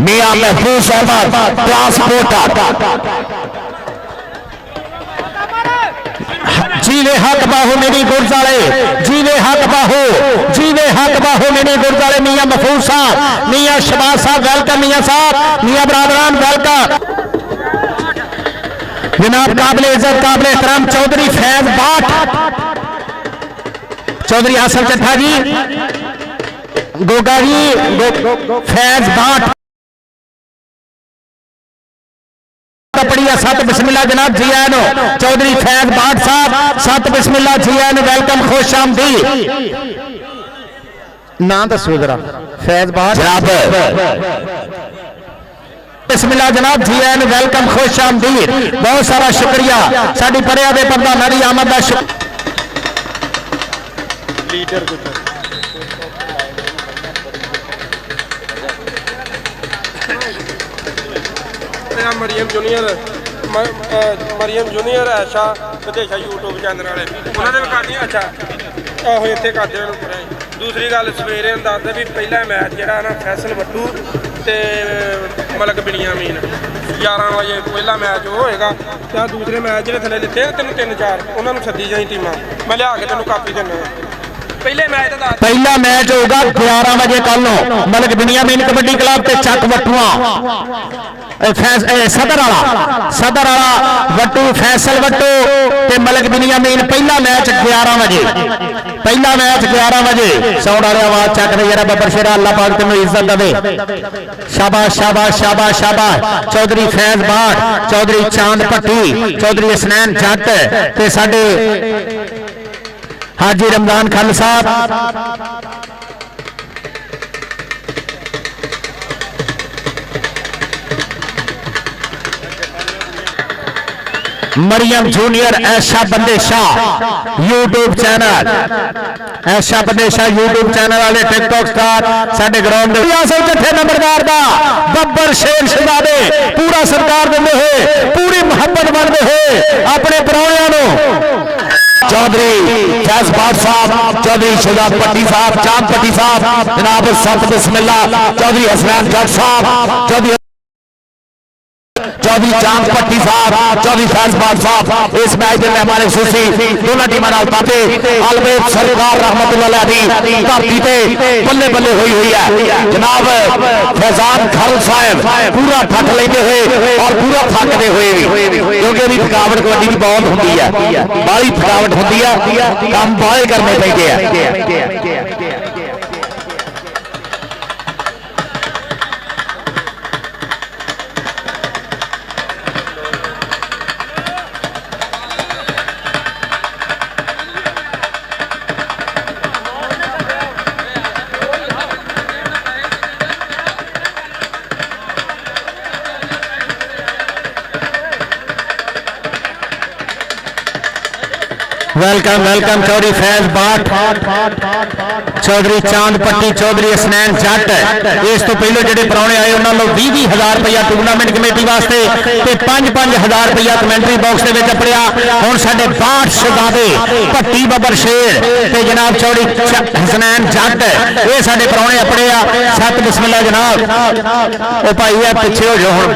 मियां महफूज अहमद ट्रांसपोर्टर जीवे हक बाहू मिनी गुरजाले जीवे हक बाहू मिनी गुरजाले मियां महफूज साहब मियां शबाज साहब वेलकम मियां साहब मियां बरादरान वेलकम जनाब काबिल इज्जत काबिल एहतराम चौधरी फैज बाट चौधरी हासन चट्ठा जी गोगा जी फैज बाट पड़िया सत बिस्मिल्लाह जनाब जी आए नो चौधरी फैज बाट साहब सत बिस्मिल्लाह जी आए नो वेलकम खुश आमदी ना दसो जरा फैज बाट बिस्मिल्लाह जनाब जी आए नो वेलकम खुश आमदीद बहुत सारा शुक्रिया साडी परिया दे प्रधानां दी आमद दा लीडर ਮਰੀਮ ਜੂਨੀਅਰ ਐਸ਼ਾ ਵਿਦੇਸ਼ਾ YouTube ਚੈਨਲ ਵਾਲੇ ਉਹਨਾਂ ਦੇ ਵੀ ਕਰਦੀਆਂ ਅੱਛਾ ਆਹੋ ਇੱਥੇ ਕਰਦੇ ਉਹਨੂੰ ਦੂਸਰੀ ਗੱਲ ਸਵੇਰੇ ਦੱਸਦੇ ਵੀ ਪਹਿਲਾ ਮੈਚ ਜਿਹੜਾ ਨਾ ਫੈਸਲ ਵੱਟੂ ਤੇ ਮਲਕ ਬਿਨੀਆਮੀਨ 11 ਵਜੇ ਪਹਿਲਾ ਮੈਚ ਉਹ ਹੋਏਗਾ ਤੇ ਆਹ ਦੂਸਰੇ ਮੈਚ ਜਿਹੜੇ ਥੱਲੇ ਦਿੱਤੇ ਆ ਤੈਨੂੰ 3-4 ਉਹਨਾਂ ਨੂੰ ਸੱਦੀ ਜਾਈ ਟੀਮਾਂ ਮੈਂ ਲਿਆ ਕੇ ਤੈਨੂੰ ਕਾਪੀ ਦਿੰਦਾ ਪਹਿਲੇ ਮੈਚ ਦਾ ਦੱਸ ਪਹਿਲਾ ਮੈਚ ਹੋਊਗਾ 11 ਵਜੇ ਕੱਲ ਨੂੰ ਮਲਕ ਬਿਨੀਆਮੀਨ ਕਬੱਡੀ ਕਲੱਬ ਤੇ ਚੱਕ ਵੱਟੂਆਂ ਸਦਰ ਵਾਲਾ ਵੱਟੂ ਫੈਸਲ ਵੱਟੂ ਤੇ ਮਲਕ ਬਿਨੀਆਮੀਨ ਪਹਿਲਾ ਮੈਚ 11 ਵਜੇ ਸਾਊਂਡ ਵਾਲੀ ਆਵਾਜ਼ ਚੱਕ ਦੇ ਯਾਰਾ ਬੱਬਰ ਸ਼ੇਰਾ ਅੱਲਾਹ ਪਾਕ ਤੈਨੂੰ ਇੱਜ਼ਤ ਦੇਵੇ ਸ਼ਾਬਾਸ਼ ਸ਼ਾਬਾਸ਼ ਸ਼ਾਬਾਸ਼ ਸ਼ਾਬਾਸ਼ ਚੌਧਰੀ ਫੈਜ਼ ਬਾਠ ਚੌਧਰੀ ਚਾਂਦ ਭੱਟੀ ਚੌਧਰੀ ਹਸਨੈਨ ਜੱਟ ਤੇ ਸਾਡੇ हाजी रमजान खान साहब मरियम जूनियर ऐशा बंदेशा यूट्यूब चैनल ऐशा बंदेशा यूट्यूब चैनल वाले टिकटॉक स्टार साडे ग्राउंड जत्थे नंबरदार दा बब्बर शेर शहजादे पूरा सरकार दिंदे होए पूरी मुहब्बत बनदे होए अपने परौणियां नूं चौधरी फैज बाठ साहब चौधरी शहजाद पट्टी साहब चांद पट्टी साहब जनाब सत बिस्मिल्लाह चौधरी हसनैन जट साहब चौधरी चांद पट्टी साहब चौधरी फैज बाठ साहब इस मैच के मेहमान खुशी दोनों टीमां नाल पाते अलबेत सरकार रहमतुल्लाह अलैहि धरती ते बल्ले बल्ले हुई है जनाब फैजान खरल साहब पूरा थक लेंदे हुए और पूरा थकते हुए भी क्योंकि भी थकावट कबड्डी की बहुत होती है बाहली थकावट होती है काम बाहर करने पैंदे हैं वेलकम वेलकम चौधरी फैज बाठ चौधरी चांद पट्टी चौधरी हसनैन जट इस तो पहले जो परौने आए उन्होंने 20,000 रुपया टूर्नामेंट कमेटी वास्ते ते 5,000 रुपया कमेंट्री बॉक्स के अपड़िया हुण साडे बाठ शहजादे भट्टी बब्बर शेर ते जनाब चौधरी हसनैन जट ये साडे परौने अपड़िया सत बिस्मिल्लाह जनाब ओ भाई है पिछे हो जाओ हुण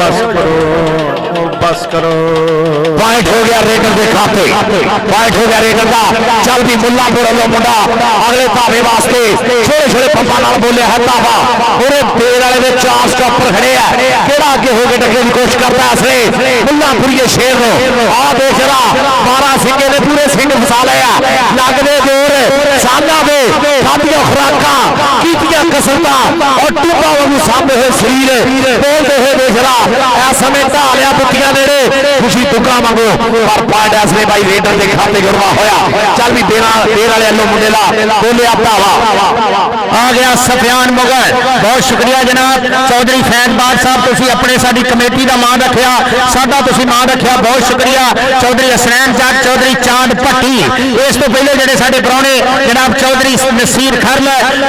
बस करो पॉइंट हो गया रेडर के खाते पॉइंट हो गया रेडर का चल भी मुल्लापुर वालों मुंडा अगले धावे वास्ते छोटे छोटे पंपा नाल बोले है धावा पूरे पेड़ वाले दे चार स्टॉपर खड़े है केड़ा आगे हो के टक्के की कोशिश करता है इसने मुल्लापुरी शेर नो आ देख रहा 12 सिंगे ने पूरे सिंग फसा लिया लगदे जोर सामना दे खादियां खुराकां कीतियां कसरतां और टूबा वांगू सामने हुए शरीर बोलते हुए देख रहा ऐ समय ढालिया बुक्कियां नेड़े खुशी तुका मांगो पर पॉइंट इसने भाई रेडर के खाते जुड़वा होया चल भी देर वाले अल्लो मुंडे ला बोले धावा आ गया सफियान मुगल बहुत शुक्रिया जनाब चौधरी फैज बाठ साहब तुसी अपने साडी कमेटी का मान रखिया साडा तुसी मान रखिया बहुत शुक्रिया चौधरी हसनैन जट चौधरी चांद भट्टी इस तो पहले जेडे साडे परौने जनाब चौधरी नसीर खरल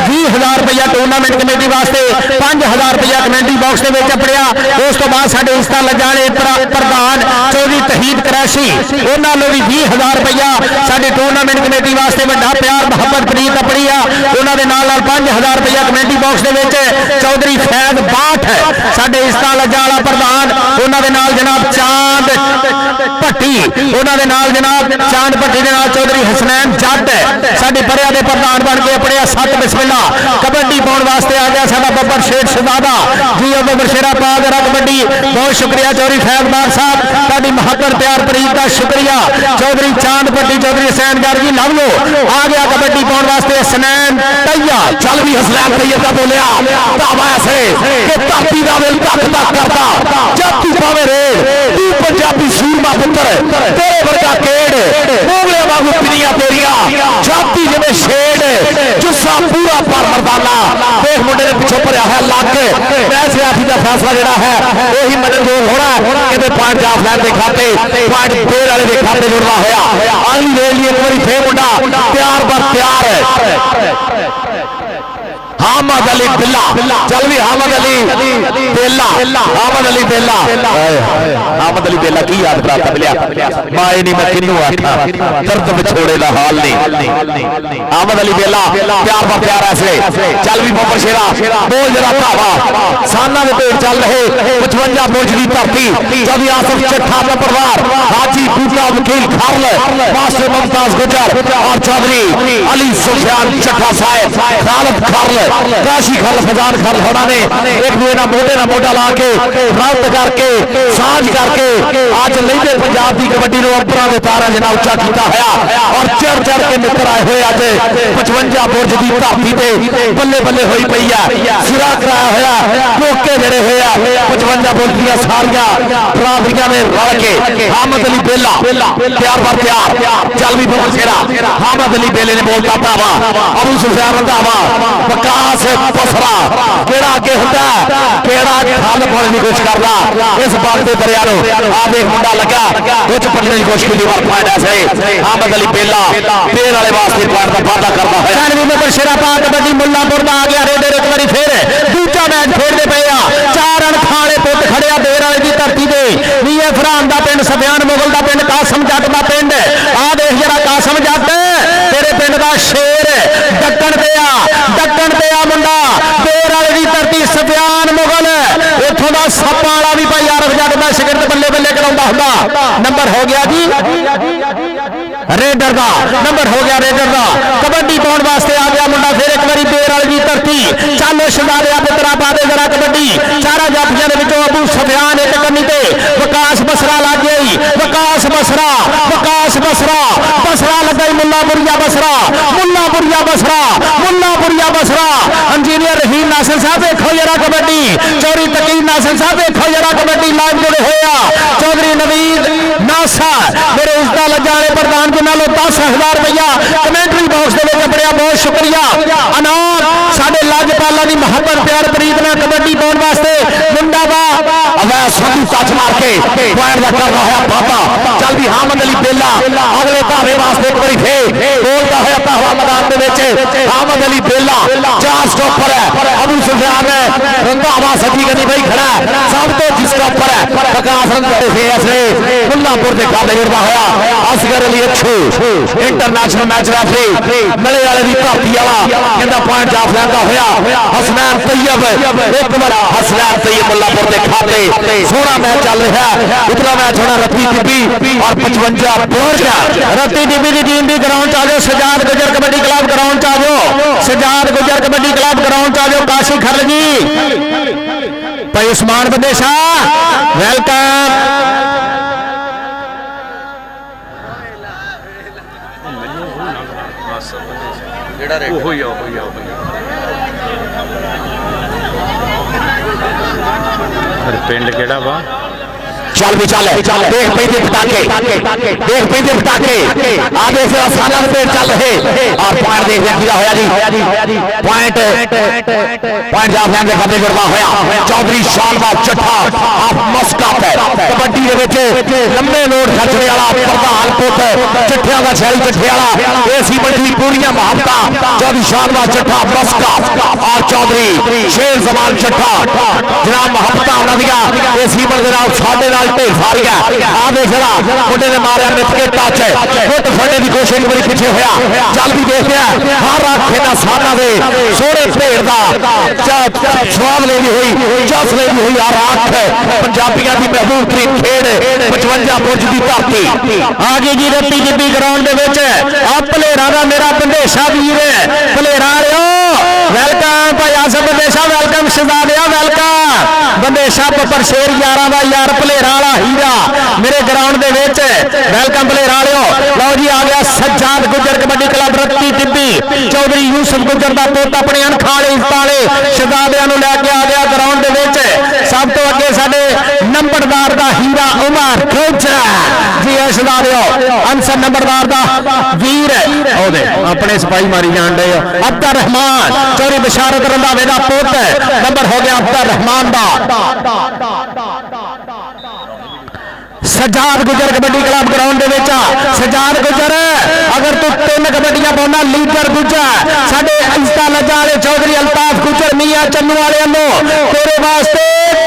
20,000 रुपया टूर्नामेंट कमेटी वास्ते 5,000 रुपया कमेटी बॉक्स के अपड़िया उस तो बाद साडे इस्ता लजाने प्रधान चौधरी तहीद करैशी उन्होंने भी 20,000 रुपया साडे टूर्नामेंट कमेटी वास्ते बड़ा प्यार मुहब्बत प्रीत अपनी आ उन्होंने 5,000 रुपया कमेटी बॉक्स के चौधरी फैज बाठ साडे इस्ता लजाला प्रधान उन्होंने जनाब चांद भट्टी उन्होंने जनाब चांद भट्टी के नाल चौधरी हसनैन जट साडे परिया के प्रधान बन के अपने सत बिस्मिल्ला कबड्डी पाउण वास्ते आ गया साडा बब्बर शेर शहजादा जी बब्बर शेरा पा गया कबड्डी बहुत शुक्रिया चौधरी फैज बाठ साहब साडी मुहब्बत प्यार प्रीत का शुक्रिया चौधरी चांद भट्टी चौधरी हसनैन गढ़ जी लव लो आ गया कबड्डी पाउण वास्ते हसनैन तैयार चल भी हसनैन तैयार का बोलिया दावा ऐसे कि धरती दा वेल तक करता जब तू पावे रेड तू पंजाबी सूरमा पुत्र तेरे वर्गा केड़ मोगले वांगू पिनिया तेरिया जाती जिवें शेड जुस्सा पूरा पर मर्दाना देख मुंडे ने पिछो भरिया है लग मैच आखी दा फैसला जेड़ा है वही मनजूर होना कि पॉइंट जाफलैन के खाते पॉइंट देर वाले के खाते जुड़वा होया अगली रेल एक बारी फिर मुंडा तैयार बर तैयार है हामद अली बिल्ला चल भी हामद अली बेला हामद अली बेला हामद अली बेला की याद प्राप्त मिलिया माए नहीं मैं किन्नू आखा दर्द विछोड़े दा हाल नहीं हामद अली बेला प्यार पर प्यार ऐसे चल भी मोहम्मद शेरा बोल जरा भावा साना दे पेट चल रहे 55 बुर्ज की धरती जब आसफ चट्ठा का परिवार हाजी बूटा वकील खारल मास्टर मुमताज गुजर और चौधरी अली सुफियान चट्ठा साहब खालिद खारल काशी खाल फजान खाल होना ने एक दूसरे ना मोटा ला के रब्त करके साझ करके आज लैंदे पंजाब की कबड्डी नु अंबरां दे तारा जना उच्चा किया होया और चढ़ के निकल आए हुए अज 55 बुर्ज की धरती ते बल्ले बल्ले होई पई है सिरा कराया होया मौके जड़े होया 55 बुर्ज दी सारियां बरादरियां ने रल के हामद अली बेला प्यार पर प्यार चल भी मोहम्मद शेरा हामद अली बेले ने बोलता भावा अबू सुफियान रंधावा विकास बसरा केड़ा अगे हुंदा केड़ा खल पाने की कोशिश करदा इस बात के दरिया नु आ देख मुंडा लगा कुछ पढ़ने की कोशिश की बार पॉइंट ऐसे हामद अली बेला पेड़ वाले वास्ते पॉइंट का वादा करता है 96 नंबर शेरा पा कबड्डी मुल्लापुर दा आ गया रेडर एक बारी फिर दूजा मैच खेडदे पए आ 4 रन खाले पुੱਤ खड़िया देर वाले की धरती ते नीए फरहान दा पिंड सफियान मुगल दा पिंड कासम जट दा पिंड आ देख जरा कासम जट तेरे पिंड दा शेर डक्कन ते आ मुंडा देर वाले की धरती सफियान मुगल इथों दा सप्पा वाला भी भाई आरफ जट दा शिगिरद बल्ले बल्ले कराउंदा हुंदा नंबर हो गया जी रेडर दा नंबर हो गया रेडर दा कबड्डी पाउण वास्ते आ गया मुंडा फिर एक बारी देर वाली की धरती चल शहजादिया पुत्रा पा दे जरा कबड्डी चारा जाफियां दे विचों अबू सफियान एक कन्नी ते विकास बसरा लग गई विकास बसरा लगा मुल्लापुरिया बसरा इंजीनियर रहीम नासिर साहब देखो जरा कबड्डी चौधरी तकीर नासिर साहब देखो जरा कबड्डी लाइव जुड़े होया चौधरी नवीद नासर मेरे इसदा लजाने प्रधान जी नालों 10,000 रुपया कमेंटरी बॉक्स दे विच बड़िया बहुत शुक्रिया अनाम साडे लाजपाला दी मोहब्बत प्यार प्रीत नाल कबड्डी पाउण वास्ते मुंडा वा अवैध संधू टच मार के पॉइंट दा कर रहा है बाबा चल भी हामद अली बेला अगले धावे वास्ते एक बारी फिर बोलता है पहला मैदान दे विच हामद अली बेला 4 स्टॉप पर है अबू सुफियान रंधावा सजी गनी भाई खड़ा है सब तो जिसका पर है प्रकाश रंधावे से ऐसे मुल्लापुर दे खाते जुड़दा होया असगर अली अच्छू इंटरनेशनल मैच रेफरी नले वाले दी धरती वाला कहंदा पॉइंट जाफ लैंदा होया हसनैन तैयब एक बड़ा हसनैन तैयब मुल्लापुर दे खाते सोहना मैच चल रहा है उतला मैच होना रत्ती टिब्बी और 55 बुर्ज रत्ती टिब्बी दी टीम भी ग्राउंड च आ जाओ सजाद गुजर कबड्डी क्लब ग्राउंड च आ जाओ सजाद गुजर कबड्डी क्लब ग्राउंड च आ जाओ काशी खरल जी भाई उस्मान बंदेशा वेलकम पिंड केड़ा वा चल भी चल देख पैदे पटाखे आगे से आसाना पे चल रहे और पॉइंट देख दिया होया जी पॉइंट जाफियान दे खाते जुड़वा होया चौधरी शानबाज चट्ठा ऑफ मस्कत कबड्डी दे विच लंबे नोट खर्चने वाला प्रधान पुੱਤ चिट्ठियां दा शैली चिट्ठे वाला एसी बड़ी पूरियां मोहब्बत चौधरी शानबाज चट्ठा मस्कत और चौधरी शेर जमान चट्ठा जनाब मोहब्बत उन्हां दियां एसी बड़ दे नाल साडे नाल ढेर सारिया आ देख जरा मुंडे ने मारिया मिथ के टच फुट फड़ने की कोशिश बड़ी पीछे होया चल भी देख रहा हर आखे ना साना दे सोहने भेड़ दा स्वाद लेनी हुई जस लेनी हुई हर आख पंजाबियों की महबूब तरीन खेड 55 बुर्ज की धरती आ गई जी रत्ती टिब्बी ग्राउंड दे विच आ भलेरा दा मेरा बंदेशा वीर भलेरा वेलकम भाई आसफ बंदेशा वेलकम शहजादिया वेलकम बंदेशा पपर शेर यारा दा यार भलेरा वाला हीरा मेरे ग्राउंड दे विच वेलकम भलेरा वालियो लो जी आ गया सज्जाद गुजर कबड्डी क्लब रत्ती टिब्बी चौधरी यूसुफ गुजर दा पुੱਤ अपने अनखाले इस्ताले शहजादियां नु लैके आ गया ग्राउंड दे विच सब तो अगे साडे नंबरदार दा हीरा उमर खोजा जी शहजादियो अंसर नंबरदार दा वीर ओदे अपने सिपाही मारी जान दे अब्दुल रहमान चौधरी बशारत रंधावे दा पुੱਤ नंबर हो गया अब्दुल रहमान दा सजाद गुजर कबड्डी क्लब ग्राउंड दे विच सजाद गुजर अगर तू 3 कबड्डियां पाउंदा लीडर गुजर साडे इज्जत लजा वाले चौधरी अल्ताफ ਮੀਆਂ ਚੰਨੂ ਵਾਲਿਆਂ ਨੂੰ ਤੇਰੇ ਵਾਸਤੇ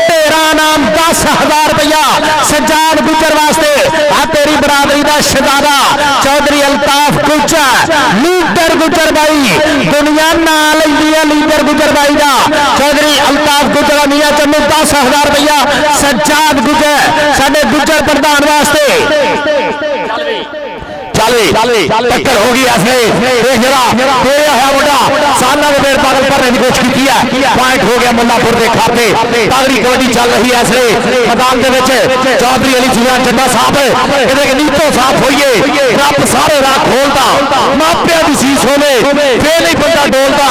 ਤੇਰਾ ਨਾਮ 10,000 ਰੁਪਇਆ ਸੱਜਾਦ ਗੁੱਜਰ ਵਾਸਤੇ ਆ ਤੇਰੀ ਬਰਾਦਰੀ ਦਾ ਸ਼ਹਜ਼ਾਦਾ ਚੌਧਰੀ ਅਲਤਾਫ ਗੁੱਜਰ ਲੀਡਰ ਗੁੱਜਰ ਬਾਈ ਦੁਨੀਆ ਨਾਂ ਲੈਂਦੀ ਹੈ ਲੀਡਰ ਗੁੱਜਰ ਬਾਈ ਦਾ ਚੌਧਰੀ ਅਲਤਾਫ ਗੁੱਜਰ ਮੀਆਂ ਚੰਨੂ 10,000 ਰੁਪਇਆ ਸੱਜਾਦ ਗੁੱਜਰ ਸਾਡੇ ਗੁੱਜਰ ਪ੍ਰਧਾਨ ਵਾਸਤੇ ਚੱਲੇ ਟੱਕਰ ਹੋ ਗਈ ਐਸੇ ਇਹ ਜਿਹੜਾ ਤੇਰਾ ਹੋਇਆ ਮੁੰਡਾ ਸਾਲਾਂ ਦੇ ਬੇਰ ਪਾਗਲ ਭਰਨੇ ਦੀ ਕੋਸ਼ਿਸ਼ ਕੀਤੀ ਹੈ ਪੁਆਇੰਟ ਹੋ ਗਿਆ ਮੁੱਲਾਪੁਰ ਦੇ ਖਾਤੇ ਤਗੜੀ ਕਬੱਡੀ ਚੱਲ ਰਹੀ ਹੈ ਐਸੇ ਮੈਦਾਨ ਦੇ ਵਿੱਚ ਚੌਧਰੀ ਅਲੀ ਜੀਆਨ ਜੱਟਾ ਸਾਹਿਬ ਇਹਦੇ ਨੀਤੋ ਸਾਫ ਹੋਈਏ ਰੱਬ ਸਾਰੇ ਰਾਹ ਖੋਲਦਾ ਮਾਪਿਆਂ ਦੀ ਸੀਸ ਹੋਵੇ ਫੇਰ ਨਹੀਂ ਬੰਦਾ ਡੋਲਦਾ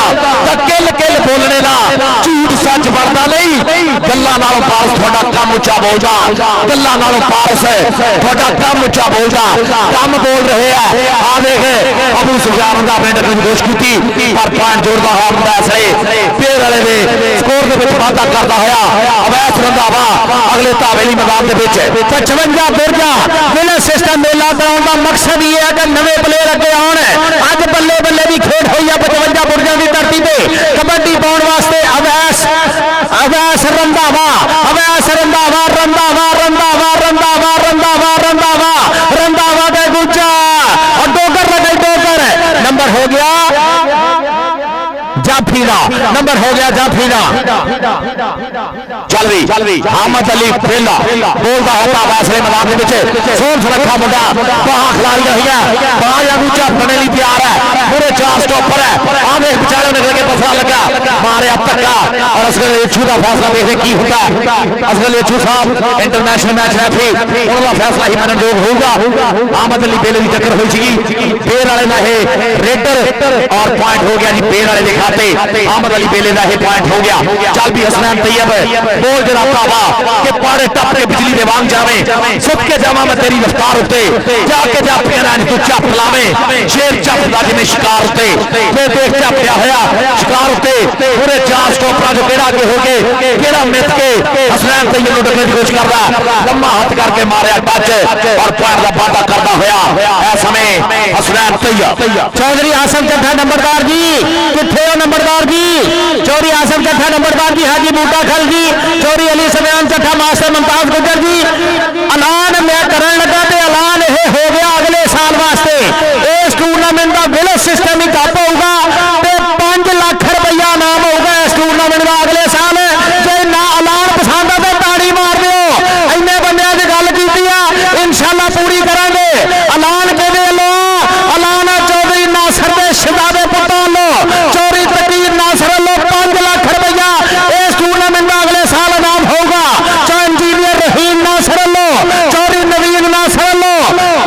ਤਾਂ ਕਿੱਲ ਬੋਲਣੇ ਦਾ ਝੂਠ ਸੱਚ ਬਣਦਾ ਨਹੀਂ ਗੱਲਾਂ ਨਾਲੋਂ ਪਾਸ ਤੁਹਾਡਾ ਕੰਮ ਉੱਚਾ ਬੋਲਦਾ ਗੱਲਾਂ ਨਾਲੋਂ ਪਾਸ ਤੁਹਾਡਾ ਕੰਮ ਉੱਚਾ ਬੋਲਦਾ ਕੰਮ ਬੋਲ ਰਹੇ ਆ ਦੇਖ ਅਬੂ ਸੁਫਿਆਨ ਦਾ ਆਪਣੇ ਡੱਬੇ ਦੀ ਕੋਸ਼ਿਸ਼ ਕੀਤੀ ਪਰ ਪੁਆਇੰਟ ਜੋੜਦਾ ਹੋਇਆ ਮੁੰਡਾ ਐਸੇ ਫੇਰ ਵਾਲੇ ਦੇ ਸਕੋਰ ਦੇ ਵਿੱਚ ਵਾਧਾ ਕਰਦਾ ਹੋਇਆ ਅਵੈਸ ਰੰਧਾਵਾ ਅਗਲੇ ਧਾਵੇਲੀ ਮੈਦਾਨ ਦੇ ਵਿੱਚ 55 ਬੁਰਜਾ ਵਿਲੇ ਸਿਸਟਮ ਮੇਲਾ ਕਰਾਉਣ ਦਾ ਮਕਸਦ ਇਹ ਹੈ ਕਿ ਨਵੇਂ ਪਲੇਅਰ ਅੱਗੇ ਆਉਣ ਅੱਜ ਬੱਲੇ ਬੱਲੇ ਦੀ ਖੇਡ ਹੋਈ ਹੈ 55 ਬੁਰਜਾਂ ਦੀ ਧਰਤੀ ਤੇ ਕਬੱਡੀ ਪਾਉਣ ਵਾਸਤੇ ਅਵੈਸ ਰੰਧਾਵਾ ਦੇ ਗੁੱਜਾ और डोगर लगे डोगर नंबर हो गया जाफीरा नंबर हो गया जाफीरा चल भी अहमद अली फेला बोलता होता वैसे मैदान के सोन सुरक्षा मुंडा बाह खिलाड़ी रही है बाह या गुचा बने लिए तैयार है पूरे 4 स्टॉपर है आने बेचारे निकल के पसरा लगा मारे अब तक और असगर येचू का फैसला देखने की होता है असगर येचू साहब इंटरनेशनल मैच रेफरी उनका फैसला ही मनन योग होगा अहमद अली बेले की टक्कर हुई सी पेड़ वाले ना है रेडर और पॉइंट हो गया जी पेड़ वाले के खाते अहमद अली बेले का यह पॉइंट हो गया चल भी हसनैन तैयब बोल जरा भावा कि पाड़े टप के बिजली दे वांग जावे सुत के जावा मैं तेरी रफ्तार उत्ते जाके जा पिया तू चप लावे शेर चपदा जिवें शिकार उत्ते मैं देख चपिया होया शिकार उत्ते पूरे 4 स्टॉपरा जो केड़ा आगे हो गए केड़ा मित के हसनैन तैयब नु डकने की कोशिश करदा लम्मा हाथ करके मारिया टच और पॉइंट का वादा करदा होया इस समय हसनैन तैयब चौधरी आसम चट्ठा नंबरदार जी किथे हो नंबरदार जी चौधरी आसम चट्ठा नंबरदार जी हाजी बूटा खल जी चौधरी अली सफयान चट्ठा मास्टर मुमताज गुजर जी ऐलान मैं करन लगा ते ऐलान यह हो गया अगले साल वास्ते इस टूर्नामेंट का विलेज सिस्टम ही कप होगा ते 5 लाख रुपया नाम होगा इस टूर्नामेंट का अगले साल जे ना ऐलान पसंद है तो ताड़ी मार दिओ इन्ने बंदियां दी गल कीती है इंशाल्लाह पूरी करांगे ऐलान कहदे लो ऐलान चौधरी नासर दे शहजादे पुत्तां लो चौधरी तकीर नासर लो 5 लाख रुपया इस टूर्नामेंट का अगले साल इनाम होगा चाहे इंजीनियर रहीम नासर लो चौधरी नवीन नासर लो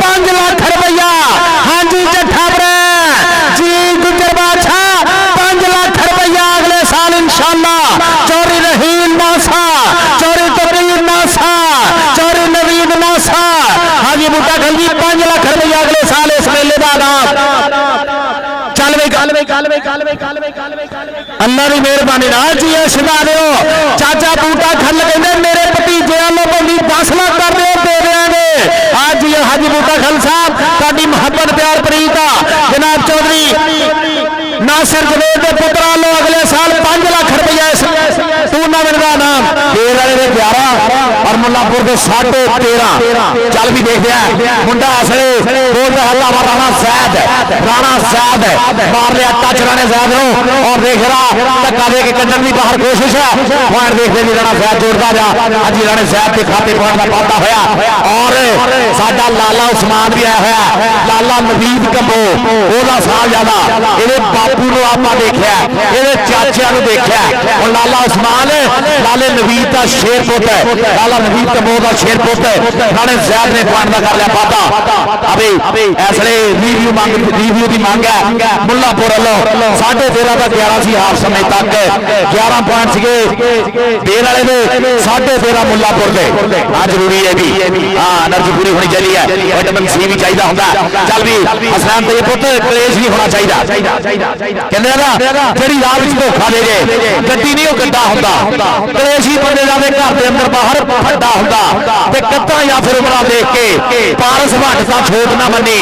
5 लाख रुपया हाँ जी जट्ठा जी गुजर बादशाह 5 लाख रुपया अगले साल इंशाल्लाह चौधरी रहीम नासा चौधरी तकीर नासा चौधरी नवीन नासा हाँ जी बूटा खल जी 5 लाख रुपया अगले साल इस मेले का इनाम अल्लाह की मेहरबानी नाल जी सदा दिओ चाचा बूटा खल कहंदे मेरे भतीजिਆਂ ਨੂੰ ਬੰਦੀ 10 लाख कर दिओ दे देंगे आज जी हाजी बूटा खल साहब ਤੁਹਾਡੀ ਮੁਹੱਬਤ प्यार प्रीत जनाब चौधरी नासिर जवेद के पुत्रा लो अगले साल 5 लाख रुपया इस टूर्नामेंट का नाम पेड़ वाले ने 11 और मुल्लापुर के 13.5 चल भी देखते हैं मुंडा असले बोलता है राणा सैद मार लिया टच राणे सैद नो और देख रहा धक्का दे के कड्ढन की बाहर कोशिश है पॉइंट देखते जी राणा सैद जोड़ता जा अज राणे सैद के खाते पॉइंट का वाधा होया और साडा लाला उस्मान भी आया है लाला नवीद कंबो ओदा साल ज्यादा ये बापू नु आपा देखिया ये चाचिया नु देखिया और लाला उस्मान लाले नवीद का शेर पुत है लाला नवीद कंबो का शेर पुत है राणे सैद ने पॉइंट का कर लिया वाधा अभी ऐसले रिव्यू की मांग है मुल्लापुर वालों 13.5 का 11 सी हाफ समय तक 11 पॉइंट सीगे देर वाले दे 13.5 मुल्लापुर दे हां जरूरी है भी हां एनर्जी पूरी होनी चाहिए विटामिन सी भी चाहिए होंदा चल भी हसनैन ते पुत कलेश भी होना चाहिए कहंदे ना जेड़ी राह विच धोखा दे जे गड्डी नहीं ओ गड्ढा होंदा कलेश ही बंदे दा घर दे अंदर बाहर फड्डा होंदा ते कत्ता या फिर उमरा देख के पारस भट्ट दा ਛੋਟ ਨਾ ਮੰਨੀ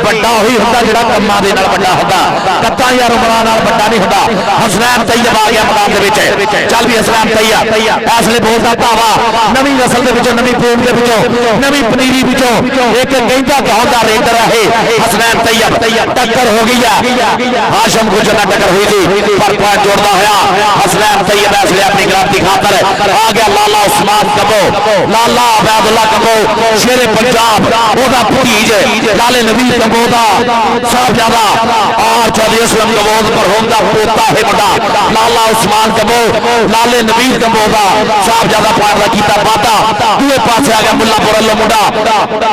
ਵੱਡਾ ਉਹੀ ਹੁੰਦਾ ਜਿਹੜਾ ਕੰਮਾਂ ਦੇ ਨਾਲ ਵੱਡਾ ਹੁੰਦਾ ਕੱਤਾਂ ਜਾਂ ਰੁਮਲਾਂ ਨਾਲ ਵੱਡਾ ਨਹੀਂ ਹੁੰਦਾ ਹਸਨੈਨ ਤੈਯਬ ਆ ਗਿਆ ਮੈਦਾਨ ਦੇ ਵਿੱਚ ਚੱਲ ਵੀ ਹਸਨੈਨ ਤੈਯਬ ਇਸ ਲਈ ਬੋਲਦਾ ਭਾਵਾ ਨਵੀਂ ਨਸਲ ਦੇ ਵਿੱਚੋਂ ਨਵੀਂ ਫੋਮ ਦੇ ਵਿੱਚੋਂ ਨਵੀਂ ਪਨੀਰੀ ਵਿੱਚੋਂ ਇੱਕ ਕਹਿੰਦਾ ਗਾਉਂ ਦਾ ਰੇਡਰ ਹੈ ਹਸਨੈਨ ਤੈਯਬ ਟੱਕਰ ਹੋ ਗਈ ਹੈ ਹਾਸ਼ਮ ਗੁਜਰ ਨਾਲ ਟੱਕਰ ਹੋਈ ਸੀ ਪਰ ਪੁਆਇੰਟ ਜੋੜਦਾ ਹੋਇਆ ਹਸਨੈਨ ਤੈਯਬ ਇਸ ਲਈ ਆਪਣੀ ਗ੍ਰਾਂਤੀ ਖਾਤਰ ਆ ਗਿਆ ਲਾਲਾ ਉਸਮਾਨ ਕੰਬੋ ਲਾਲਾ ਅਬੈਦੁੱਲਾ ਕੰਬੋ ਸ਼ੇਰੇ ਪੰਜਾਬ ਉਹਦਾ ਭਤੀਜ ਲਾਲੇ ਨਬੀ ਕੰਬੋ ਦਾ ਸਾਹਿਬਜ਼ਾਦਾ ਔਰ ਚੌਧਰੀ ਅਸਲਮ ਕੰਬੋ ਮਰਹੂਮ ਦਾ ਪੋਤਾ ਹੈ ਮੁੰਡਾ ਲਾਲਾ ਉਸਮਾਨ ਕੰਬੋ ਲਾਲੇ ਨਬੀ ਕੰਬੋ ਦਾ ਸਾਹਿਬਜ਼ਾਦਾ ਪੁਆਇੰਟ ਦਾ ਕੀਤਾ ਵਾਧਾ ਦੂਏ ਪਾਸੇ ਆ ਗਿਆ ਮੁੱਲਾਪੁਰ ਵੱਲੋਂ ਮੁੰਡਾ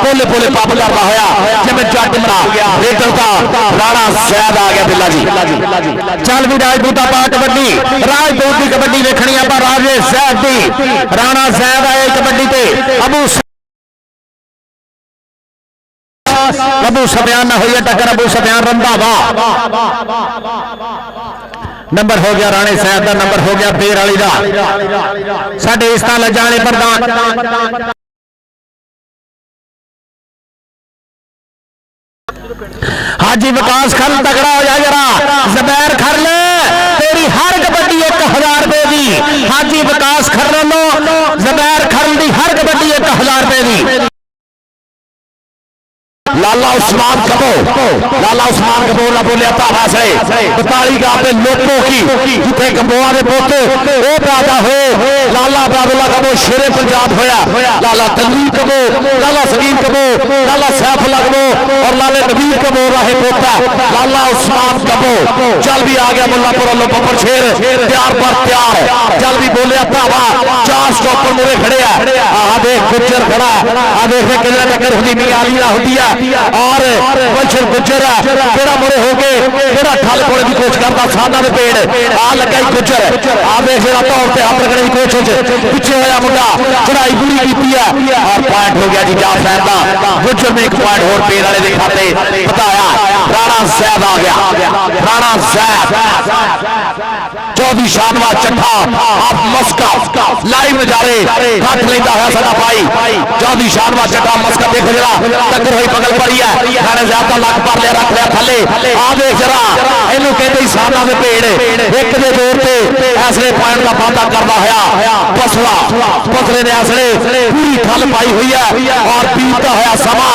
ਪੋਲੇ ਪੋਲੇ ਪੱਪ ਕਰਦਾ ਹੋਇਆ ਜਿਵੇਂ ਜੱਟ ਬਣਾ ਰੇਡਰ ਦਾ ਰਾਣਾ ਜ਼ੈਦ ਆ ਗਿਆ ਬਿੱਲਾ ਜੀ ਚੱਲ ਵੀ ਰਾਜਪੂਤਾ ਪਾ ਕਬੱਡੀ ਰਾਜਪੂਤ ਦੀ ਕਬੱਡੀ ਵੇਖਣੀ ਆਪਾਂ ਰਾਜੇ ਜ਼ੈਦ ਦੀ ਰਾਣਾ ਜ਼ੈਦ ਆਏ ਕਬੱਡੀ ਤੇ ਅਬੂ ਸਫਿਆਨ ਨਾਲ ਹੋਈ ਟੱਕਰ ਅਬੂ ਸਫਿਆਨ ਰੰਧਾਵਾ ਨੰਬਰ ਹੋ ਗਿਆ ਰਾਣੇ ਸਾਹਿਬ ਦਾ ਨੰਬਰ ਹੋ ਗਿਆ ਬੇਰ ਵਾਲੀ ਦਾ ਸਾਡੇ ਇਸ ਤਾਂ ਲਜਾਣੇ ਪ੍ਰਧਾਨ हाजी विकास खल तगड़ा हो जाए जरा जबैर खरल तेरी हर कबड्डी 1000 रुपए की हाजी विकास खरल जबैर खरल की हर कबड्डी 1000 रुपए की लाला उस्मान कबो ना बोलिया भावा से 42 गांव पे लोगों की जिथे कंबोआ के पोते वो पैदा हो लाला अबैदुल्ला कबो शेरे पंजाब होया लाला तनवीर कबो लाला सलीम कबो लाला सैफुल्ला कबो और लाले नबीर कबो रहे पोता लाला उस्मान कबो चल भी आ गया मुल्लापुर वालों बब्बर शेर तैयार पर तैयार चल भी बोलिया भावा 4 स्टॉपर मुरे खड़े आ देख गुज्जर खड़ा आ देख कितना टक्कर होती मियाली ना होती है और वंशर गुज्जर केड़ा मुड़े हो गए केड़ा ठल कोड़े की कोशिश करता साना दे पेड़ आ लगा ही गुज्जर आ देख जरा तौर पे हाथ रखने की कोशिश पीछे होया मुंडा चढ़ाई पूरी की है और पॉइंट हो गया जी जाफर दा गुज्जर ने एक पॉइंट और पेड़ वाले दे खाते बताया राणा ज़ैद आ गया राणा ज़ैद चौधरी शानवाज चट्ठा आप मस्का लाइव नजारे हथ लेंदा है साडा भाई चौधरी शानवाज चट्ठा मस्का देखो जरा टक्कर होई बगल पड़ी है राणे ज़ैद दा लक पर लिया रख लिया थले आ देख जरा इनू कहते साना दे पेड़ एक दे जोर ते ऐसले पॉइंट का वादा करदा होया पसले ने ऐसले पूरी थल पाई हुई है और बीतता होया समा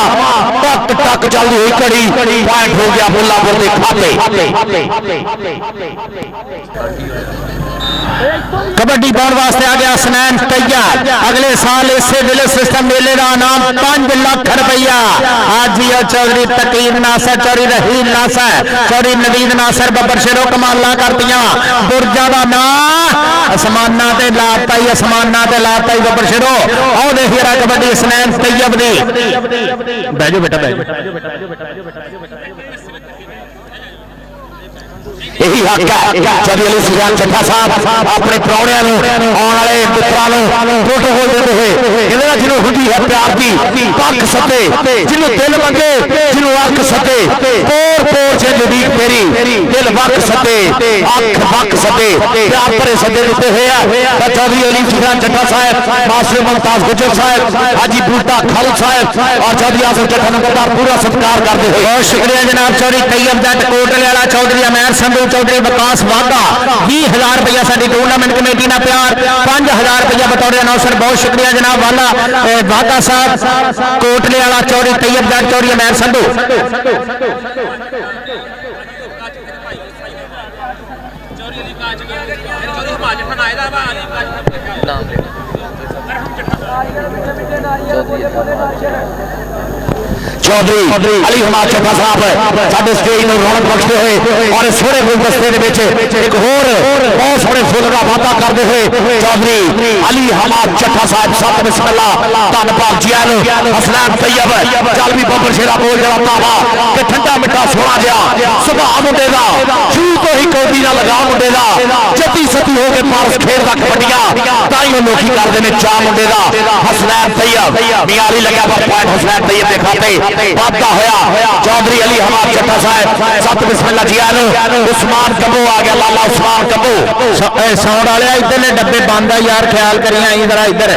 टक टक चलदी हुई घड़ी पॉइंट हो गया मुल्लापुर दे खाते कबड्डी पाने वास्ते आ गया हसनैन तैयब अगले साल इसे विलेज सिस्टम मेले का नाम 5 लाख रुपया आज भी चौधरी तकीर नासर चौधरी रहील नासर चौधरी नवीद नासर बब्बर शेरों कमाला करतियां बुरजा का नाम असमाना ते लाता ही बब्बर शेरों आओ देख जरा कबड्डी हसनैन तैयब दी बैठो बेटा यही हक है चौधरी अली सुजान चट्ठा साहब अपने प्राणियां आने वाले मित्रों प्रोटोकॉल देते हुए जिन्हों होती है प्यार की पक्ष सते जिन्हों दिल मंगे जिन्हों अख सते पोर से नदीक तेरी दिल वक सते अख वक सते प्यार भरे सदे दिते हुए चौधरी अली सुजान चट्ठा साहब मास्टर मुमताज गुजर साहब हाजी बूटा खल साहब और चौधरी आसफ चट्ठा नंबरदार पूरा सत्कार करते हुए बहुत शुक्रिया जनाब चौधरी तैयब जट कोटले वाला चौधरी अमैर संधू चौधरी विकास वाघा 20,000 रुपया साडी टूर्नामेंट कमेटी ना प्यार 5,000 रुपया बतौर अनाउंसर बहुत शुक्रिया जनाब वाला वाघा साहब कोटले वाला चौधरी तैयब जट चौधरी अमैर संधू चौधरी अली हमाद चट्ठा साहब साडे स्टेज में रौनक बख्शते हुए और सोहने गुलदस्ते एक होर बहुत सोहने फुल का वादा करते हुए चौधरी अली हमाद चट्ठा साहब सत बिस्मिल्लाह धन्नवाद जी हसनैन तैयब चल भी बब्बर शेरा बोल जरा पावा कि ठंडा मिठा सोना जिहा सुभाव मुंडे दा शुरू तो ही कौडी ना लगा मुंडे दा जती सती हो के पारस खेलदा कबड्डियां ताई लोकी करदे ने चा मुंडे दा हसनैन तैयब मियां अली लग्या पॉइंट हसनैन तैयब दे खाते वाधा होया चौधरी अली हमाद चट्टा साहब सत बिस्मिल्लाह जी आलो उस्मान कबो आ गया लाला उस्मान कबो साउंड वाले इधर ने डब्बे बंद है यार ख्याल करिए आई जरा इधर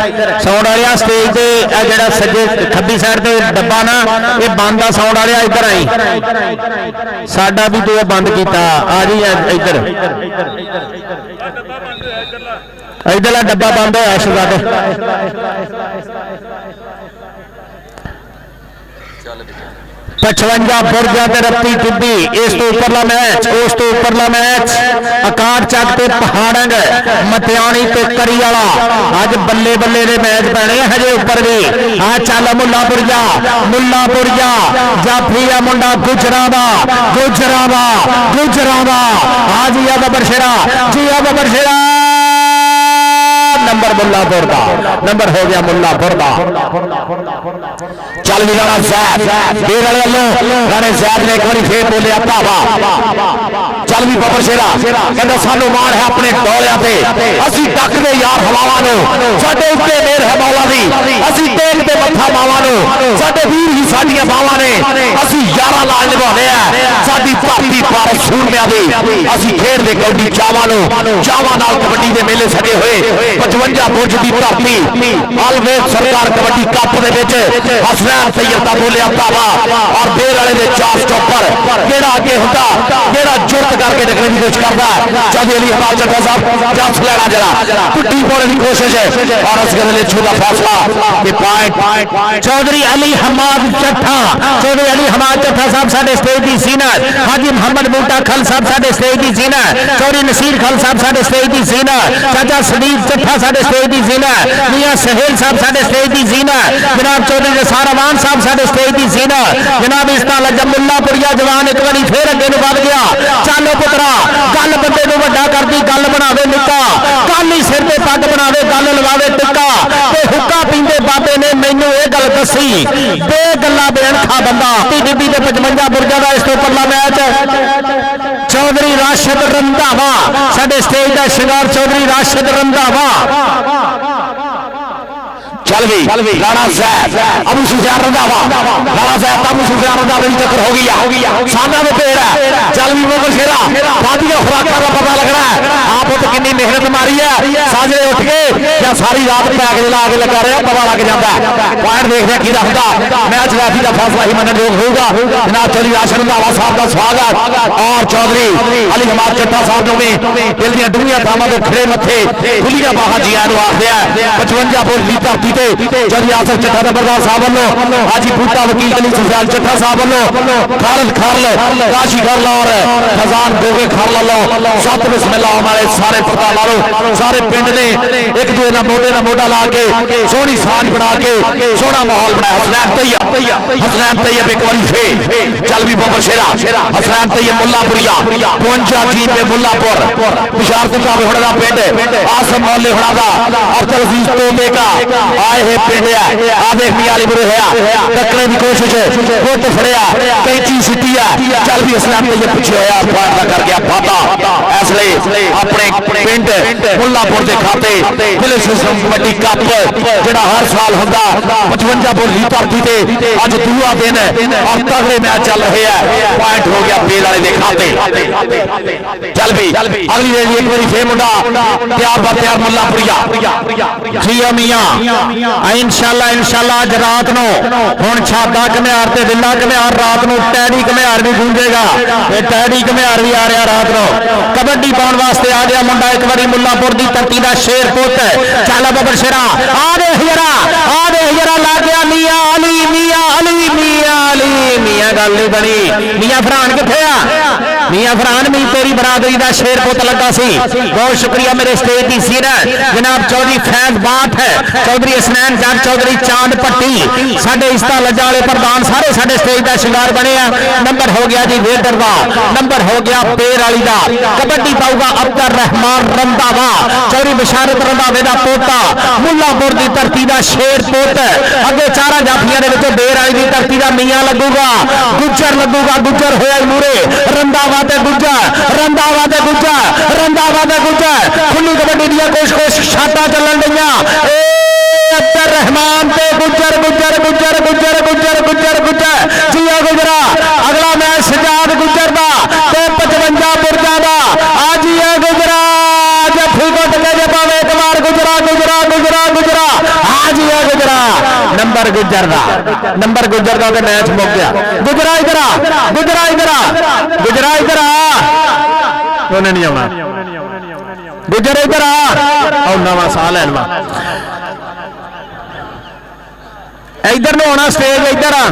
साउंड वाले स्टेज ते जेड़ा सज्जे खब्बी साइड ते डब्बा ना ये बंद आ साउंड वाले इधर आई साडा भी तो बंद कीता आ जी इधर इधरला डब्बा बंद होया शहजादे 55 बुरजा ते रत्ती टिब्बी इस तो उपरला मैच उस तो उपरला मैच आकार चक ते पहाड़ंग मतियाणी ते करी वाला अज बल्ले बल्ले दे मैच पैने हजे उपर भी आ चल मुल्लापुर जा जाफिया मुंडा गुजरावा आ जिया बबर शेरा नंबर मुल्लापुर का नंबर हो गया मुल्लापुर का चल भी राणा साहब देर वाले वालों राणे साहब ने एक बार फिर बोलिया भावा चल भी बबर शेरा कहता सानू माण है अपने दौलिया ते असी डकदे यार हवावां नूं साडे उत्ते मेहर है मौला दी असी टेकदे मत्था मावां नूं साडे वीर ही साडीआं बावां ने असी यारां नाल निभाउने आ साडी धरती पर सूरमिਆਂ दी असी खेडदे कबड्डी चावां नाल कबड्डी दे मेले सजे होए 55 बुर्ज दी धरती अलवेज सरकार कबड्डी कप दे विच हसनैन सैयद दा बोलिया भावा और देर वाले दे चार स्टॉपर केड़ा अगे हुंदा केड़ा जुर्त करके डकने की कोशिश करदा चौधरी अली हमाद चट्टा साहब जंप लेना जरा टुट्टी पाने की कोशिश है और उस गले छूदा फैसला कि पॉइंट चौधरी अली हमाद चट्टा साहब साडे स्टेज दी सीनत हाजी मोहम्मद बूटा खल साहब साडे स्टेज दी सीनत चौधरी नसीर खल साहब साडे स्टेज दी सीनत चाचा सदीक चट्टा साडे स्टेज दी सीनत मियां सहेल साहब साडे स्टेज दी सीनत जनाब चौधरी नसारावान साहब साडे स्टेज दी सीनत जनाब इस नाल मुल्लापुरिया जवान एक बारी फिर अगे नु वध गया चलो पुत्रा गल बंदे नु वड्डा करदी गल बनावे निक्का गल ही सिर ते पग बनावे गल लवावे टिक्का ते हुक्का पींदे बाबे ने मैनू ये गल दसी बे गल्ला बेअणखा बंदा डिब्बी ते 55 बुरजा दा इस तो परला मैच चौधरी राशिद रंधावा साडे स्टेज दा शिंगार चौधरी राशिद रंधावा चल भी राणा साहब अबू सुफियान रंधावा राणा साहब अबू सुफियान रंधावा की टक्कर हो गया सामने में पेड़ है चल भी मुगल शेरा बादिया खुराक का पता लग रहा है आप तो कितनी मेहनत मारी है साजरे उठ के या सारी रात पैक ला के लगा रहे पता लग जाता है पॉइंट देखते हैं किदा होगा मैच रैफरी का फैसला ही मनने योग होगा जनाब चौधरी राशिद रंधावा साहब का स्वागत और चौधरी अली हमाद चट्टा साहब ने दिल दी दुनिया थामा तो खड़े मथे खुलिया बाहां जिया नु आखदे 55 बोल दी धरती चौधरी आसफ चट्टा नंबरदार साहब वालों हाजी बूटा वकील अली सुफियान चट्टा साहब वालों खालिद खारल काशी खारल और खजान गोगे खारल लो सत बिस्मिल्लाह हमारे सारे प्रधान वालों सारे पिंड ने एक दूसरे ना मोटा ला के सोहनी साझ बना के सोहना माहौल बनाया हसनैन तैयब एक बारी फिर चल भी बबर शेरा हसनैन तैयब मुल्लापुरिया 52 जी पे मुल्लापुर बिशारत का होड़ा पिंड आसम मोहल्ले होड़ा दा अब्दुल अजीज तोते का आए है पिंड आ देख मियां अली बुरे है टकरे की कोशिश फुट फड़िया कैंची सिटी है चल भी इस्लाम ते पीछे होया फायदा कर गया फाता इसलिए अपने पिंड मुल्लापुर के खाते पुलिस कबड्डी कप जेड़ा हर साल हुंदा 55 बुर दी धरती ते अज दूआ दिन और तगड़े मैच चल रहे हैं पॉइंट हो गया पेड़ वाले दे खाते चल भी अगली रेडी एक बारी फिर मुंडा तैयार मुल्लापुरिया जी मियां इंशाल्लाह आज रात नो हुण छादा घमियार ते दिल्ला घमियार रात नो टैडी घमियार भी गूंजेगा ये टैडी घमियार भी आ रहा रात नो कबड्डी पाउण वास्ते आ गया मुंडा एक बारी मुल्लापुर दी धरती दा शेर पुत चल बबर शेरा आ दे हिजरा ला गया मियां गल नहीं बनी मियां फरहान किथे आ मियां फरहान मी तेरी बरादरी दा शेर पुत लगा सी बहुत शुक्रिया मेरे स्टेज दी सीरत जनाब चौधरी फैज बात है चौधरी हसनैन जग चौधरी चांद पट्टी साडे इस्ता लज्जा वाले प्रधान सारे साडे स्टेज दा शिंगार बने हैं नंबर हो गया जी वेदर दा नंबर हो गया पेर वाली दा कबड्डी पाऊगा अब्दुल रहमान रंधावा चौधरी बशारत रंधावे दा पोता मुल्लापुर दी धरती दा शेर पुत अगे चारा जाफियां दे विचों बेर वाली दी धरती दा मियां लगूगा गुज्जर होया मूरे रंधावा ते गुज्जर खुली कबड्डी दियां कुछ शाटा चलन दियां अब्दुल रहमान ते गुजर गुजर गुजर गुजर गुजर गुजर गुजर जिया गुजरा अगला मैच सजाद गुजर दा ते 55 बुरजा दा आज ये गुजरा जफी गुट के जपावे एक बार गुजरा गुजरा गुजरा गुजरा आज ये गुजरा नंबर गुजर दा ते मैच मुक गया गुजरा इधर आ गुजरा इधर आ गुजरा इधर आ उन्हें नहीं आना गुजर इधर आ नवा साल है इधर नु आना स्टेज इधर आ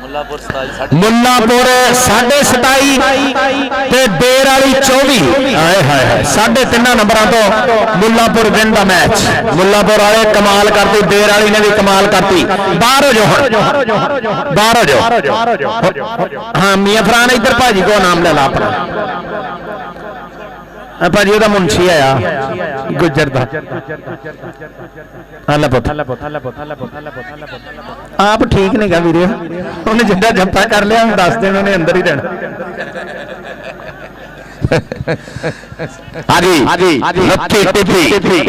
मुल्लापुर 27.5 ते देर वाली 24 हाय हाय 3.5 नंबर तो मुल्लापुर विन दा मैच मुल्लापुर वाले कमाल करती देर वाली ने भी कमाल करती बाहर हो जाओ बाहर हो जाओ हाँ मियां फरान इधर भाजी को नाम ले ला अपना भाजी ਉਹਦਾ ਮੁਨਸ਼ੀ ਆਇਆ ਗੁੱਜਰ ਦਾ ਹੱਲਾ ਪੁੱਤ ਆਪ ਠੀਕ ਨਹੀਂਗਾ ਵੀਰੇ ਉਹਨੇ ਜਿੱਦਾਂ ਜੱਫਾ ਕਰ ਲਿਆ ਹੁਣ ਦੱਸ ਦੇਣ ਉਹਨੇ ਅੰਦਰ ਹੀ ਰਹਿਣਾ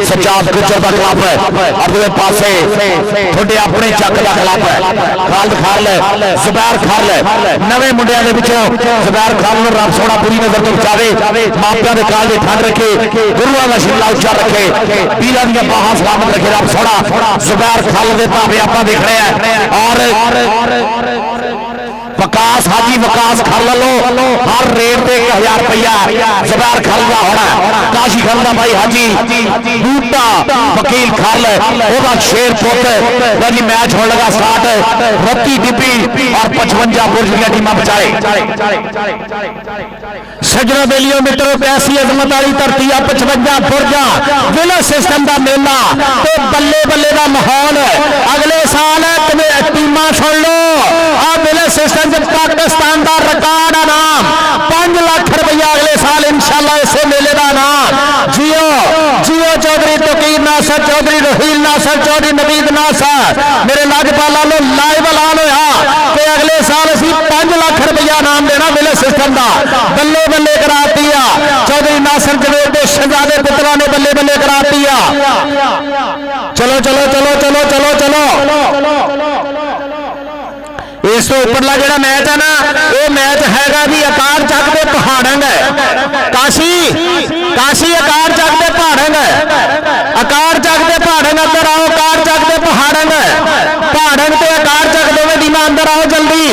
सजाद गुजर का खिलाफ है अगले पासे थोड़े अपने चक का खिलाफ है खालिद खाल जुबैर खाल नवे मुंडिया के पिछों जुबैर खाल ने रब सोना पूरी नजर तो बचावे मापिया के काल की ठंड रखे गुरुआ का शिमला उच्चा रखे पीरा दी बाहां सलामत रखे रब सोना जुबैर खाल के भावे आप देख रहे हैं और वकास हाजी वकास खल लो हर रेट पे 1000 रुपया जुबैर खल का होना काशी खल का भाई हाजी बूटा वकील खल ओदा शेर पुत जी मैच होने लगा स्टार्ट रत्ती डिब्बी और 55 बुर्ज की टीम बचाए सजना बेलियों मित्रों ऐसी अजमत वाली धरती आ 55 बुर्जा विला सिस्टम का मेला तो बल्ले बल्ले का माहौल अगले साल टीमां सुन लो आ विला सिस्टम पाकिस्तान का रिकॉर्ड नाम 5 लाख रुपया अगले साल इंशाल्लाह इसे मेले का नाम जियो जियो चौधरी तकीर नासर चौधरी रहील नासर चौधरी नवीद नासर मेरे लाजपाला लो लाइव ऐलान होया कि अगले साल असी 5 लाख रुपया नाम देना मिले सिस्टम का बल्ले बल्ले कराती चौधरी नासर जवेद के शहजादे पुत्रा ने बल्ले बल्ले कराती चलो चलो चलो चलो चलो चलो इस तो उपरला जो मैच है ना वो मैच हैगा जी अकार चक के पहाड़ंग है काशी काशी अकार चक के पहाड़ंग है अकार चक के पहाड़ंग अंदर आओ अकार चक के पहाड़ंग पहाड़ंग ते अकार चक दोवें टीमां अंदर आओ जल्दी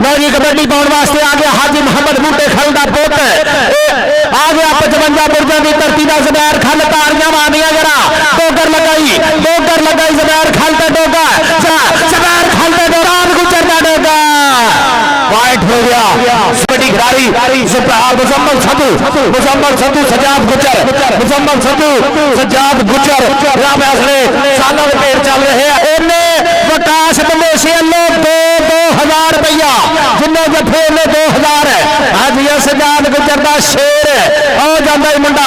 लो जी कबड्डी पाने वास्ते आ गया हाजी मोहम्मद बूटे खल का पुत आ गया 55 बुर्जा की धरती का जुबैर खल तारियां मारियां जरा डोगर लगाई जुबैर खल का डोगा जुबैर खल का दौरान गुजर का डोगा वाइट हो गया कबड्डी खिलाड़ी मुजम्मल संधू सजाद गुजर सालों के पेड़ चल रहे हैं विकास बलेशिया लोग 2000 रुपया जिन्हें जफे ने 2000 है आज ये सजाद गुजर का शेर है आओ जाता है मुंडा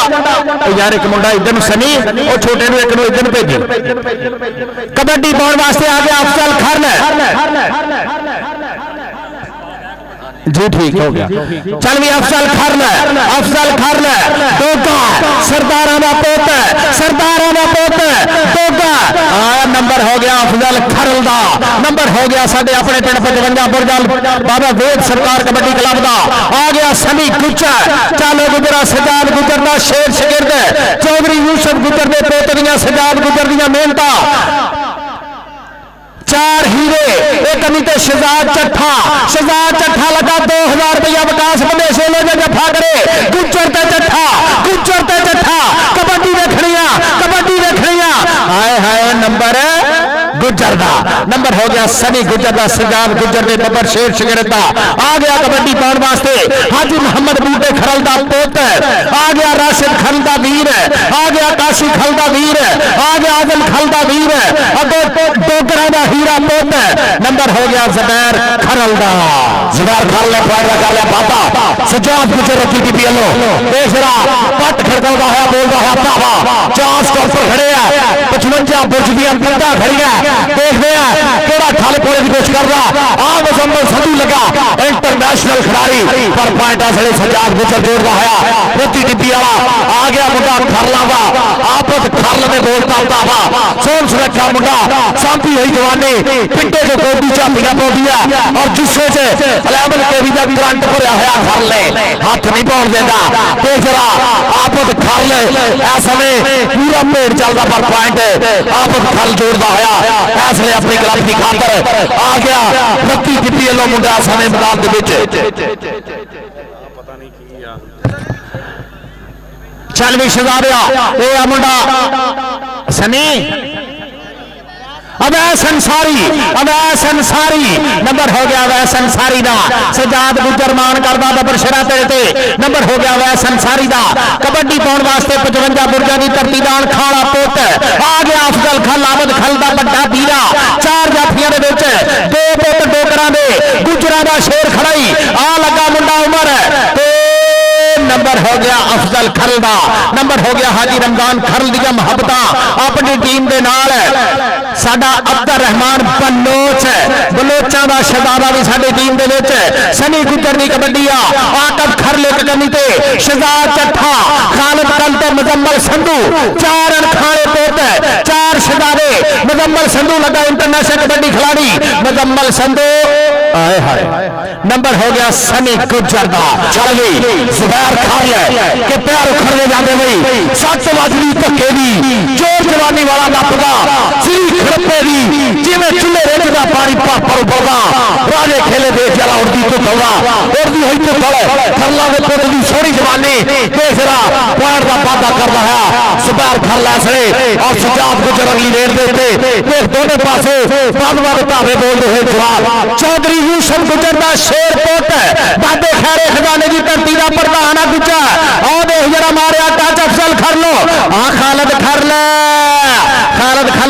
यार एक मुंडा इधर सनी और छोटे ने एक इधर भेजे कबड्डी पाने वास्ते आ गया अफजल खरन जी ठीक हो गया चल भी अफजल खरन डोगा सरदारा का पुत डोगा नंबर हो गया अफजल खरल का नंबर हो गया साडे अपने पिंड 55 बुरजल बाबा वेद सरकार कबड्डी क्लब का आ गया सनी गुजर चालो गुजरा सजाद गुजर का शेर शगिर्द चौधरी यूसुफ गुजर के पोत दियां सजाद गुजर दियां मेहनता 4 हीरे एक अमित शहजाद चट्ठा लगा 2000 रुपया विकास बदेशे लो जफा करे गुजर ते चट्ठा कबड्डी देखनी हाय हाय नंबर गुजर का नंबर हो गया सनी गुजर का सजाद गुजर के बब्बर शेर शगिरदा आ गया कबड्डी पाने वास्ते हाजी मोहम्मद बूटे खरल का पुत आ गया राशिद खल का वीर आ गया काशी खल का वीर आ गया आजम खल का वीर अगो डोगरा का हीरा पुत नंबर हो गया जुबैर खरल का जुबैर खल ने फायदा कर लिया बाबा सजाद गुजर रखी टीपी लो बेसरा पट खड़काउंदा है बोलदा है बाबा चांस टॉप पर खड़े हैं 55 बुर्ज दी अंदर खड़ी है देखते हैं केड़ा खल पोने की कोशिश कर रहा आ मुजम्मल संधू लगा इंटरनेशनल खिलाड़ी पर पॉइंट असले सजाद गुजर जोड़ता है प्रति टिप्पी वाला आ गया मुंडा खरला वा आपत खरल में गोल डालता वा सोन सुरक्षा मुंडा सांपी हुई जवानी पिंडे को गोदी झापिया पौंदिया और जुस्से से अलेमल के भी जब करंट भरया होया खरले हाथ नहीं पाउण देंदा ते जरा आपत खरल इस समय पूरा भेड़ चलता पर पॉइंट आपत खरल जोड़ता होया इसलिए अपनी क्लब की खातर आ गया प्रति टिप्पी वाला मुंडा समय मैदान दे विच चल भी शहजादिया ये मुंडा सनी अवैस अंसारी नंबर हो गया अवैस अंसारी दा सजाद गुजर मान करदा बबर शरा तेरे नंबर हो गया अवैस अंसारी दा कबड्डी पाउण वास्ते 55 बुर्जा दी तरतीबान खाला पुत आ गया अफजल खल आमद खल दा बड़ा बीरा चार जाफियां दे विच दो पुत डोकरां दे गुजरां दा शेर खड़ाई आ लगा मुंडा उमर ते नंबर हो गया अफजल खल दा नंबर हो गया हाजी रमजान खल दी मुहब्बतां अपनी टीम दे नाल साडा अब्दुल रहमान बलोचा दा शहजादा भी साडी टीम दे विच सनी गुजर दी कबड्डी आ आकब खरले कमी ते शहजाद चट्ठा खालिद कल ते मुजम्मल संधू चार अनखाने पोत चार शहजादे मुजम्मल संधू लगा इंटरनेशनल कबड्डी खिलाड़ी मुजम्मल संधू आए हाय नंबर हो गया सनी गुजर दा चल गई जुबैर खालिया के पैर उखड़ने जाते बई 7 वाजरी धक्के दी जोर जवानी वाला नपदा श्री खड़पे दी जिवें चुल्हे रेत दा पानी पापर उबलदा राजे खेले दे जला उड़दी तो दौड़ा उड़दी होई तो तले खरला दे पुत दी सोहनी जवानी बेसरा पॉइंट दा वादा कर रहा जुबैर खरला से और सजाद गुजर अगली रेड दे ते दोनों पासे बद धावे बोलदे हुए जवाब चौधरी यूसुफ गुजर दा शेर पुत बाबे खैरे खजाने दी धरती दा प्रधान आ गुजर आ देख जरा मारिया टच अफजल खर लो आ खालिद खर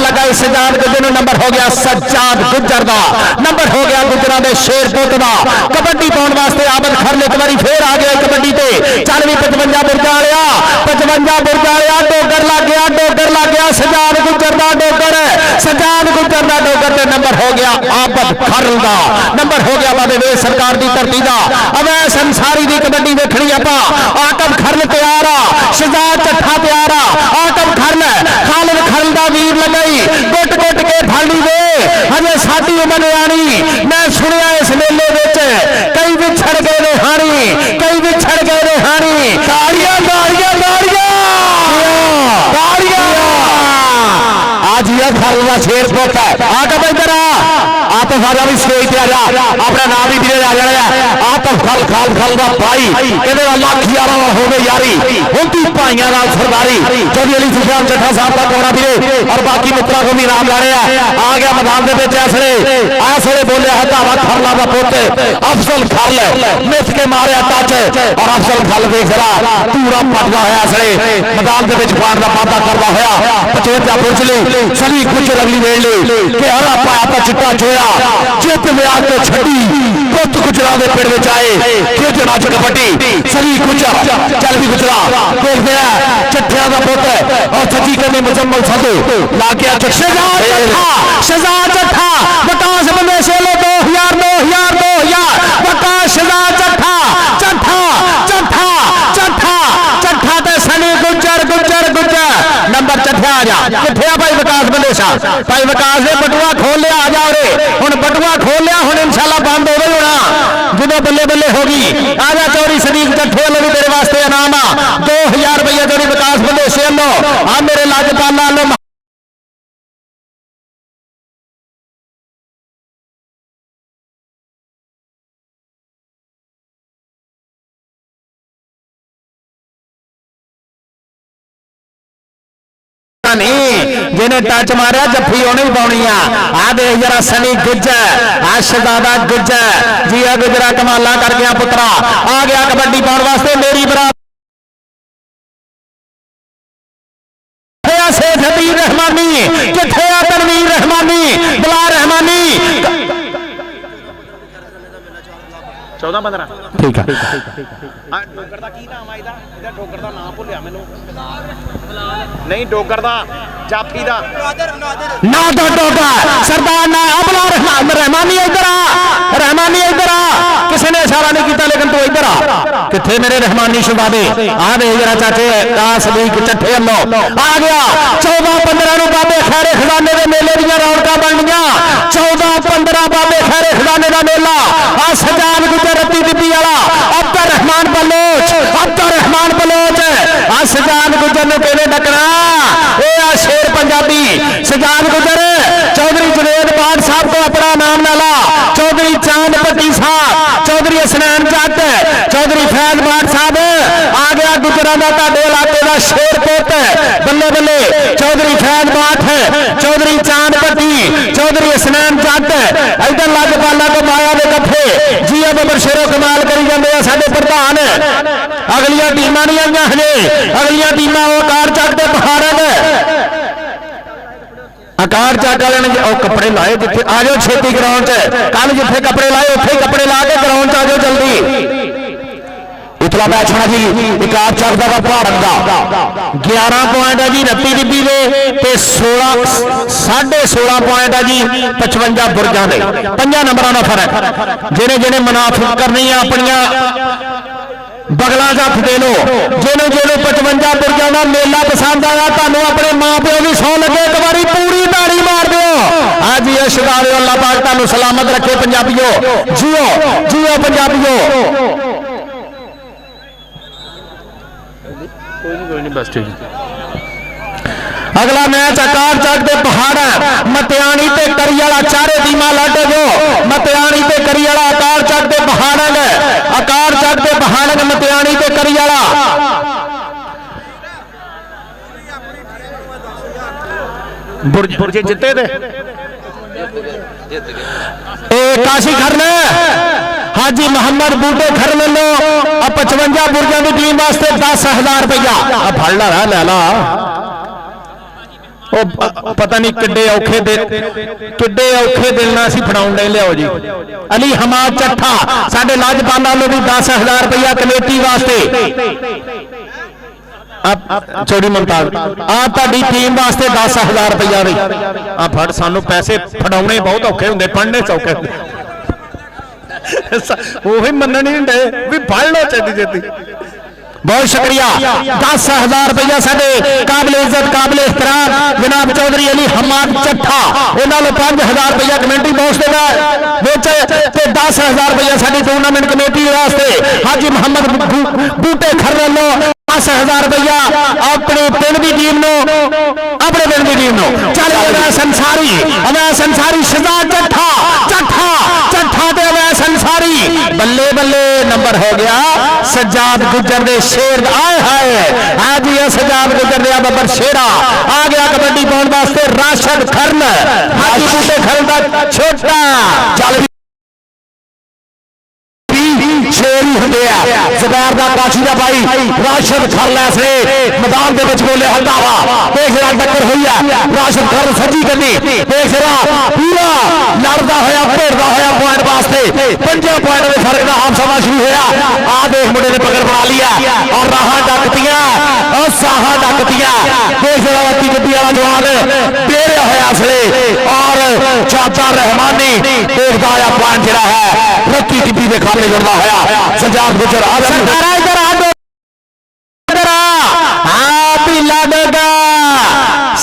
लगा सजाद गुजर नंबर हो गया सज्जाद गुजर दा नंबर हो गया गुजरा दे शेर पुत दा कबड्डी पाउण वास्ते आबद खर एक बारी फिर आ गया कबड्डी ते चल भी 55 बुर्जा वालिया डोगर लग गया सजाद गुजर दा डोगर ते नंबर हो गया आबद खर दा नंबर हो गया बाबे वे सरकार दी धरती दा अवैस अंसारी दी कबड्डी देखणी आपां आकब खरल तैयार आ शहजाद चट्ठा तैयार आ आकब खरल खालिद खरल दा वीर लगाई गुट के फाड़ी दे हजे साडी उमर आनी मैं सुनिया इस मेले विच कई विछड़ गए ने हानी ताड़ियां आज यह खरला शेर पुत है आकब इधर आ तो सारा भी स्टेज ते आ जा अपना नाम भी दिले आ जाना आ तो खल दा भाई कहदे लाख यारा होवे यारी हुंदी भाइयां नाल सरदारी चौधरी अली सुल्तान चट्ठा साहब दा कोड़ा वीरे और बाकी मित्रों को भी नाम लाने आ गया मैदान दे विच ऐसले बोलिया है धावा खरला दा पुत अफजल खल मिस के मारिया टच और अफजल खल देख जरा पूरा पटदा होया ऐसले मैदान दे विच पाण दा वादा करदा होया 55 पुछली सनी गुजर अगली वेल के हरा पाया तो चिट्टा जोया जित विआह तो छड़ी पुत गुजरा दे पिंड विच आए खेडण अज कबड्डी सनी गुजर चल भी गुजरा देखदे आ चट्ठियां दा पुत और सच्ची करनी मुजम्मल संधू ला के शहजाद चट्ठा विकास बंदे सेलो 2000 विकास शहजाद चट्ठा ते सनी गुजर नंबर चट्ठा आ जा किथे आ भाई विकास बंदेशा भाई विकास ने बटुआ खोल लिया आ जा रे हुण बटुआ खोल लिया हुण इंशाल्लाह बंद हो गई होना जो बल्ले होगी आ जा चौधरी सदीक चट्ठे वालों भी तेरे वास्ते इनाम आ 2000 रुपया चौधरी विकास बंदेशे लो आ मेरे लाजपाला लो जिन्हें टच मारिया जफ्फी उन्हें भी पाउनी आ दे जरा सनी गुजर आ शहजादा गुजर जिया गुजरा कमाला कर गया पुत्रा आ गया कबड्डी पाउण वास्ते मेरी बराबर से तनवीर रहमानी किथे आ तनवीर रहमानी बला रहमानी 14-15 ਠੀਕ ਆ ਡੋਗਰ ਦਾ ਕੀ ਨਾਮ ਆ ਇਹਦਾ ਡੋਗਰ ਦਾ ਨਾਮ ਭੁੱਲਿਆ ਮੈਨੂੰ ਨਹੀਂ ਡੋਗਰ ਦਾ ਜਾਫੀ ਦਾ नादर डोगर सरदार ना अबला रहमानी इधर आ रहमानी इधर आ किसी ने इशारा नहीं किया लेकिन तू इधर आ किथे मेरे रहमानी शहजादे आ दे जरा चाचे कास लीक चट्ठे लो आ गया 14-15 ਨੂੰ ਬਾਬੇ ਖੈਰੇ ਖਜ਼ਾਨੇ ਦੇ ਮੇਲੇ ਦੀਆਂ ਰੌਣਕਾਂ ਬਣਨੀਆਂ 14-15 ਬਾਬੇ ਖੈਰੇ ਖਜ਼ਾਨੇ ਦਾ ਮੇਲਾ ਆ ਸਜਾਨ ਗੁਜਰ ਰੱਤੀ ਦਿੱਬੀ ਵਾਲਾ ਅਬਦਰ ਰਹਿਮਾਨ ਬਲੋਚ ਆ ਸਜਾਨ ਗੁਜਰ ਨੂੰ ਕਿਵੇਂ ਡਕਣਾ ਇਹ ਆ ਸ਼ੇਰ ਪੰਜਾਬੀ सजाद गुजर चौधरी जुनेद बाग साहब को अपना नाम ना ला चौधरी चांद पट्टी साहब चौधरी हसनैन जट चौधरी फैज बाग साहब आ गया गुजरां दा तुहाडे इलाके का शेर पुत बल्ले बल्ले चौधरी फैज बाग चौधरी चांद पट्टी चौधरी हसनैन जट इधर लगपाला को माया के कट्ठे जी अब बरशेरो कमाल करी जाते हैं साडे प्रधान अगलियां टीमां नहीं आईयां हजे अगलियां टीमां वो कार चक के पहाड़ आकार चक वाले ने कपड़े लाए जिथे आ जाओ छेती ग्राउंड च कल जिथे कपड़े लाए उत्थे कपड़े ला के ग्राउंड च आ जाओ जल्दी इतला मैच होना जी आकार चक का पहाड़न का 11 पॉइंट है जी रत्ती डिब्बी के 16.5 पॉइंट है जी 55 बुरजां दे 5 नंबरों का फर्क जिन्हें जिन्हें मुनाफिक करनी है अपन बगला हथ दे लो जिन्हों 55 बुरजां का मेला पसंद आया तुहानू अपने मां प्यो की सौ लगे एक बारी पूरी ताड़ी मार दो आज ये शगारे अल्लाह पाक तुहानू सलामत रखे पंजाबियों जियो जियो पंजाबियों कोई नहीं बस ठीक अगला मैच आकार चक के पहाड़ मतियाणी ते करियाला चारे टीमां लड़ गो मतियाणी ते करियाला आकार चक के पहाड़ आकार चक के पहाड़ मतियाणी ते करियाला बुरजे जिते दे काशी खरने हाजी मोहम्मद बूटे खर ले लो 55 बुरजा की टीम वास्ते 10,000 रुपया फड़ ला लैला पता नहीं किड्डे औखे दिल ना असीं फड़ाउण लई लियाओ जी अली हमाद चट्ठा साडे लाजपाला लो भी 10,000 रुपया कमेटी वास्ते चौड़ी मुमताज आ तुहाडी टीम वास्ते 10,000 रुपया भी आ फड़ सानू पैसे फड़ाउणे बहुत औखे हुंदे पढ़ने सौखे ओही मनण नहीं दे भी फड़ लो छेती बहुत शुक्रिया 10,000 रुपया साडे काबिल इज्जत काबिल एहतराम जनाब चौधरी अली हमाद चट्ठा उन्होंने 5,000 रुपया कमेटी पहुंच देगा 10,000 रुपया साडी टूर्नामेंट कमेटी वास्ते हाजी मोहम्मद बूटे खर लो 10,000 रुपया अपने पिंड की टीम अपने पिंड की टीम अवैस संसारी शहजाद चट्ठा चट्ठा चट्ठा ते अवैस संसारी बल्ले बल्ले नंबर हो गया सज्जाद गुजर दे शेर आए हाय आज ये सज्जाद गुजर दे बबर शेरा आ गया कबड्डी पाउण वास्ते राशिद खरन हाजी बूटे खरन दा छोटा चल शेर ही होंगे जुबैर दा काशी दा भाई राशिद खर लैसे मैदान दे विच बोले हंगामा देख रहा टक्कर हुई है राशिद खर सजी गली देख रहा पूरा लड़दा होया भेड़दा होया पॉइंट वास्ते 5 पॉइंट दे फर्क दा हादसा शुरू होया आ देख मुंडे ने पकड़ बना लिया और राहां डकतियां और साहां डकतियां देख रहा अति गड्डी वाला जवान बेरे होया असले और चाचा रहमानी देखदा होया पॉइंट जिहड़ा है रत्ती टिब्बी दे खाते जुड़दा होया सजाद गुजर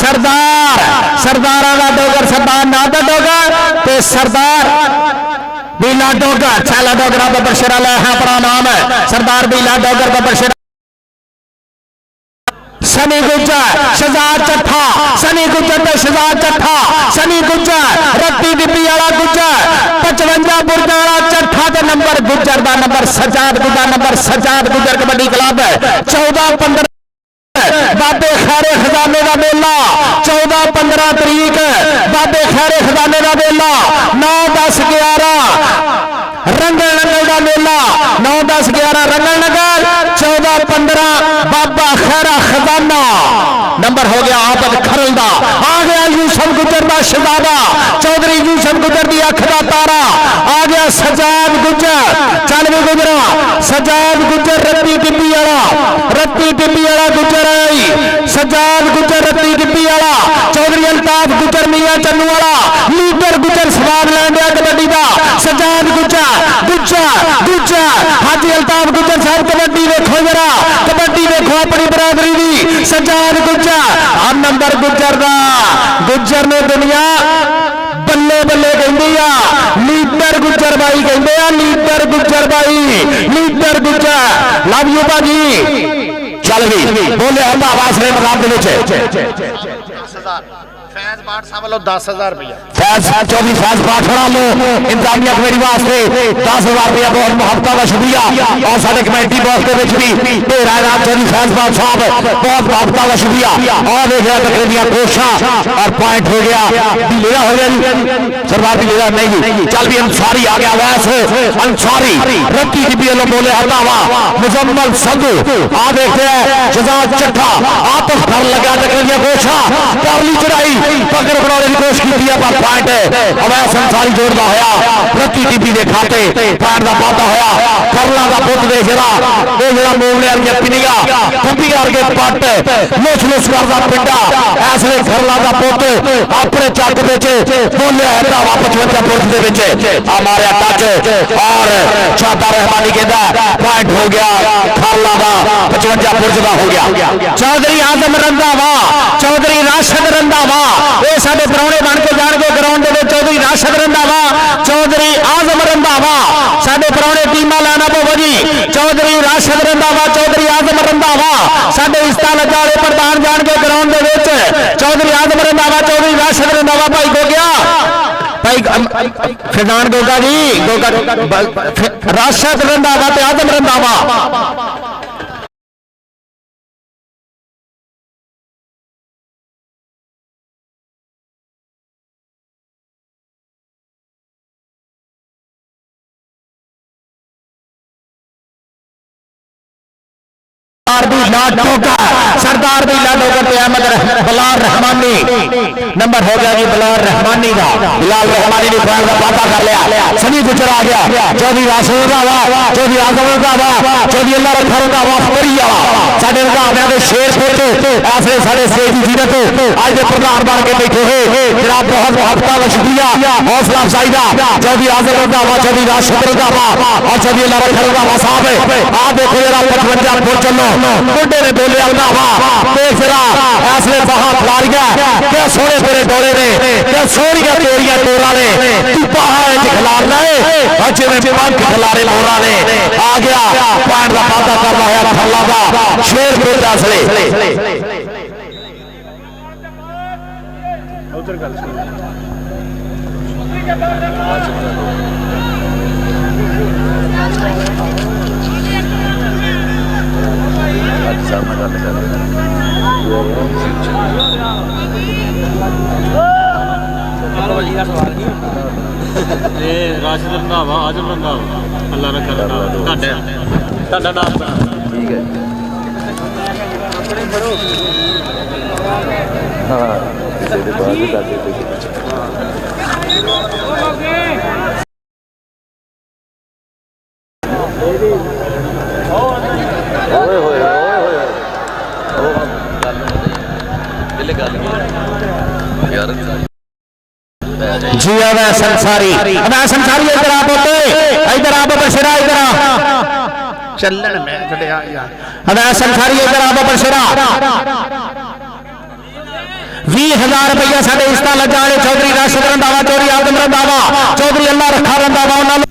सरदार सरदार डोगर सरदार नादा डोगर ते सरदार बीला डोगर छैला डोगरा बबर शेरा है अपना नाम है सरदार बीला डोगर बबर शेरा सनी गुज्जर शहजाद चट्ठा सनी गुज्जर ते शहजाद चट्ठा सनी गुज्जर रत्ती डिब्बी वाला गुज्जर 55 बुरजा वाला चट्ठा ते नंबर गुज्जर दा नंबर सजाद गुज्जर कबड्डी क्लब 14-15 बाबे खैरे खजाने का मेला 14-15 तरीक बाबे खैरे खजाने का मेला 9-10-11 रंगल नगर का मेला 9-10-11 रंगल नगर 14-15 बाबा खैरा खजाना नंबर हो गया आपद खरल दा आ गया यूसुफ गुजर दा शहजादा चौधरी यूसुफ गुजर की अख का तारा आ गया सजाद गुजर चल भी गुजरा सजाद गुजर रत्ती टिब्बी वाला गुजर आई सजाद गुजर रत्ती टिब्बी वाला चौधरी अल्ताफ गुजर मियां चन्नू वाला लीडर गुजर स्वाद लैन दिया कबड्डी का सजाद गुजर हाजी अल्ताफ गुजर साहब कबड्डी देखो जरा कबड्डी देखो अपनी बरादरी की सजाद गुजर हम नंबर गुजर का गुजर ने दुनिया बल्ले बल्ले कहती आ लीडर गुजर बाई कहते हैं लीडर गुजर बाई लीडर गुजर लव यू भाजी चल गई बोले हम आवाज ने मैदान के 10,000 फैज बाट साहब वालों 10,000 रुपया फैज चौधरी फैज बाट बना लो इंतजामिया कमेटी वास्ते 10,000 रुपया बहुत मुहब्बत का शुक्रिया और सारे कमेटी बॉक्स के भी तेरा राम चौधरी फैज बाट साहब बहुत मुहब्बत का शुक्रिया और देख रहा तकरीबियां कोशिश और पॉइंट हो गया लीला हो गया सरदार भी लीला नहीं चल भी अंसारी आ गया वैसे अंसारी रत्ती की भी बोले हटावा मुजम्मल संधू आ देखते हैं जजा चट्ठा आपस भर लगा तकरीबियां कोशिश कर ली चढ़ाई पकड़ बनाने की कोशिश की पर पॉइंट अवैध संसारी जोड़ता होया रत्ती टीपी दे खाते पॉइंट का वादा होया करला का पुत दे जरा ये जरा मोगले वाली पिनिया कंपी करके पट लुस लुस करदा पिंडा ऐसे करला का पुत अपने चक विच बोले है भरावा 55 पुरुष दे विच हमारे टच और शादा रहमानी कहता पॉइंट हो गया करला का 55 पुरुष का हो गया चौधरी आजम रंधावा चौधरी राशिद रंधावा ये साडे परौणे बन के जाणगे ग्राउंड दे चौधरी राशिद रंधावा चौधरी आजम रंधावा साडे परौणे टीमां लाना पवो जी चौधरी राशिद रंधावा चौधरी आजम रंधावा साडे इस्ता लजाले प्रधान जाणगे ग्राउंड दे विच चौधरी आजम रंधावा चौधरी राशिद रंधावा भाई को गया भाई फिरदान गोगा जी गोगा राशिद रंधावा ते आजम रंधावा सरदार भी लाडोगर पे अहमद बिलाल रहमानी नंबर हो गया जी बिलाल रहमानी का बिलाल रहमानी ने पॉइंट का वादा कर लिया सनी गुजर आ गया चौधरी राशिद का चौधरी आजम का चौधरी अल्लाह रखा का फरिया साडे रंधावियां दे शेर पुत ऐसे साडे सेठ जी ने आज दे प्रधान बन के बैठे हुए जनाब बहुत मुहब्बत का शुक्रिया हौसला अफजाई का चौधरी आजम रंधावा चौधरी राशिद रंधावा और चौधरी अल्लाह रखा रंधावा साहब आ देखो जरा 55 फुट चलो बुड्ढे ने बोले रंधावा देख जरा ऐसे बाहर खिलाड़ियां क्या सोने तेरे डोले ने क्या सोनिया तेरिया टोरा ने तू पहाड़ च खिलाड़ना है बच्चे में पंख खिलारे मोरा ने आ गया पॉइंट का वादा कर रहा है थल्ला का शेर को असले उधर गल राशिद रंधावा आजम रंधावा अल्लाह रखा रंधावा ਤੁਹਾਡਾ ਨਾਮ ठीक है हाँ किसी के बाद भी कर देते जी अवैध संसारी इधर आप होते इधर आप बशरा इधर ਚੱਲਣ ਮੈਂ ਛੱਡਿਆ ਯਾਰ अवैध संसारी इधर आप बशरा 20,000 रुपया साढ़े इस्ता लजाने चौधरी राशिद रंधावा चौधरी आजम रंधावा चौधरी अल्लाह रखा रंधावा उन्होंने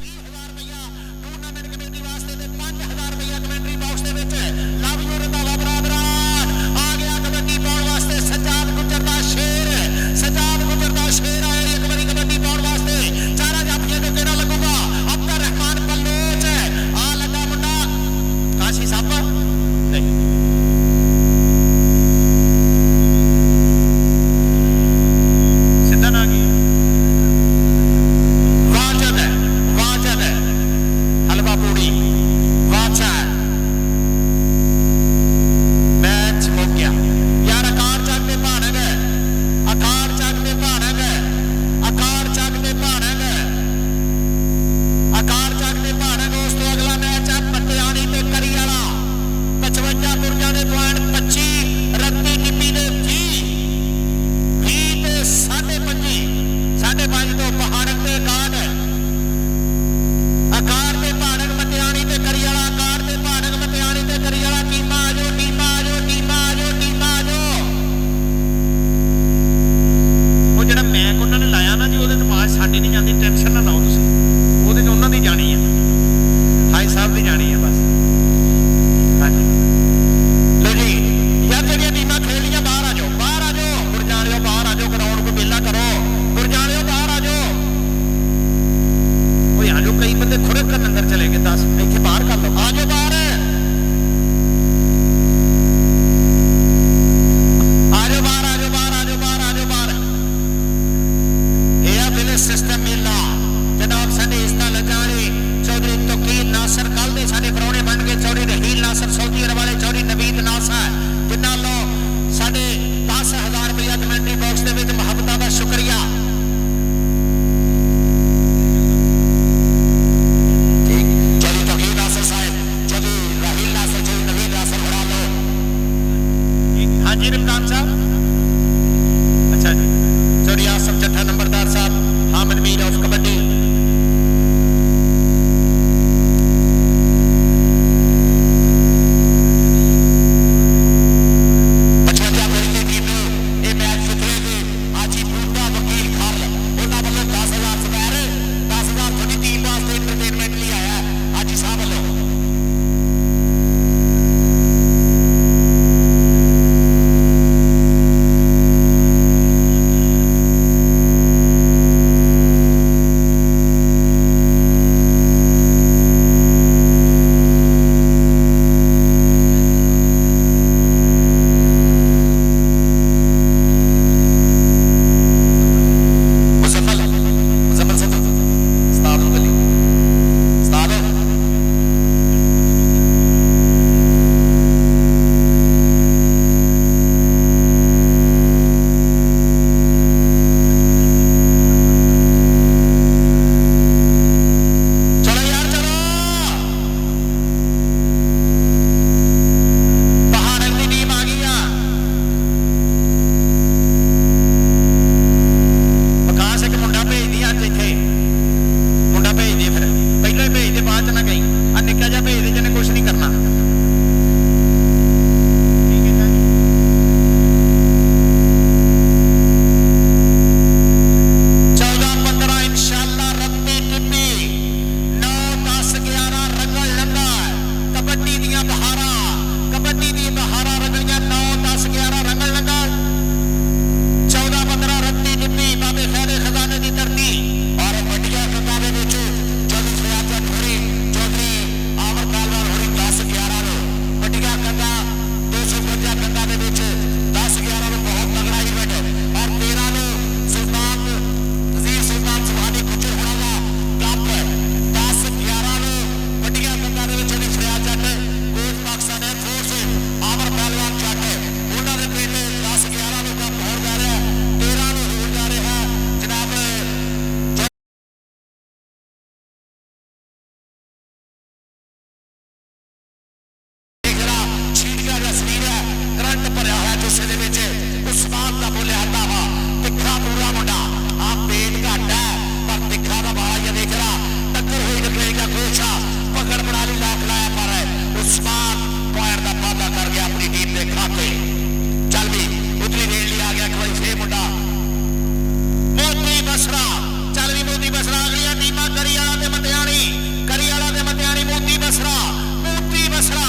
ਨਾਮਾ ਕਰੀ ਵਾਲਾ ਤੇ ਮਤਿਆਣੀ, ਕਰੀ ਵਾਲਾ ਤੇ ਮਤਿਆਣੀ ਮੋਤੀ ਬਸਰਾ, ਮੋਤੀ ਬਸਰਾ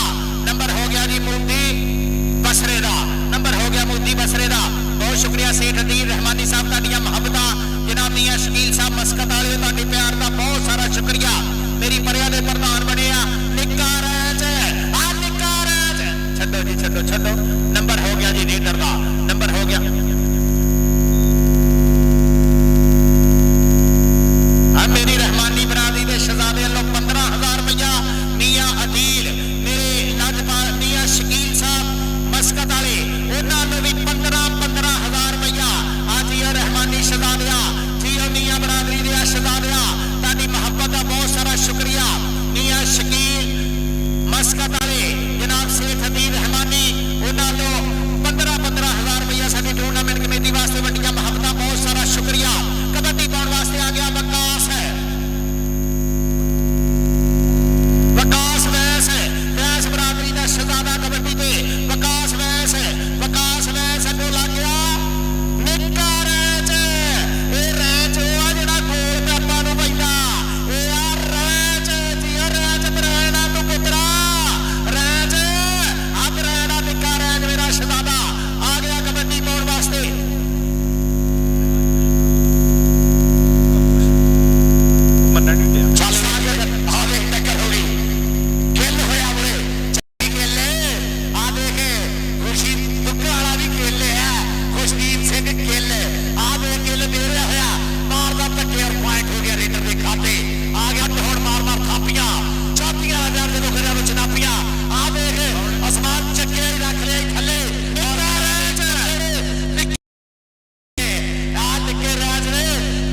ਨੰਬਰ ਹੋ ਗਿਆ ਜੀ ਮੋਤੀ ਬਸਰੇ ਦਾ, ਨੰਬਰ ਹੋ ਗਿਆ ਮੋਤੀ ਬਸਰੇ ਦਾ। बहुत शुक्रिया सेठ अदील रहमानी साहब, ਤੁਹਾਡੀਆਂ ਮੁਹੱਬਤਾਂ जनाब मियां शकील साहब मस्कत वाले, ਤੁਹਾਡੇ प्यार का बहुत सारा शुक्रिया। मेरी परिया के प्रधान बने निक्का रैच, आ निक्का रैच छड्डो जी छड्डो छड्डो। नंबर हो गया जी लीडर का, नंबर हो गया मेरी रहमानी बरादरी के शहजादे वालों 15,000 रुपया मियां अदील, मेरे नजपाल मियां शकील साहब मस्कत वाले, उन्होंने भी 15,000 रुपया। आज ये रहमानी शहजादिया जी मियां बरादरी दिया शहजादिया, ताड़ी मोहब्बत का बहुत सारा शुक्रिया। मियां शकील मस्कत वाले जनाब सेठ अदील रहमानी, उन्होंने 15,000 रुपया साडी टूर्नामेंट कमेटी वास्ते वड्डियां मोहब्बतां, बहुत सारा शुक्रिया। कबड्डी पाउण वास्ते आ गया विकास है, विकास वैस है, वैस बरादरी का शहजादा कबड्डी पे विकास वैस है, विकास वैस अगों लग गया निक्का रैच। ये रैच वो आ जिहड़ा गोल पैपां नूं पैंदा, ये आ रैच जी, रैच बरैना तू पुत्रा रैच, आ बरैना निक्का रैच मेरा शहजादा आ गया कबड्डी पाउण वास्ते। ਮੰਨਣ ਨਹੀਂ ਪਿਆ। ਚੱਲ ਆ ਵੇਖ ਟੱਕਰ ਹੋ ਗਈ, ਖੇਲ ਹੋਇਆ ਮੁਰੇ ਚੱਲੀ ਖੇਲੇ। ਆ ਦੇਖ ਖੁਸ਼ੀ ਦੁੱਗਾ ਵਾਲਾ ਵੀ ਖੇਲੇ ਹੈ, ਖੁਸ਼ਦੀਪ ਸਿੰਘ ਖੇਲੇ, ਆ ਦੇਖ ਖੇਲ ਦੇ ਰਿਹਾ ਹੋਇਆ, ਮਾਰਦਾ ਧੱਕੇ ਔਰ ਪੁਆਇੰਟ ਹੋ ਗਿਆ ਰੇਡਰ ਦੇ ਖਾਤੇ। ਆ ਗਿਆ ਹੁਣ ਮਾਰ ਮਾਰ ਥਾਪੀਆਂ ਚਾਪੀਆਂ ਜਾਂ ਜਦੋਂ ਘਰਾਂ ਵਿੱਚ ਨਾਪੀਆਂ। ਆ ਦੇਖ ਅਸਮਾਨ ਚੱਕਿਆ ਹੀ ਰੱਖ ਲਿਆ ਥੱਲੇ, ਆ ਨਿੱਕੇ ਰਾਜ ਨੇ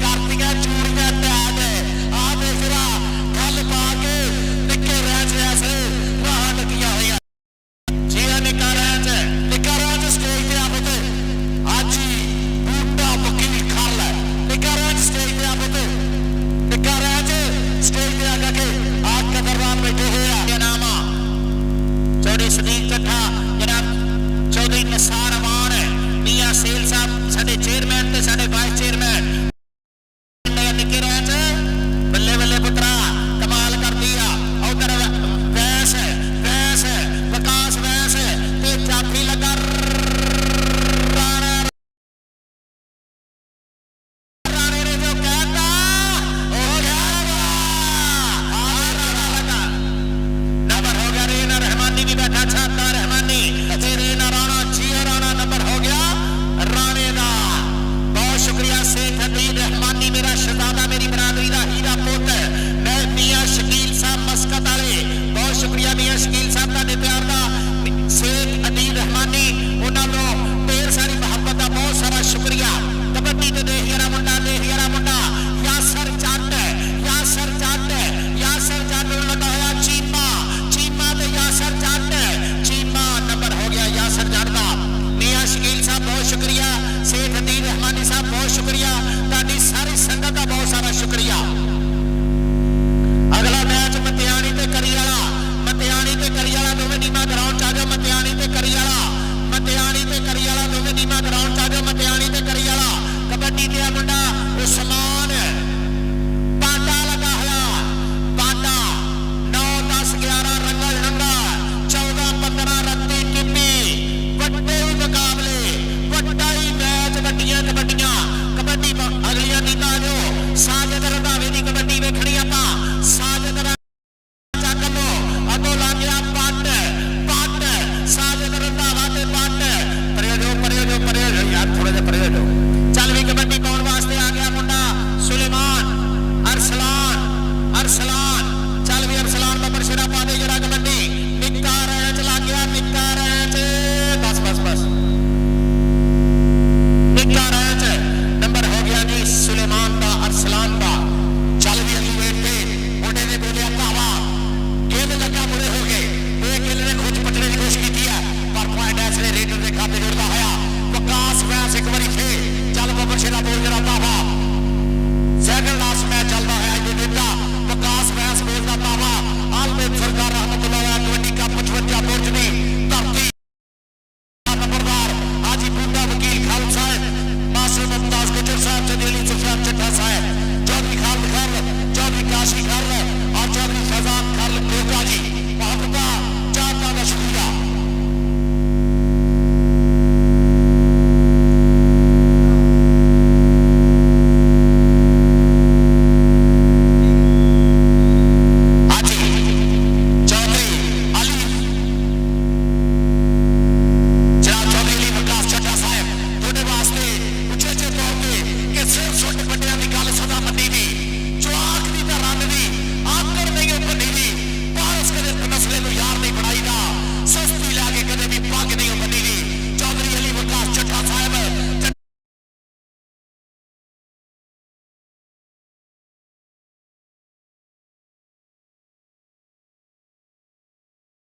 ਕਰਤੀਆਂ ਚੂੜੀਆਂ ਟੈਗ। ਆ ਦੇਖ ਰਾ ਗੱਲ ਪਾ ਕੇ ਨਿੱਕੇ ਰਾਜ ਐਸੇ ਰਾਹ ਲੱਗੀਆਂ ਹੋਈਆਂ ਜੀ। ਨਿੱਕਾ ਰਾਜ ਸਟੇਜ ਤੇ ਆਪ ਤੇ ਅੱਜ ਹੀ ਬੂਟਾ ਵਕੀਲ ਖਾ ਲੈ। ਨਿੱਕਾ ਰਾਜ ਸਟੇਜ ਤੇ ਆਪ ਤੇ, ਨਿੱਕਾ ਰਾਜ ਸਟੇਜ ਤੇ ਆ ਕੇ ਆਪ ਕਦਰਦਾਨ ਬੈਠੇ ਹੋਏ ਆ। ਨਾਮ ਚੌਧਰੀ ਸਦੀਕ ਚੱਠਾ, ਜਨਾਬ ਚੌਧਰੀ ਨਿਸਾਰ ਅਮਾਨ ਹੈ, मियां सेल साहब साडे चेयरमैन ते साडे वाइस चेयरमैन। निक्के राज बल्ले बल्ले पुत्रा कमाल कर दिया। उधर वैस वैस विकास वैस ते जाफी लगा राणे ने जो कहता हो गया। नंबर हो गया रेना रहमानी भी बैठा, छाता रहमानी रेना राणा जिया राणा, नंबर हो गया राणे दा। बहुत शुक्रिया सेठ अदील रहमानी मेरा शहजादा, मेरी बरादरी